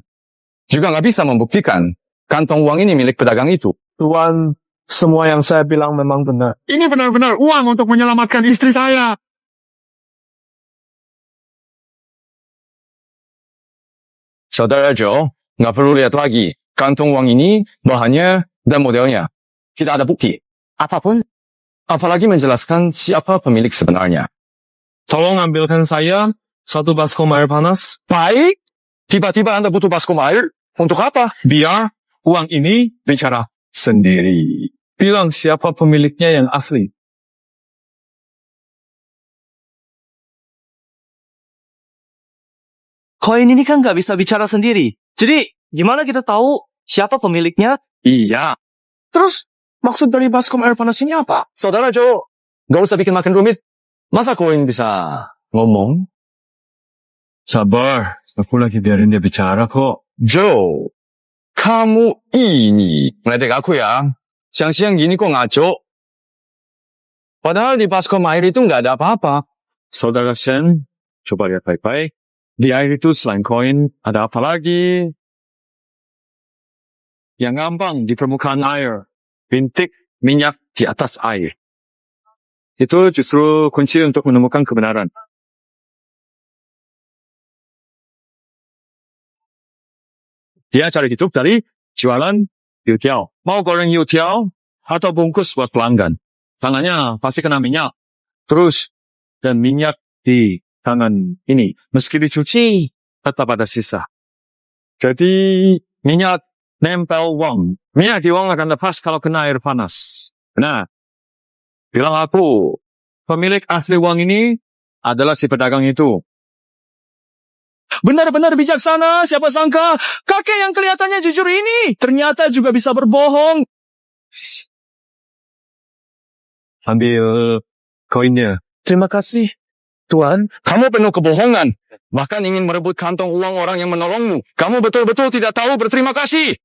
[SPEAKER 18] juga nggak bisa membuktikan kantong uang ini milik pedagang itu.
[SPEAKER 11] Tuan, semua yang saya bilang memang benar.
[SPEAKER 17] Ini benar-benar uang untuk menyelamatkan istri saya.
[SPEAKER 18] Saudara Joe, nggak perlu lihat lagi. Kantong uang ini, bahannya, dan modelnya. Tidak ada bukti. Apapun. Apalagi menjelaskan siapa pemilik sebenarnya.
[SPEAKER 11] Tolong ambilkan saya satu baskom air panas.
[SPEAKER 18] Baik. Tiba-tiba Anda butuh baskom air. Untuk apa?
[SPEAKER 11] Biar uang ini bicara sendiri. Bilang siapa pemiliknya yang asli.
[SPEAKER 12] Koin ini kan nggak bisa bicara sendiri. Jadi, gimana kita tahu siapa pemiliknya?
[SPEAKER 18] Iya. Terus, maksud dari baskom air panas ini apa? Saudara Joe, nggak usah bikin makin rumit. Masa koin bisa ngomong?
[SPEAKER 11] Sabar, aku lagi biarin dia bicara kok.
[SPEAKER 18] Joe, kamu ini meledek aku ya. Siang-siang gini kok ngaco. Padahal di baskom air itu nggak ada apa-apa.
[SPEAKER 11] Saudara Shen, coba lihat baik-baik. Di air itu selain koin, ada apa lagi? Yang ngambang di permukaan air. Bintik minyak di atas air. Itu justru kunci untuk menemukan kebenaran. Dia cari hidup dari jualan youtiao. Mau goreng youtiao atau bungkus buat pelanggan. Tangannya pasti kena minyak. Terus, dan minyak di tangan ini. Meski dicuci, tetap ada sisa. Jadi, minyak nempel uang. Minyak di uang akan lepas kalau kena air panas. Nah, bilang aku, pemilik asli uang ini adalah si pedagang itu.
[SPEAKER 3] Benar-benar bijaksana, siapa sangka kakek yang kelihatannya jujur ini ternyata juga bisa berbohong.
[SPEAKER 11] Ambil koinnya.
[SPEAKER 18] Terima kasih, Tuan. Kamu penuh kebohongan. Bahkan ingin merebut kantong uang orang yang menolongmu. Kamu betul-betul tidak tahu berterima kasih.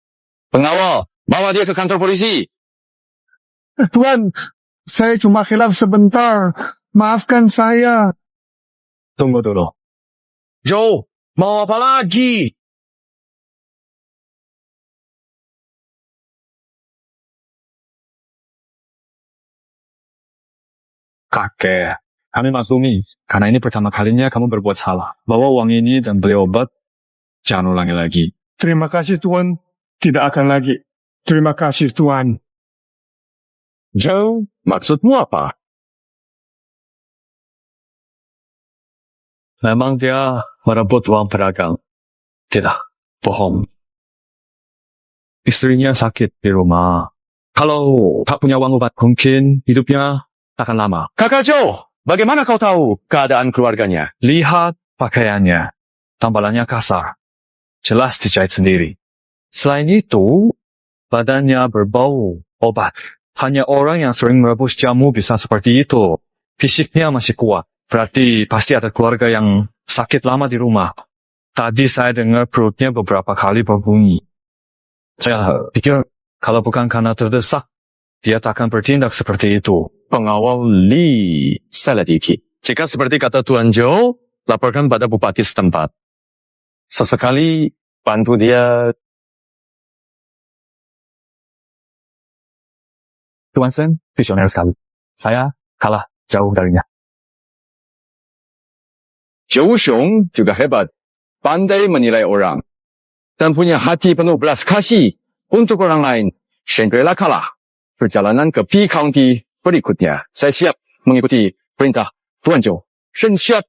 [SPEAKER 18] Pengawal, bawa dia ke kantor polisi.
[SPEAKER 17] Tuan, saya cuma khilaf sebentar. Maafkan saya.
[SPEAKER 11] Tunggu dulu.
[SPEAKER 3] Joe, mau apa lagi?
[SPEAKER 11] Kakek, kami maklumi. Karena ini pertama kalinya kamu berbuat salah. Bawa uang ini dan beli obat. Jangan ulangi lagi.
[SPEAKER 17] Terima kasih, Tuan. Tidak akan lagi. Terima kasih, Tuan.
[SPEAKER 18] Joe, maksudmu apa?
[SPEAKER 11] Memang dia merebut uang pedagang. Tidak, bohong. Istrinya sakit di rumah. Kalau tak punya uang obat, mungkin hidupnya takkan lama.
[SPEAKER 18] Kakak Joe, bagaimana kau tahu keadaan keluarganya?
[SPEAKER 11] Lihat pakaiannya. Tambalannya kasar. Jelas dijahit sendiri. Selain itu, badannya berbau obat. Hanya orang yang sering merebus jamu bisa seperti itu. Fisiknya masih kuat. Berarti pasti ada keluarga yang sakit lama di rumah. Tadi saya dengar perutnya beberapa kali berbunyi. Saya pikir kalau bukan karena terdesak, dia takkan bertindak seperti itu.
[SPEAKER 18] Pengawal Lee Saladiki. Jika seperti kata Tuan Joe, laporkan pada bupati setempat. Sesekali bantu dia.
[SPEAKER 6] Tuan Sen visioner sekali. Saya kalah jauh darinya.
[SPEAKER 18] Joe Xiong juga hebat. Pandai menilai orang. Dan punya hati penuh belas kasih untuk orang lain. Shangri-La kalah. Perjalanan ke P County berikutnya. Saya siap mengikuti perintah Tuan Joe. Siap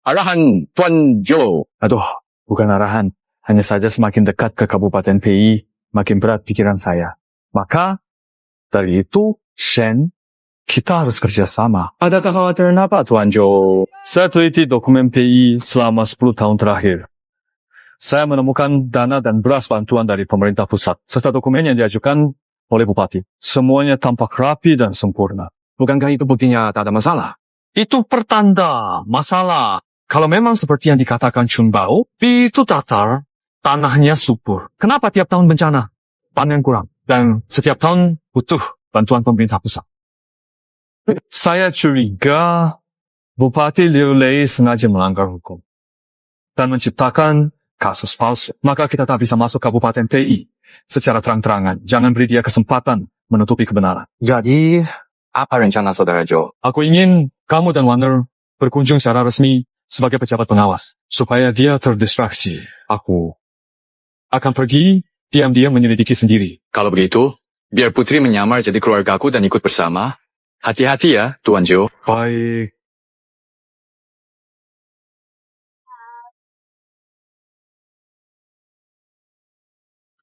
[SPEAKER 18] arahan Tuan Joe.
[SPEAKER 6] Aduh, bukan arahan. Hanya saja semakin dekat ke Kabupaten PI, makin berat pikiran saya. Maka, dari itu, Shen, kita harus kerjasama. Ada kekhawatiran apa, Tuan Joe? Saya teliti dokumen PI selama 10 tahun terakhir. Saya menemukan dana dan beras bantuan dari pemerintah pusat, serta dokumen yang diajukan oleh Bupati. Semuanya tampak rapi dan sempurna.
[SPEAKER 18] Bukankah itu buktinya tak ada masalah?
[SPEAKER 6] Itu pertanda masalah. Kalau memang seperti yang dikatakan Chun Bao, PI itu datar, tanahnya subur. Kenapa tiap tahun bencana? Panen kurang. Dan setiap tahun butuh bantuan pemerintah pusat. Saya curiga Bupati Liu Lei sengaja melanggar hukum dan menciptakan kasus palsu. Maka kita tak bisa masuk Kabupaten PI secara terang-terangan. Jangan beri dia kesempatan menutupi kebenaran.
[SPEAKER 12] Jadi, apa rencana Saudara Joe?
[SPEAKER 6] Aku ingin kamu dan Warner berkunjung secara resmi sebagai pejabat pengawas, supaya dia terdistraksi. Aku akan pergi diam-diam menyelidiki sendiri.
[SPEAKER 12] Kalau begitu, biar Putri menyamar jadi keluargaku dan ikut bersama. Hati-hati ya, Tuan Joe.
[SPEAKER 6] Baik.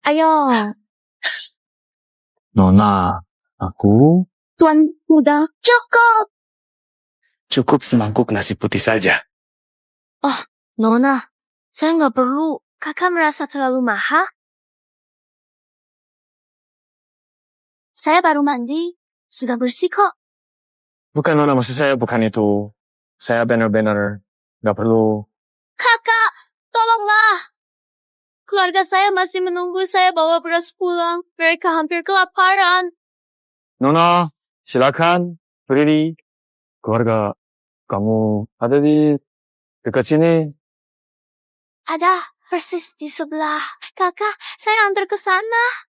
[SPEAKER 5] Ayo,
[SPEAKER 6] Nona, aku
[SPEAKER 5] Tuan Muda, cukup.
[SPEAKER 16] Cukup semangkuk nasi putih saja.
[SPEAKER 5] Oh, Nona, saya nggak perlu. Kakak merasa terlalu mahal? Saya baru mandi, sudah bersih kok.
[SPEAKER 6] Bukan, Nona, maksud saya bukan itu. Saya benar-benar gak perlu.
[SPEAKER 5] Kakak, tolonglah. Keluarga saya masih menunggu saya bawa beras pulang. Mereka hampir kelaparan.
[SPEAKER 6] Nona, silakan berdiri. Keluarga kamu ada di dekat sini.
[SPEAKER 5] Ada, persis di sebelah. Kakak, saya antar ke sana.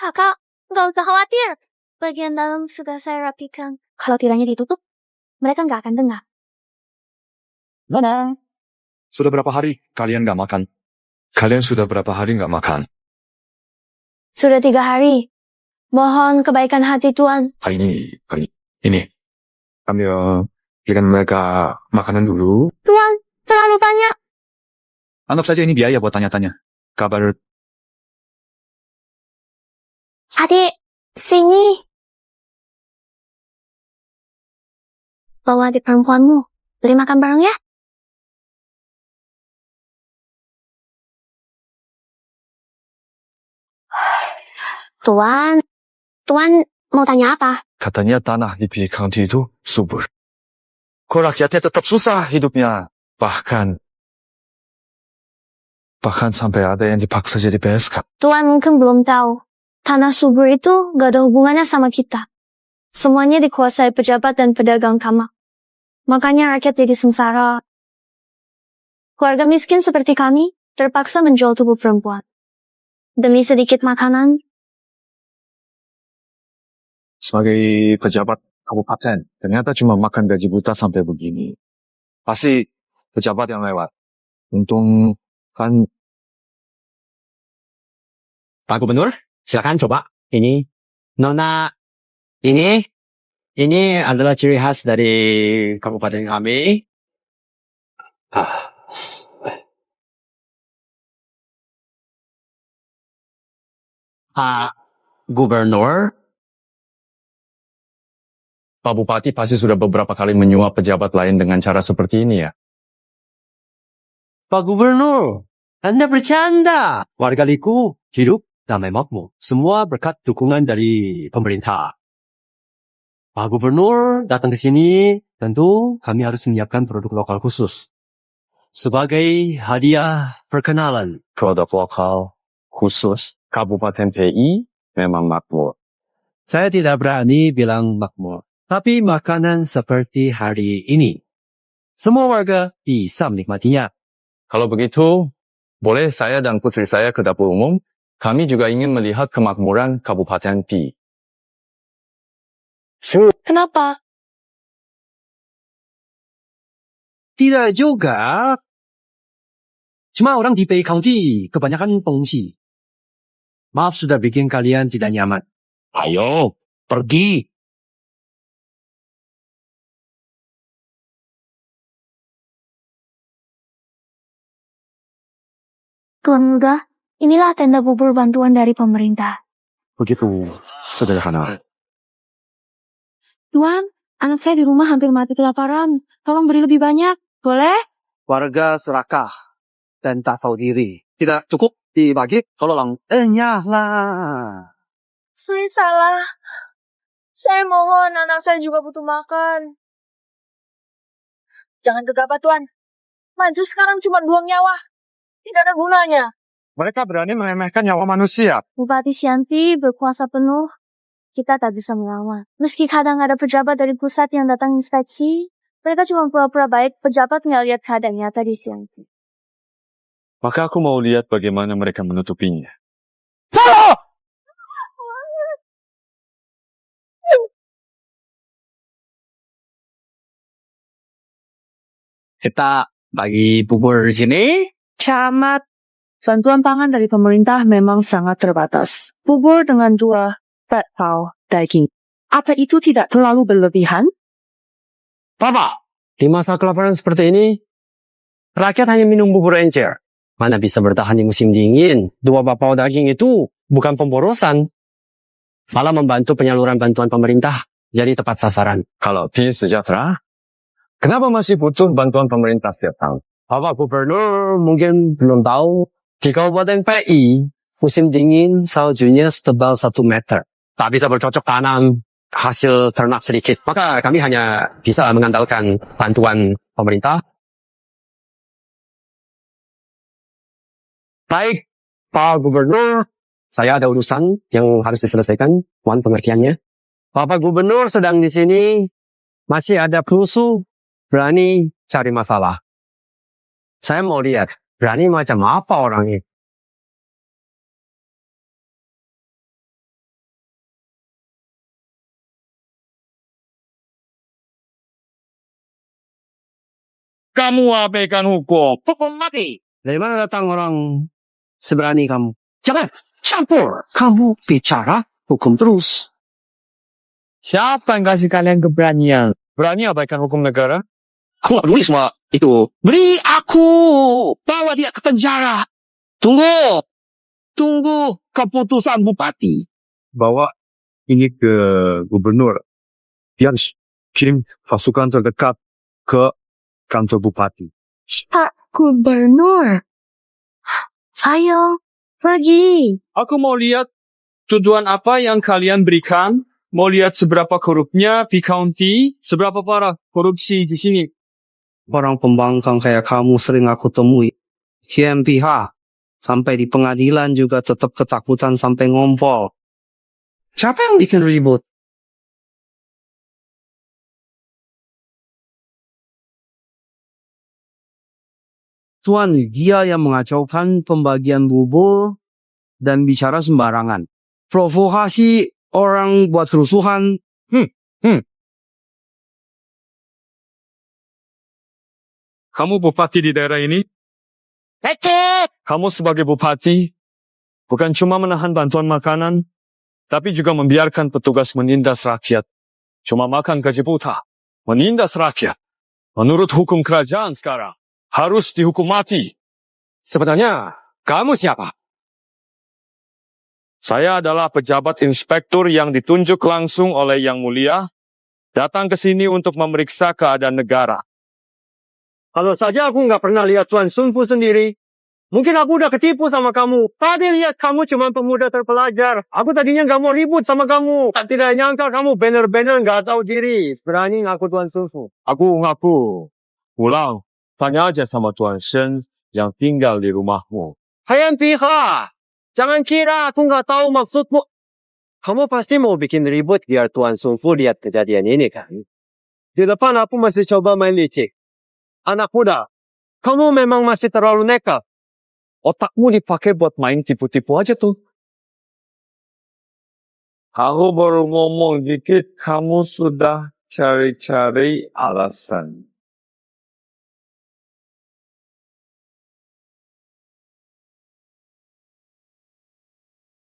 [SPEAKER 5] Kakak, nggak usah khawatir. Bagian dalam sudah saya rapikan. Kalau tiranya ditutup, mereka nggak akan dengar.
[SPEAKER 6] Nona. Sudah berapa hari kalian gak makan? Kalian sudah berapa hari gak makan?
[SPEAKER 5] Sudah 3 hari. Mohon kebaikan hati Tuan.
[SPEAKER 6] Ini. Kami berikan mereka makanan dulu.
[SPEAKER 5] Tuan, terlalu banyak.
[SPEAKER 6] Anggap saja ini biaya buat tanya-tanya. Kabar.
[SPEAKER 5] Adik, sini. Bawa adik perempuanmu. Beli makan bareng ya. Tuan mau tanya apa?
[SPEAKER 6] Katanya tanah di P County itu subur. Kok rakyatnya tetap susah hidupnya? Bahkan sampai ada yang dipaksa jadi PSK.
[SPEAKER 5] Tuan mungkin belum tahu. Tanah subur itu gak ada hubungannya sama kita. Semuanya dikuasai pejabat dan pedagang kamar. Makanya rakyat jadi sengsara. Keluarga miskin seperti kami terpaksa menjual tubuh perempuan. Demi sedikit makanan.
[SPEAKER 6] Sebagai pejabat kabupaten, ternyata cuma makan gaji buta sampai begini. Pasti pejabat yang lewat. Untung kan.
[SPEAKER 19] Pak Gubernur, silakan coba. Ini, Nona, ini adalah ciri khas dari kabupaten kami. Pak Gubernur.
[SPEAKER 12] Pak Bupati pasti sudah beberapa kali menyuap pejabat lain dengan cara seperti ini ya?
[SPEAKER 19] Pak Gubernur, Anda bercanda. Warga Liku hidup damai makmur. Semua berkat dukungan dari pemerintah. Pak Gubernur datang ke sini, tentu kami harus menyiapkan produk lokal khusus. Sebagai hadiah perkenalan.
[SPEAKER 12] Produk lokal khusus?
[SPEAKER 6] Kabupaten PI memang makmur.
[SPEAKER 19] Saya tidak berani bilang makmur. Tapi makanan seperti hari ini, semua warga bisa menikmatinya.
[SPEAKER 12] Kalau begitu, boleh saya dan putri saya ke dapur umum? Kami juga ingin melihat kemakmuran Kabupaten P.
[SPEAKER 5] Kenapa?
[SPEAKER 19] Tidak juga. Cuma orang di PI County kebanyakan pengungsi. Maaf sudah bikin kalian tidak nyaman.
[SPEAKER 16] Ayo, pergi.
[SPEAKER 5] Tuan Muda, inilah tenda bubur bantuan dari pemerintah.
[SPEAKER 3] Begitu sederhana.
[SPEAKER 5] Tuan, anak saya di rumah hampir mati kelaparan. Tolong beri lebih banyak, boleh?
[SPEAKER 3] Warga serakah dan tak tahu diri. Tidak cukup dibagi, tolong enyahlah.
[SPEAKER 5] Saya salah. Saya mohon, anak saya juga butuh makan. Jangan gegabah, Tuan. Maju sekarang cuma buang nyawa. Tidak ada gunanya.
[SPEAKER 11] Mereka berani meremehkan nyawa manusia.
[SPEAKER 5] Bupati Shanti berkuasa penuh. Kita tak bisa melawan. Meski kadang ada pejabat dari pusat yang datang inspeksi, mereka cuma pura-pura baik, pejabat nggak lihat keadaan nyata di Shanti.
[SPEAKER 6] Maka aku mau lihat bagaimana mereka menutupinya.
[SPEAKER 11] Salah!
[SPEAKER 3] Kita bagi bubur di sini.
[SPEAKER 1] Camat, bantuan pangan dari pemerintah memang sangat terbatas. Bubur dengan 2 batpao daging. Apa itu tidak terlalu berlebihan?
[SPEAKER 19] Papa, di masa kelaparan seperti ini, rakyat hanya minum bubur encer. Mana bisa bertahan di musim dingin? 2 bapau daging itu bukan pemborosan. Malah membantu penyaluran bantuan pemerintah jadi tepat sasaran.
[SPEAKER 12] Kalau P sejahtera, kenapa masih butuh bantuan pemerintah setiap tahun?
[SPEAKER 19] Bapak Gubernur mungkin belum tahu, di Kabupaten PI, musim dingin saljunya setebal 1 meter. Tak bisa bercocok tanam, hasil ternak sedikit. Maka kami hanya bisa mengandalkan bantuan pemerintah. Baik, Pak Gubernur, saya ada urusan yang harus diselesaikan. Mohon pengertiannya. Bapak Gubernur sedang di sini, masih ada perusuh, berani cari masalah. Saya mau lihat, berani macam apa orangnya.
[SPEAKER 11] Kamu abaikan hukum.
[SPEAKER 3] Hukum mati. Dari mana datang orang seberani kamu? Jangan campur. Kamu bicara hukum terus.
[SPEAKER 12] Siapa yang kasih kalian keberanian? Berani abaikan hukum negara?
[SPEAKER 3] Aku nggak peduli semua itu. Beri aku. Bawa dia ke penjara. Tunggu. Tunggu keputusan bupati.
[SPEAKER 6] Bawa ini ke gubernur. Dia harus kirim pasukan terdekat ke kantor bupati.
[SPEAKER 5] Pak Gubernur, sayang, pergi.
[SPEAKER 11] Aku mau lihat tuduhan apa yang kalian berikan. Mau lihat seberapa korupnya P County, seberapa parah korupsi di sini.
[SPEAKER 3] Orang pembangkang kayak kamu sering aku temui. HMPH. Sampai di pengadilan juga tetap ketakutan sampai ngompol. Siapa yang bikin ribut? Tuan, dia yang mengacaukan pembagian bubur dan bicara sembarangan. Provokasi orang buat kerusuhan.
[SPEAKER 11] Kamu bupati di daerah ini?
[SPEAKER 12] Kamu sebagai bupati, bukan cuma menahan bantuan makanan, tapi juga membiarkan petugas menindas rakyat. Cuma makan gaji buta, menindas rakyat. Menurut hukum kerajaan sekarang, harus dihukum mati.
[SPEAKER 19] Sebenarnya, kamu siapa?
[SPEAKER 12] Saya adalah pejabat inspektur yang ditunjuk langsung oleh Yang Mulia, datang ke sini untuk memeriksa keadaan negara.
[SPEAKER 19] Kalau saja aku nggak pernah lihat Tuan Sun Fu sendiri, mungkin aku udah ketipu sama kamu. Tadi lihat kamu cuma pemuda terpelajar. Aku tadinya nggak mau ribut sama kamu. Tidak nyangka kamu bener-bener nggak tahu diri. Berani ngaku Tuan Sun Fu.
[SPEAKER 6] Aku ngaku. Pulang, tanya aja sama Tuan Shen yang tinggal di rumahmu.
[SPEAKER 3] HMPH. Jangan kira aku nggak tahu maksudmu. Kamu pasti mau bikin ribut biar Tuan Sun Fu lihat kejadian ini kan? Di depan aku masih coba main licik. Anak muda, kamu memang masih terlalu nekat. Otakmu dipakai buat main tipu-tipu aja tuh.
[SPEAKER 6] Aku baru ngomong dikit, kamu sudah cari-cari alasan.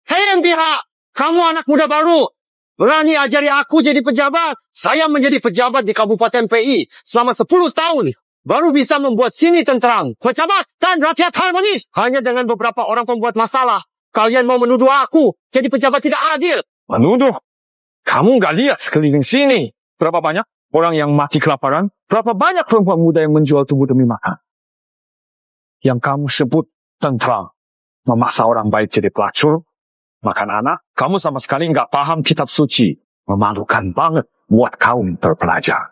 [SPEAKER 3] Hei pihak, kamu anak muda baru. Berani ajari aku jadi pejabat. Saya menjadi pejabat di Kabupaten PI selama 10 tahun. Baru bisa membuat sini tenteram. Pejabat dan rakyat harmonis. Hanya dengan beberapa orang pembuat masalah. Kalian mau menuduh aku jadi pejabat tidak adil.
[SPEAKER 11] Menuduh? Kamu nggak lihat sekeliling sini? Berapa banyak orang yang mati kelaparan? Berapa banyak perempuan muda yang menjual tubuh demi makan? Yang kamu sebut tentram, memaksa orang baik jadi pelacur, makan anak, kamu sama sekali nggak paham kitab suci. Memalukan banget buat kaum terpelajar.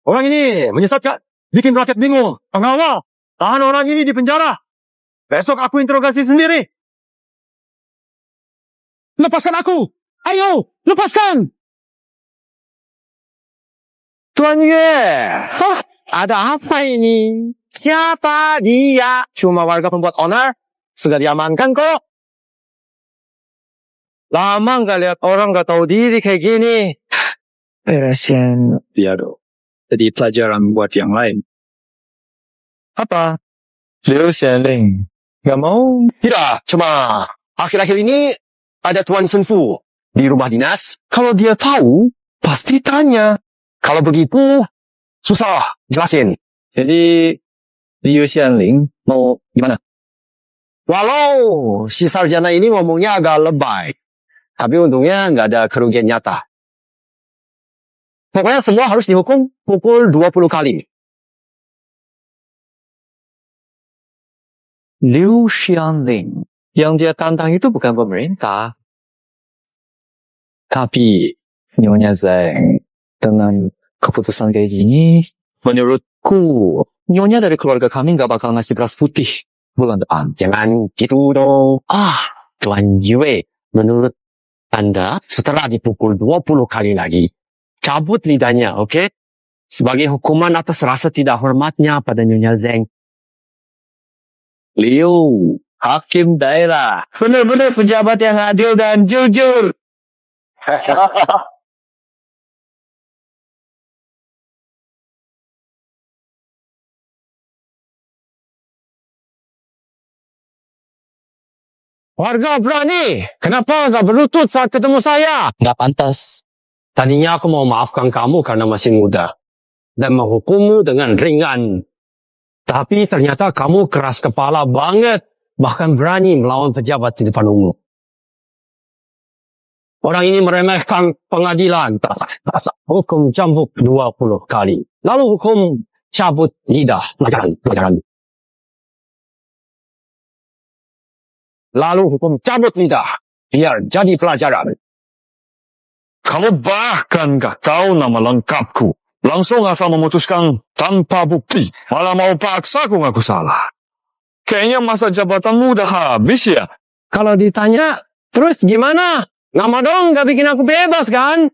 [SPEAKER 3] Orang ini menyesatkan. Bikin rakyat bingung. Pengawal, tahan orang ini di penjara. Besok aku interogasi sendiri.
[SPEAKER 17] Lepaskan aku! Ayo, lepaskan!
[SPEAKER 3] Tuan Yue, ada apa ini? Siapa dia? Cuma warga pembuat onar? Sudah diamankan kok. Lama nggak lihat orang nggak tahu diri kayak gini.
[SPEAKER 6] Beresin dia dong. Jadi pelajaran buat yang lain.
[SPEAKER 3] Apa?
[SPEAKER 6] Liu Xianling. Gak mau?
[SPEAKER 3] Tidak, cuma akhir-akhir ini ada Tuan Sun Fu di rumah dinas. Kalau dia tahu, pasti tanya. Kalau begitu, susah jelasin.
[SPEAKER 6] Jadi Liu Xianling mau gimana?
[SPEAKER 3] Walau si sarjana ini ngomongnya agak lebay. Tapi untungnya nggak ada kerugian nyata. Pokoknya semua harus dihukum pukul 20 kali.
[SPEAKER 16] Liu Xianling. Yang dia tantang itu bukan pemerintah. Tapi Nyonya Zeng dengan keputusan kayak gini, menurutku Nyonya dari keluarga kami nggak bakal ngasih beras putih bulan depan.
[SPEAKER 3] Jangan gitu dong. Tuan Yue, menurut Anda setelah dipukul 20 kali lagi, cabut lidahnya, oke? Sebagai hukuman atas rasa tidak hormatnya pada Nyonya Zeng.
[SPEAKER 16] Liu, hakim daerah. Benar-benar pejabat yang adil dan jujur.
[SPEAKER 3] Warga berani. Kenapa nggak berlutut saat ketemu saya?
[SPEAKER 15] Nggak pantas.
[SPEAKER 3] Tadinya aku mau maafkan kamu karena masih muda. Dan menghukummu dengan ringan. Tapi ternyata kamu keras kepala banget. Bahkan berani melawan pejabat di depan umum. Orang ini meremehkan pengadilan. Hukum cambuk 20 kali. Lalu hukum cabut lidah. Pelajaran. Lalu hukum cabut lidah. Biar jadi pelajaran.
[SPEAKER 11] Kamu bahkan gak tahu nama lengkapku. Langsung asal memutuskan tanpa bukti. Malah mau paksa aku ngaku salah. Kayaknya masa jabatanmu udah habis ya?
[SPEAKER 3] Kalau ditanya, terus gimana? Nama dong gak bikin aku bebas kan?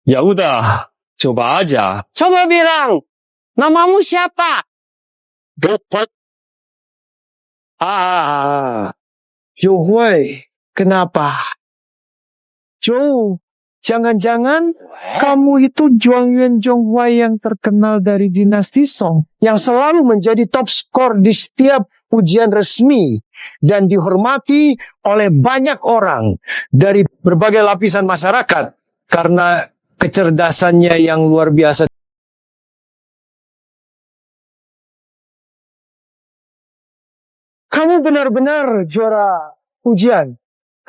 [SPEAKER 11] Ya udah, coba aja.
[SPEAKER 3] Coba bilang, namamu siapa?
[SPEAKER 11] Dapat.
[SPEAKER 3] Zhou Hui, kenapa?
[SPEAKER 17] Zhou, jangan-jangan kamu itu Zhuang Yuan Zhonghuai yang terkenal dari dinasti Song, yang selalu menjadi top skor di setiap ujian resmi dan dihormati oleh banyak orang dari berbagai lapisan masyarakat karena kecerdasannya yang luar biasa. Kamu benar-benar juara ujian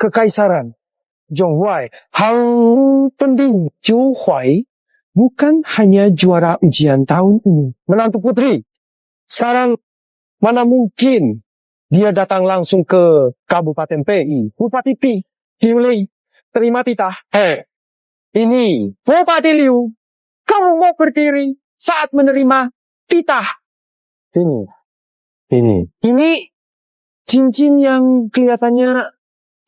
[SPEAKER 17] kekaisaran Zhonghuai. Hal penting, Zhou Huai bukan hanya juara ujian tahun ini. Menantu putri. Sekarang mana mungkin dia datang langsung ke Kabupaten PI. Bupati Pi, Liu, terima titah. Ini Bupati Liu. Kamu mau berdiri saat menerima
[SPEAKER 3] Kita. Ini cincin yang kelihatannya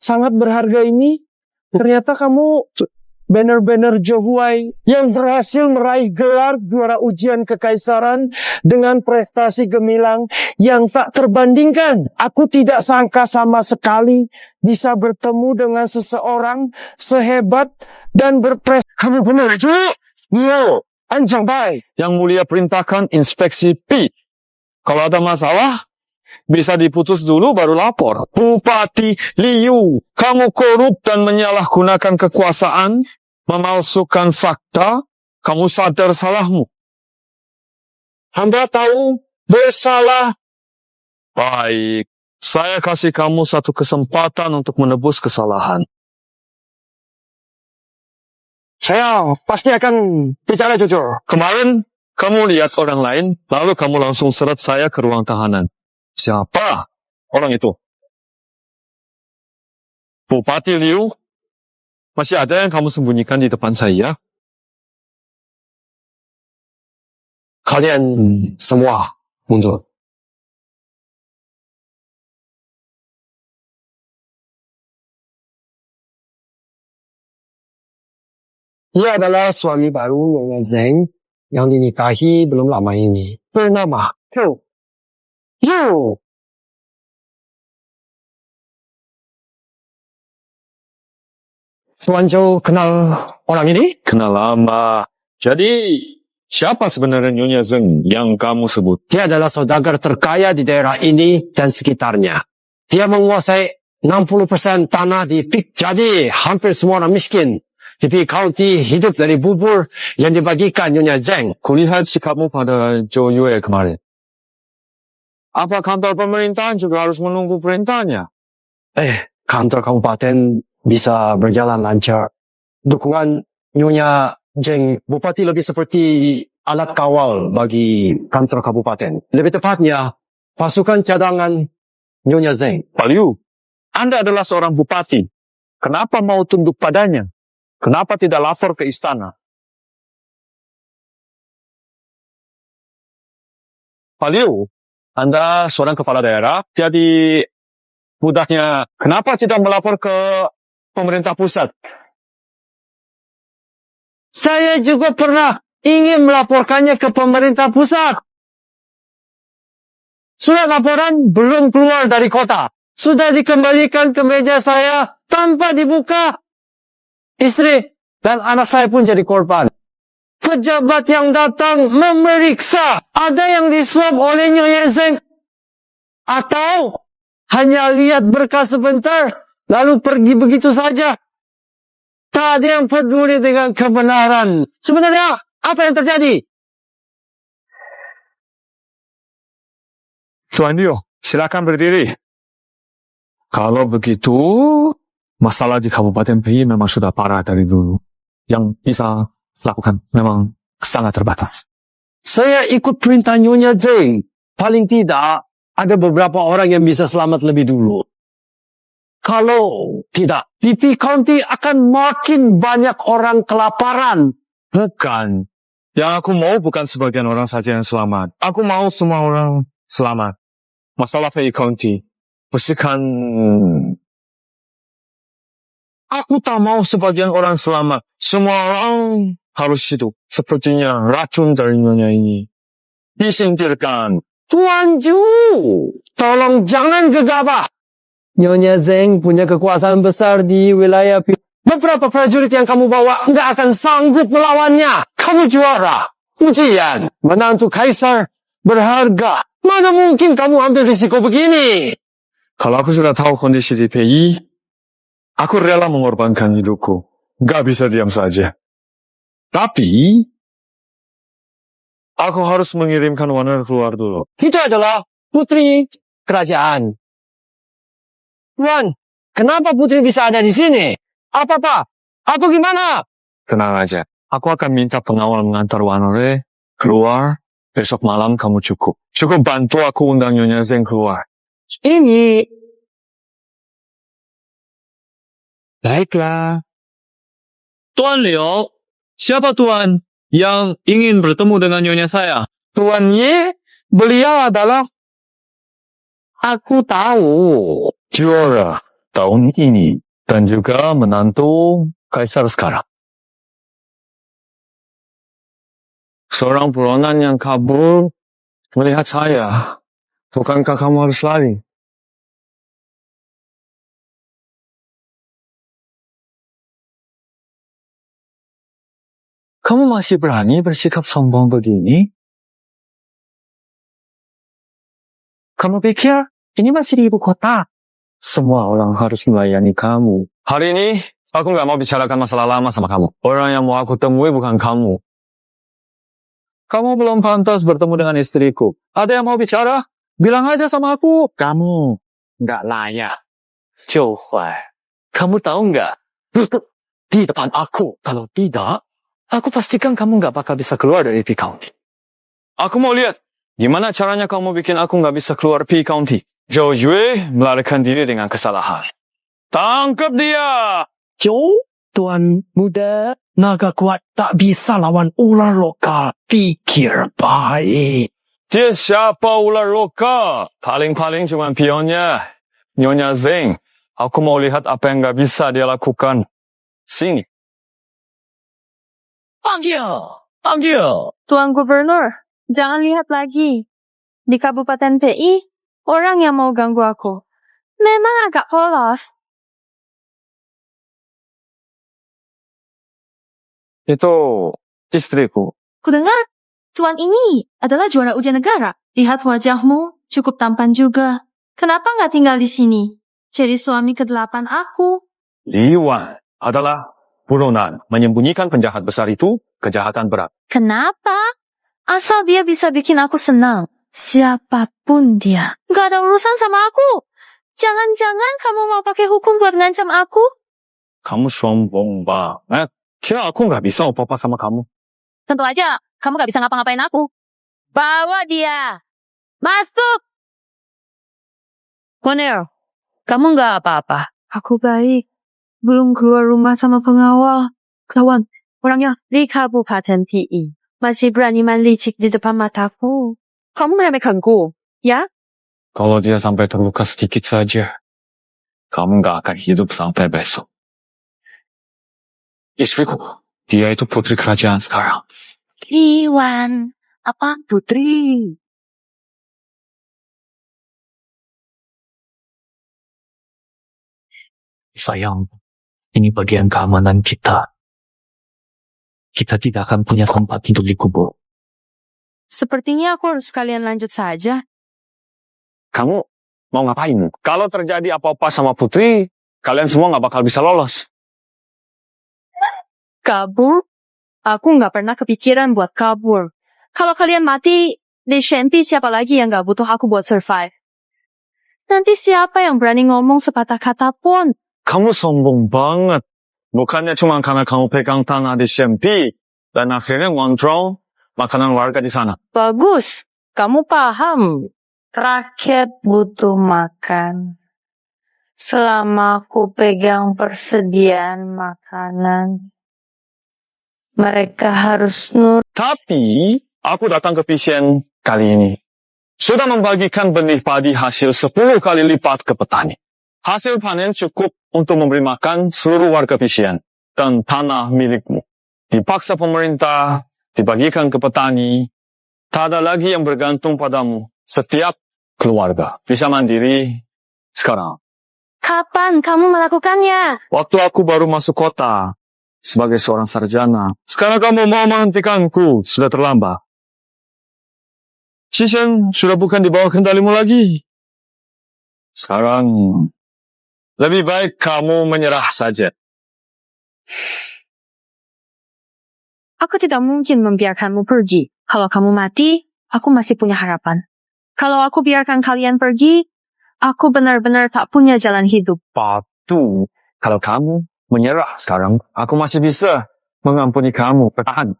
[SPEAKER 3] sangat berharga ini, ternyata kamu banner-banner Zhou Huai yang berhasil meraih gelar juara ujian kekaisaran dengan prestasi gemilang yang tak terbandingkan. Aku tidak sangka sama sekali bisa bertemu dengan seseorang sehebat dan berprestasi.
[SPEAKER 9] Kamu benar, Ju? Yo, Anjang Bai. Yang mulia perintahkan inspeksi P. Kalau ada masalah, bisa diputus dulu baru lapor. Bupati Liu, kamu korup dan menyalahgunakan kekuasaan, memalsukan fakta, kamu sadar salahmu.
[SPEAKER 3] Hamba tahu bersalah.
[SPEAKER 9] Baik, saya kasih kamu satu kesempatan untuk menebus kesalahan.
[SPEAKER 3] Saya pasti akan bicara jujur.
[SPEAKER 9] Kemarin, kamu lihat orang lain, lalu kamu langsung seret saya ke ruang tahanan. Siapa orang itu? Bupati Liu, masih ada yang kamu sembunyikan di depan saya?
[SPEAKER 3] Kalian semua mundur. Ia adalah suami baru Nyonya Zeng yang dinikahi belum lama ini. Bernama Yu. Tuan Zhou kenal orang ini?
[SPEAKER 9] Kenal lama. Jadi, siapa sebenarnya Nyonya Zeng yang kamu sebut?
[SPEAKER 3] Dia adalah saudagar terkaya di daerah ini dan sekitarnya. Dia menguasai 60% tanah di Peak, jadi hampir semua orang miskin. Di Peak County hidup dari bubur yang dibagikan Nyonya Zeng.
[SPEAKER 9] Kulihat sikapmu pada Zhou Yue kemarin. Apa kantor pemerintahan juga harus menunggu perintahnya?
[SPEAKER 3] Kantor kabupaten bisa berjalan lancar. Dukungan Nyonya Zeng Bupati lebih seperti alat kawal bagi kantor kabupaten. Lebih tepatnya, pasukan cadangan Nyonya Zeng.
[SPEAKER 9] Pak Liu, Anda adalah seorang bupati. Kenapa mau tunduk padanya? Kenapa tidak lapor ke istana? Pak Liu, Anda seorang kepala daerah, jadi budaknya kenapa tidak melapor ke pemerintah pusat?
[SPEAKER 3] Saya juga pernah ingin melaporkannya ke pemerintah pusat. Surat laporan belum keluar dari kota. Sudah dikembalikan ke meja saya tanpa dibuka. Istri dan anak saya pun jadi korban. Pejabat yang datang memeriksa. Ada yang disuap oleh Nyonya Zeng. Atau hanya lihat berkas sebentar, lalu pergi begitu saja. Tak ada yang peduli dengan kebenaran. Sebenarnya, apa yang terjadi?
[SPEAKER 9] Tuan Liu, silakan berdiri. Kalau begitu, masalah di Kabupaten Pei memang sudah parah dari dulu. Yang bisa lakukan memang sangat terbatas.
[SPEAKER 3] Saya ikut perintah Nyonya Zeng. Paling tidak, ada beberapa orang yang bisa selamat lebih dulu. Kalau tidak, di Peak County akan makin banyak orang kelaparan.
[SPEAKER 9] Bukan. Yang aku mau bukan sebagian orang saja yang selamat. Aku mau semua orang selamat. Masalah Peak County. Bersihkan. Aku tak mau sebagian orang selamat. Semua orang harus hidup. Sepertinya racun dari nyonya ini. Disingkirkan.
[SPEAKER 3] Tuan Zhu, tolong jangan gegabah. Nyonya Zeng punya kekuasaan besar di wilayah Peak. Beberapa prajurit yang kamu bawa nggak akan sanggup melawannya. Kamu juara. Ujian. Menantu kaisar berharga. Mana mungkin kamu ambil risiko begini?
[SPEAKER 9] Kalau aku sudah tahu kondisi di PI, aku rela mengorbankan hidupku. Gak bisa diam saja. Tapi, aku harus mengirimkan Warner keluar dulu.
[SPEAKER 3] Itu adalah putri kerajaan. Tuan, kenapa putri bisa ada di sini? Apa-apa? Aku gimana?
[SPEAKER 9] Tenang aja. Aku akan minta pengawal mengantar Warner keluar. Besok malam kamu cukup. Cukup bantu aku undang Nyonya Zeng keluar.
[SPEAKER 3] Ini. Baiklah.
[SPEAKER 12] Tuan Liu, siapa Tuan yang ingin bertemu dengan nyonya saya?
[SPEAKER 6] Tuan Ye, beliau adalah...
[SPEAKER 16] Aku tahu. Juara tahun ini. Dan juga menantu Kaisar sekarang. Seorang buronan yang kabur melihat saya. Bukankah kamu harus lari? Kamu masih berani bersikap sombong begini? Kamu pikir ini masih di ibu kota? Semua orang harus melayani kamu. Hari ini, aku nggak mau bicarakan masalah lama sama kamu. Orang yang mau aku temui bukan kamu. Kamu belum pantas bertemu dengan istriku. Ada yang mau bicara? Bilang aja sama aku. Kamu nggak layak. Johuai, kamu tahu nggak? Lutut di depan aku. Kalau tidak, aku pastikan kamu nggak bakal bisa keluar dari P County. Aku mau lihat gimana caranya kamu bikin aku nggak bisa keluar P County. Zhou Yue melarikan diri dengan kesalahan. Tangkap dia!
[SPEAKER 20] Zhou, Tuan Muda, naga kuat tak bisa lawan ular lokal. Pikir baik.
[SPEAKER 16] Dia siapa ular lokal? Paling-paling cuma pionnya. Nyonya Zeng. Aku mau lihat apa yang nggak bisa dia lakukan. Sini.
[SPEAKER 20] Panggil.
[SPEAKER 5] Tuan Gubernur, jangan lihat lagi. Di Kabupaten PI, orang yang mau ganggu aku memang agak polos.
[SPEAKER 16] Itu istriku.
[SPEAKER 5] Kudengar, Tuan ini adalah juara ujian negara. Lihat wajahmu, cukup tampan juga. Kenapa nggak tinggal di sini? Jadi suami ke-8 aku.
[SPEAKER 16] Li Wan adalah buronan. Menyembunyikan penjahat besar itu kejahatan berat.
[SPEAKER 5] Kenapa? Asal dia bisa bikin aku senang. Siapapun dia. Nggak ada urusan sama aku. Jangan-jangan kamu mau pakai hukum buat ngancam aku?
[SPEAKER 16] Kamu sombong banget. Kira aku nggak bisa apa-apa sama kamu.
[SPEAKER 10] Tentu aja, kamu gak bisa ngapa-ngapain aku. Bawa dia. Masuk.
[SPEAKER 5] Monel, kamu nggak apa-apa. Aku baik. Belum keluar rumah sama pengawal. Kawan, orangnya di Kabupaten PI. Masih berani main licik di depan mataku. Kamu meremehkanku, ya?
[SPEAKER 16] Kalau dia sampai terluka sedikit saja, kamu nggak akan hidup sampai besok. Istriku, dia itu putri kerajaan sekarang.
[SPEAKER 10] Li Wan. Apa?
[SPEAKER 20] Putri.
[SPEAKER 15] Sayang, ini bagian keamanan kita. Kita tidak akan punya tempat tidur di kubur.
[SPEAKER 5] Sepertinya aku harus sekalian lanjut saja.
[SPEAKER 16] Kamu mau ngapain? Kalau terjadi apa-apa sama putri, kalian semua nggak bakal bisa lolos.
[SPEAKER 5] Kabur? Aku nggak pernah kepikiran buat kabur. Kalau kalian mati, di Shenpi siapa lagi yang nggak butuh aku buat survive? Nanti siapa yang berani ngomong sepatah kata pun?
[SPEAKER 16] Kamu sombong banget. Bukannya cuma karena kamu pegang tanah di Shenpi, dan akhirnya ngontrol makanan warga di sana.
[SPEAKER 5] Bagus, kamu paham. Rakyat butuh makan. Selama aku pegang persediaan makanan, mereka harus
[SPEAKER 16] Tapi, aku datang ke Pisien kali ini. Sudah membagikan benih padi hasil 10 kali lipat ke petani. Hasil panen cukup untuk memberi makan seluruh warga Pisien dan tanah milikmu. Dipaksa pemerintah, dibagikan ke petani. Tak ada lagi yang bergantung padamu. Setiap keluarga bisa mandiri sekarang.
[SPEAKER 5] Kapan kamu melakukannya?
[SPEAKER 16] Waktu aku baru masuk kota. Sebagai seorang sarjana. Sekarang kamu mau menghentikanku. Sudah terlambat. Shishen sudah bukan di bawah kendalimu lagi. Sekarang, lebih baik kamu menyerah saja.
[SPEAKER 5] Aku tidak mungkin membiarkanmu pergi. Kalau kamu mati, aku masih punya harapan. Kalau aku biarkan kalian pergi, aku benar-benar tak punya jalan hidup.
[SPEAKER 16] Patu, kalau kamu menyerah sekarang, aku masih bisa mengampuni kamu. Bertahan.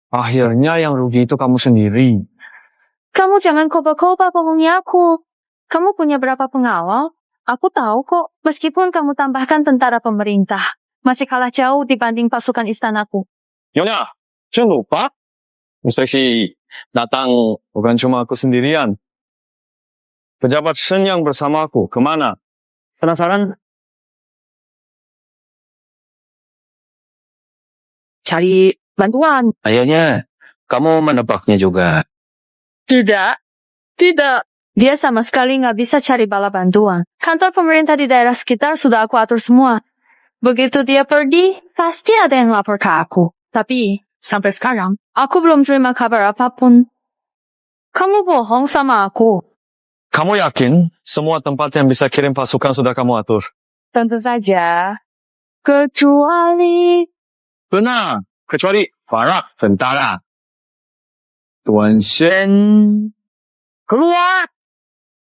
[SPEAKER 16] Akhirnya yang rugi itu kamu sendiri.
[SPEAKER 5] Kamu jangan koba-koba bohongi aku. Kamu punya berapa pengawal? Aku tahu kok. Meskipun kamu tambahkan tentara pemerintah, masih kalah jauh dibanding pasukan istanaku.
[SPEAKER 16] Nyonya, jangan lupa. Inspeksi
[SPEAKER 6] Datang bukan cuma aku sendirian. Pejabat Shen yang bersama aku, kemana?
[SPEAKER 10] Penasaran? Cari bantuan.
[SPEAKER 16] Akhirnya, kamu menebaknya juga.
[SPEAKER 10] Tidak. Dia sama sekali nggak bisa cari bala bantuan. Kantor pemerintah di daerah sekitar sudah aku atur semua. Begitu dia pergi, pasti ada yang lapor ke aku. Tapi, sampai sekarang, aku belum terima kabar apapun. Kamu bohong sama aku.
[SPEAKER 6] Kamu yakin semua tempat yang bisa kirim pasukan sudah kamu atur?
[SPEAKER 10] Tentu saja. Kecuali...
[SPEAKER 6] Benar, kecuali Farak tentara. Tuan Shen, keluar!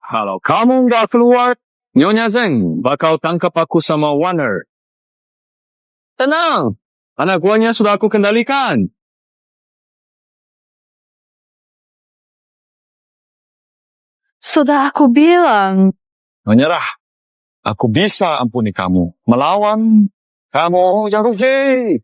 [SPEAKER 6] Kalau kamu nggak keluar, Nyonya Zeng bakal tangkap aku sama Warner. Tenang, anak buahnya sudah aku kendalikan.
[SPEAKER 10] Sudah aku bilang.
[SPEAKER 6] Menyerah. Aku bisa ampuni kamu. Melawan kamu yang rugi.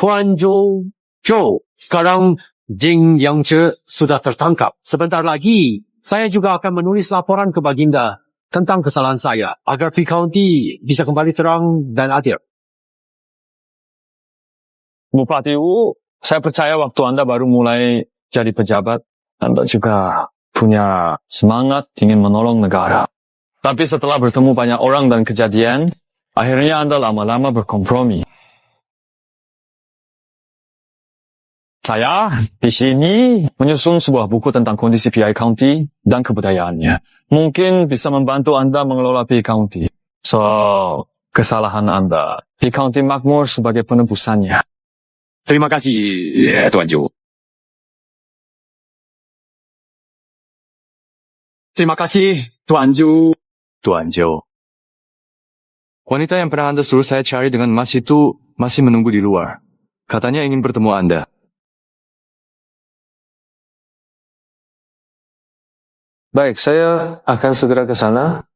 [SPEAKER 19] Tuan Zhou, sekarang Jing Yangzhe sudah tertangkap. Sebentar lagi, saya juga akan menulis laporan ke Baginda tentang kesalahan saya, agar Viscounty bisa kembali terang dan adil.
[SPEAKER 6] Bupati Wu, saya percaya waktu Anda baru mulai jadi pejabat, Anda juga punya semangat ingin menolong negara. Tapi setelah bertemu banyak orang dan kejadian, akhirnya Anda lama-lama berkompromi. Saya di sini menyusun sebuah buku tentang kondisi PI County dan kebudayaannya. Mungkin bisa membantu Anda mengelola PI County. So, kesalahan Anda. PI County makmur sebagai penebusannya.
[SPEAKER 18] Terima kasih, Tuan Zhou. Terima kasih, Tuan Zhou. Tuan Zhou. Wanita yang pernah Anda suruh saya cari dengan emas itu masih menunggu di luar. Katanya ingin bertemu Anda.
[SPEAKER 6] Baik, saya akan segera ke sana.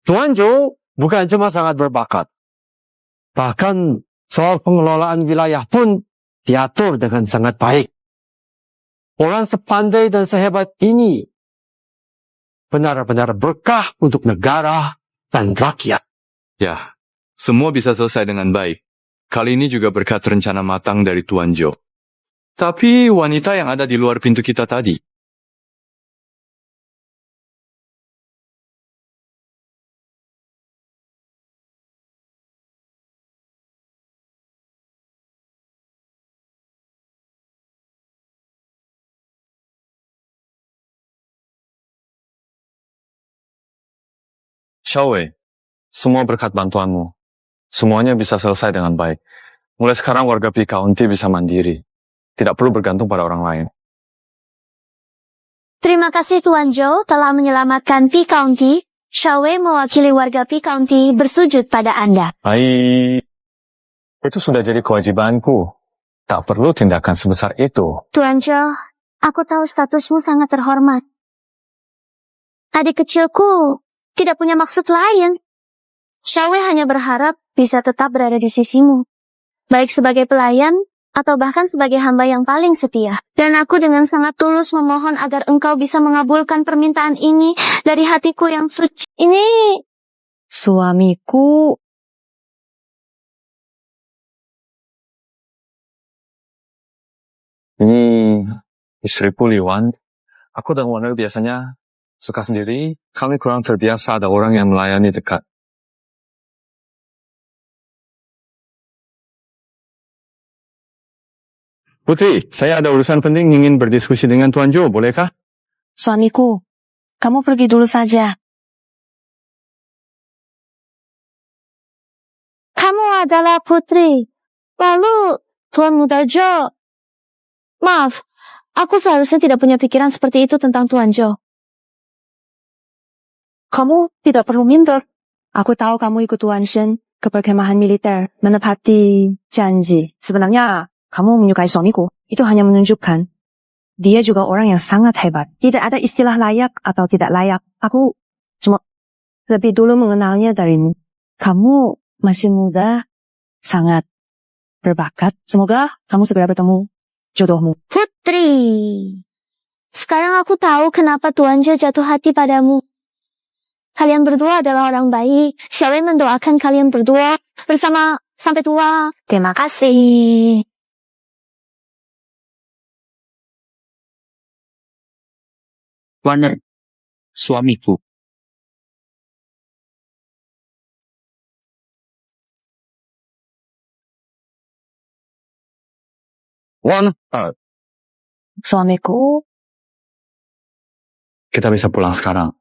[SPEAKER 3] Tuan Zhou bukan cuma sangat berbakat. Bahkan soal pengelolaan wilayah pun diatur dengan sangat baik. Orang sepandai dan sehebat ini benar-benar berkah untuk negara dan rakyat.
[SPEAKER 18] Ya, semua bisa selesai dengan baik. Kali ini juga berkat rencana matang dari Tuan Zhou. Tapi wanita yang ada di luar pintu kita tadi.
[SPEAKER 6] Xiaowei, semua berkat bantuanmu. Semuanya bisa selesai dengan baik. Mulai sekarang warga PI County bisa mandiri. Tidak perlu bergantung pada orang lain.
[SPEAKER 5] Terima kasih Tuan Zhou telah menyelamatkan PI County. Xiaowei mewakili warga PI County bersujud pada Anda.
[SPEAKER 6] Baik. Itu sudah jadi kewajibanku. Tak perlu tindakan sebesar itu.
[SPEAKER 5] Tuan Zhou, aku tahu statusmu sangat terhormat. Adik kecilku tidak punya maksud lain. Xiaowei hanya berharap bisa tetap berada di sisimu. Baik sebagai pelayan, atau bahkan sebagai hamba yang paling setia. Dan aku dengan sangat tulus memohon agar engkau bisa mengabulkan permintaan ini dari hatiku yang suci. Ini...
[SPEAKER 1] Suamiku...
[SPEAKER 6] Ini istriku Liwan. Aku dan Warner biasanya suka sendiri. Kami kurang terbiasa ada orang yang melayani dekat. Putri, saya ada urusan penting ingin berdiskusi dengan Tuan Zhou, bolehkah?
[SPEAKER 1] Suamiku, kamu pergi dulu saja.
[SPEAKER 5] Kamu adalah putri. Lalu, Tuan Muda Zhou. Maaf, aku seharusnya tidak punya pikiran seperti itu tentang Tuan Zhou.
[SPEAKER 1] Kamu tidak perlu minder. Aku tahu kamu ikut Tuan Shen ke perkemahan militer menepati janji. Sebenarnya kamu menyukai suamiku. Itu hanya menunjukkan dia juga orang yang sangat hebat. Tidak ada istilah layak atau tidak layak. Aku cuma lebih dulu mengenalnya darimu. Kamu masih muda, sangat berbakat. Semoga kamu segera bertemu jodohmu.
[SPEAKER 5] Putri, sekarang aku tahu kenapa Tuan Jo jatuh hati padamu. Kalian berdua adalah orang baik. Xiaowei mendoakan kalian berdua bersama sampai tua. Terima kasih.
[SPEAKER 16] Warner, suamiku.
[SPEAKER 1] Suamiku,
[SPEAKER 16] Kita bisa pulang sekarang.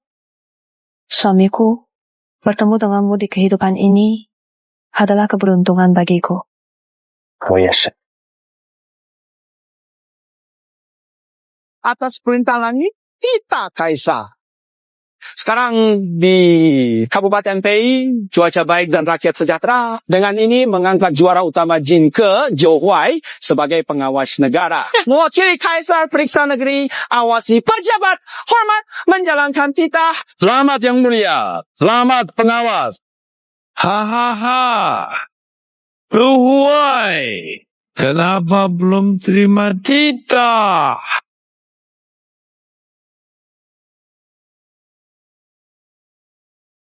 [SPEAKER 1] suamiku, bertemu denganmu di kehidupan ini adalah keberuntungan bagiku.
[SPEAKER 9] 我也是。
[SPEAKER 3] Atas perintah langit, kita kaisar. Sekarang di Kabupaten Pei, cuaca baik dan rakyat sejahtera. Dengan ini mengangkat juara utama Jin ke Zhou Huai sebagai pengawas negara. Mewakili kaisar periksa negeri, awasi pejabat, hormat menjalankan titah.
[SPEAKER 18] Selamat yang mulia. Selamat pengawas.
[SPEAKER 13] Hahaha. Lu Huai, kenapa belum terima titah?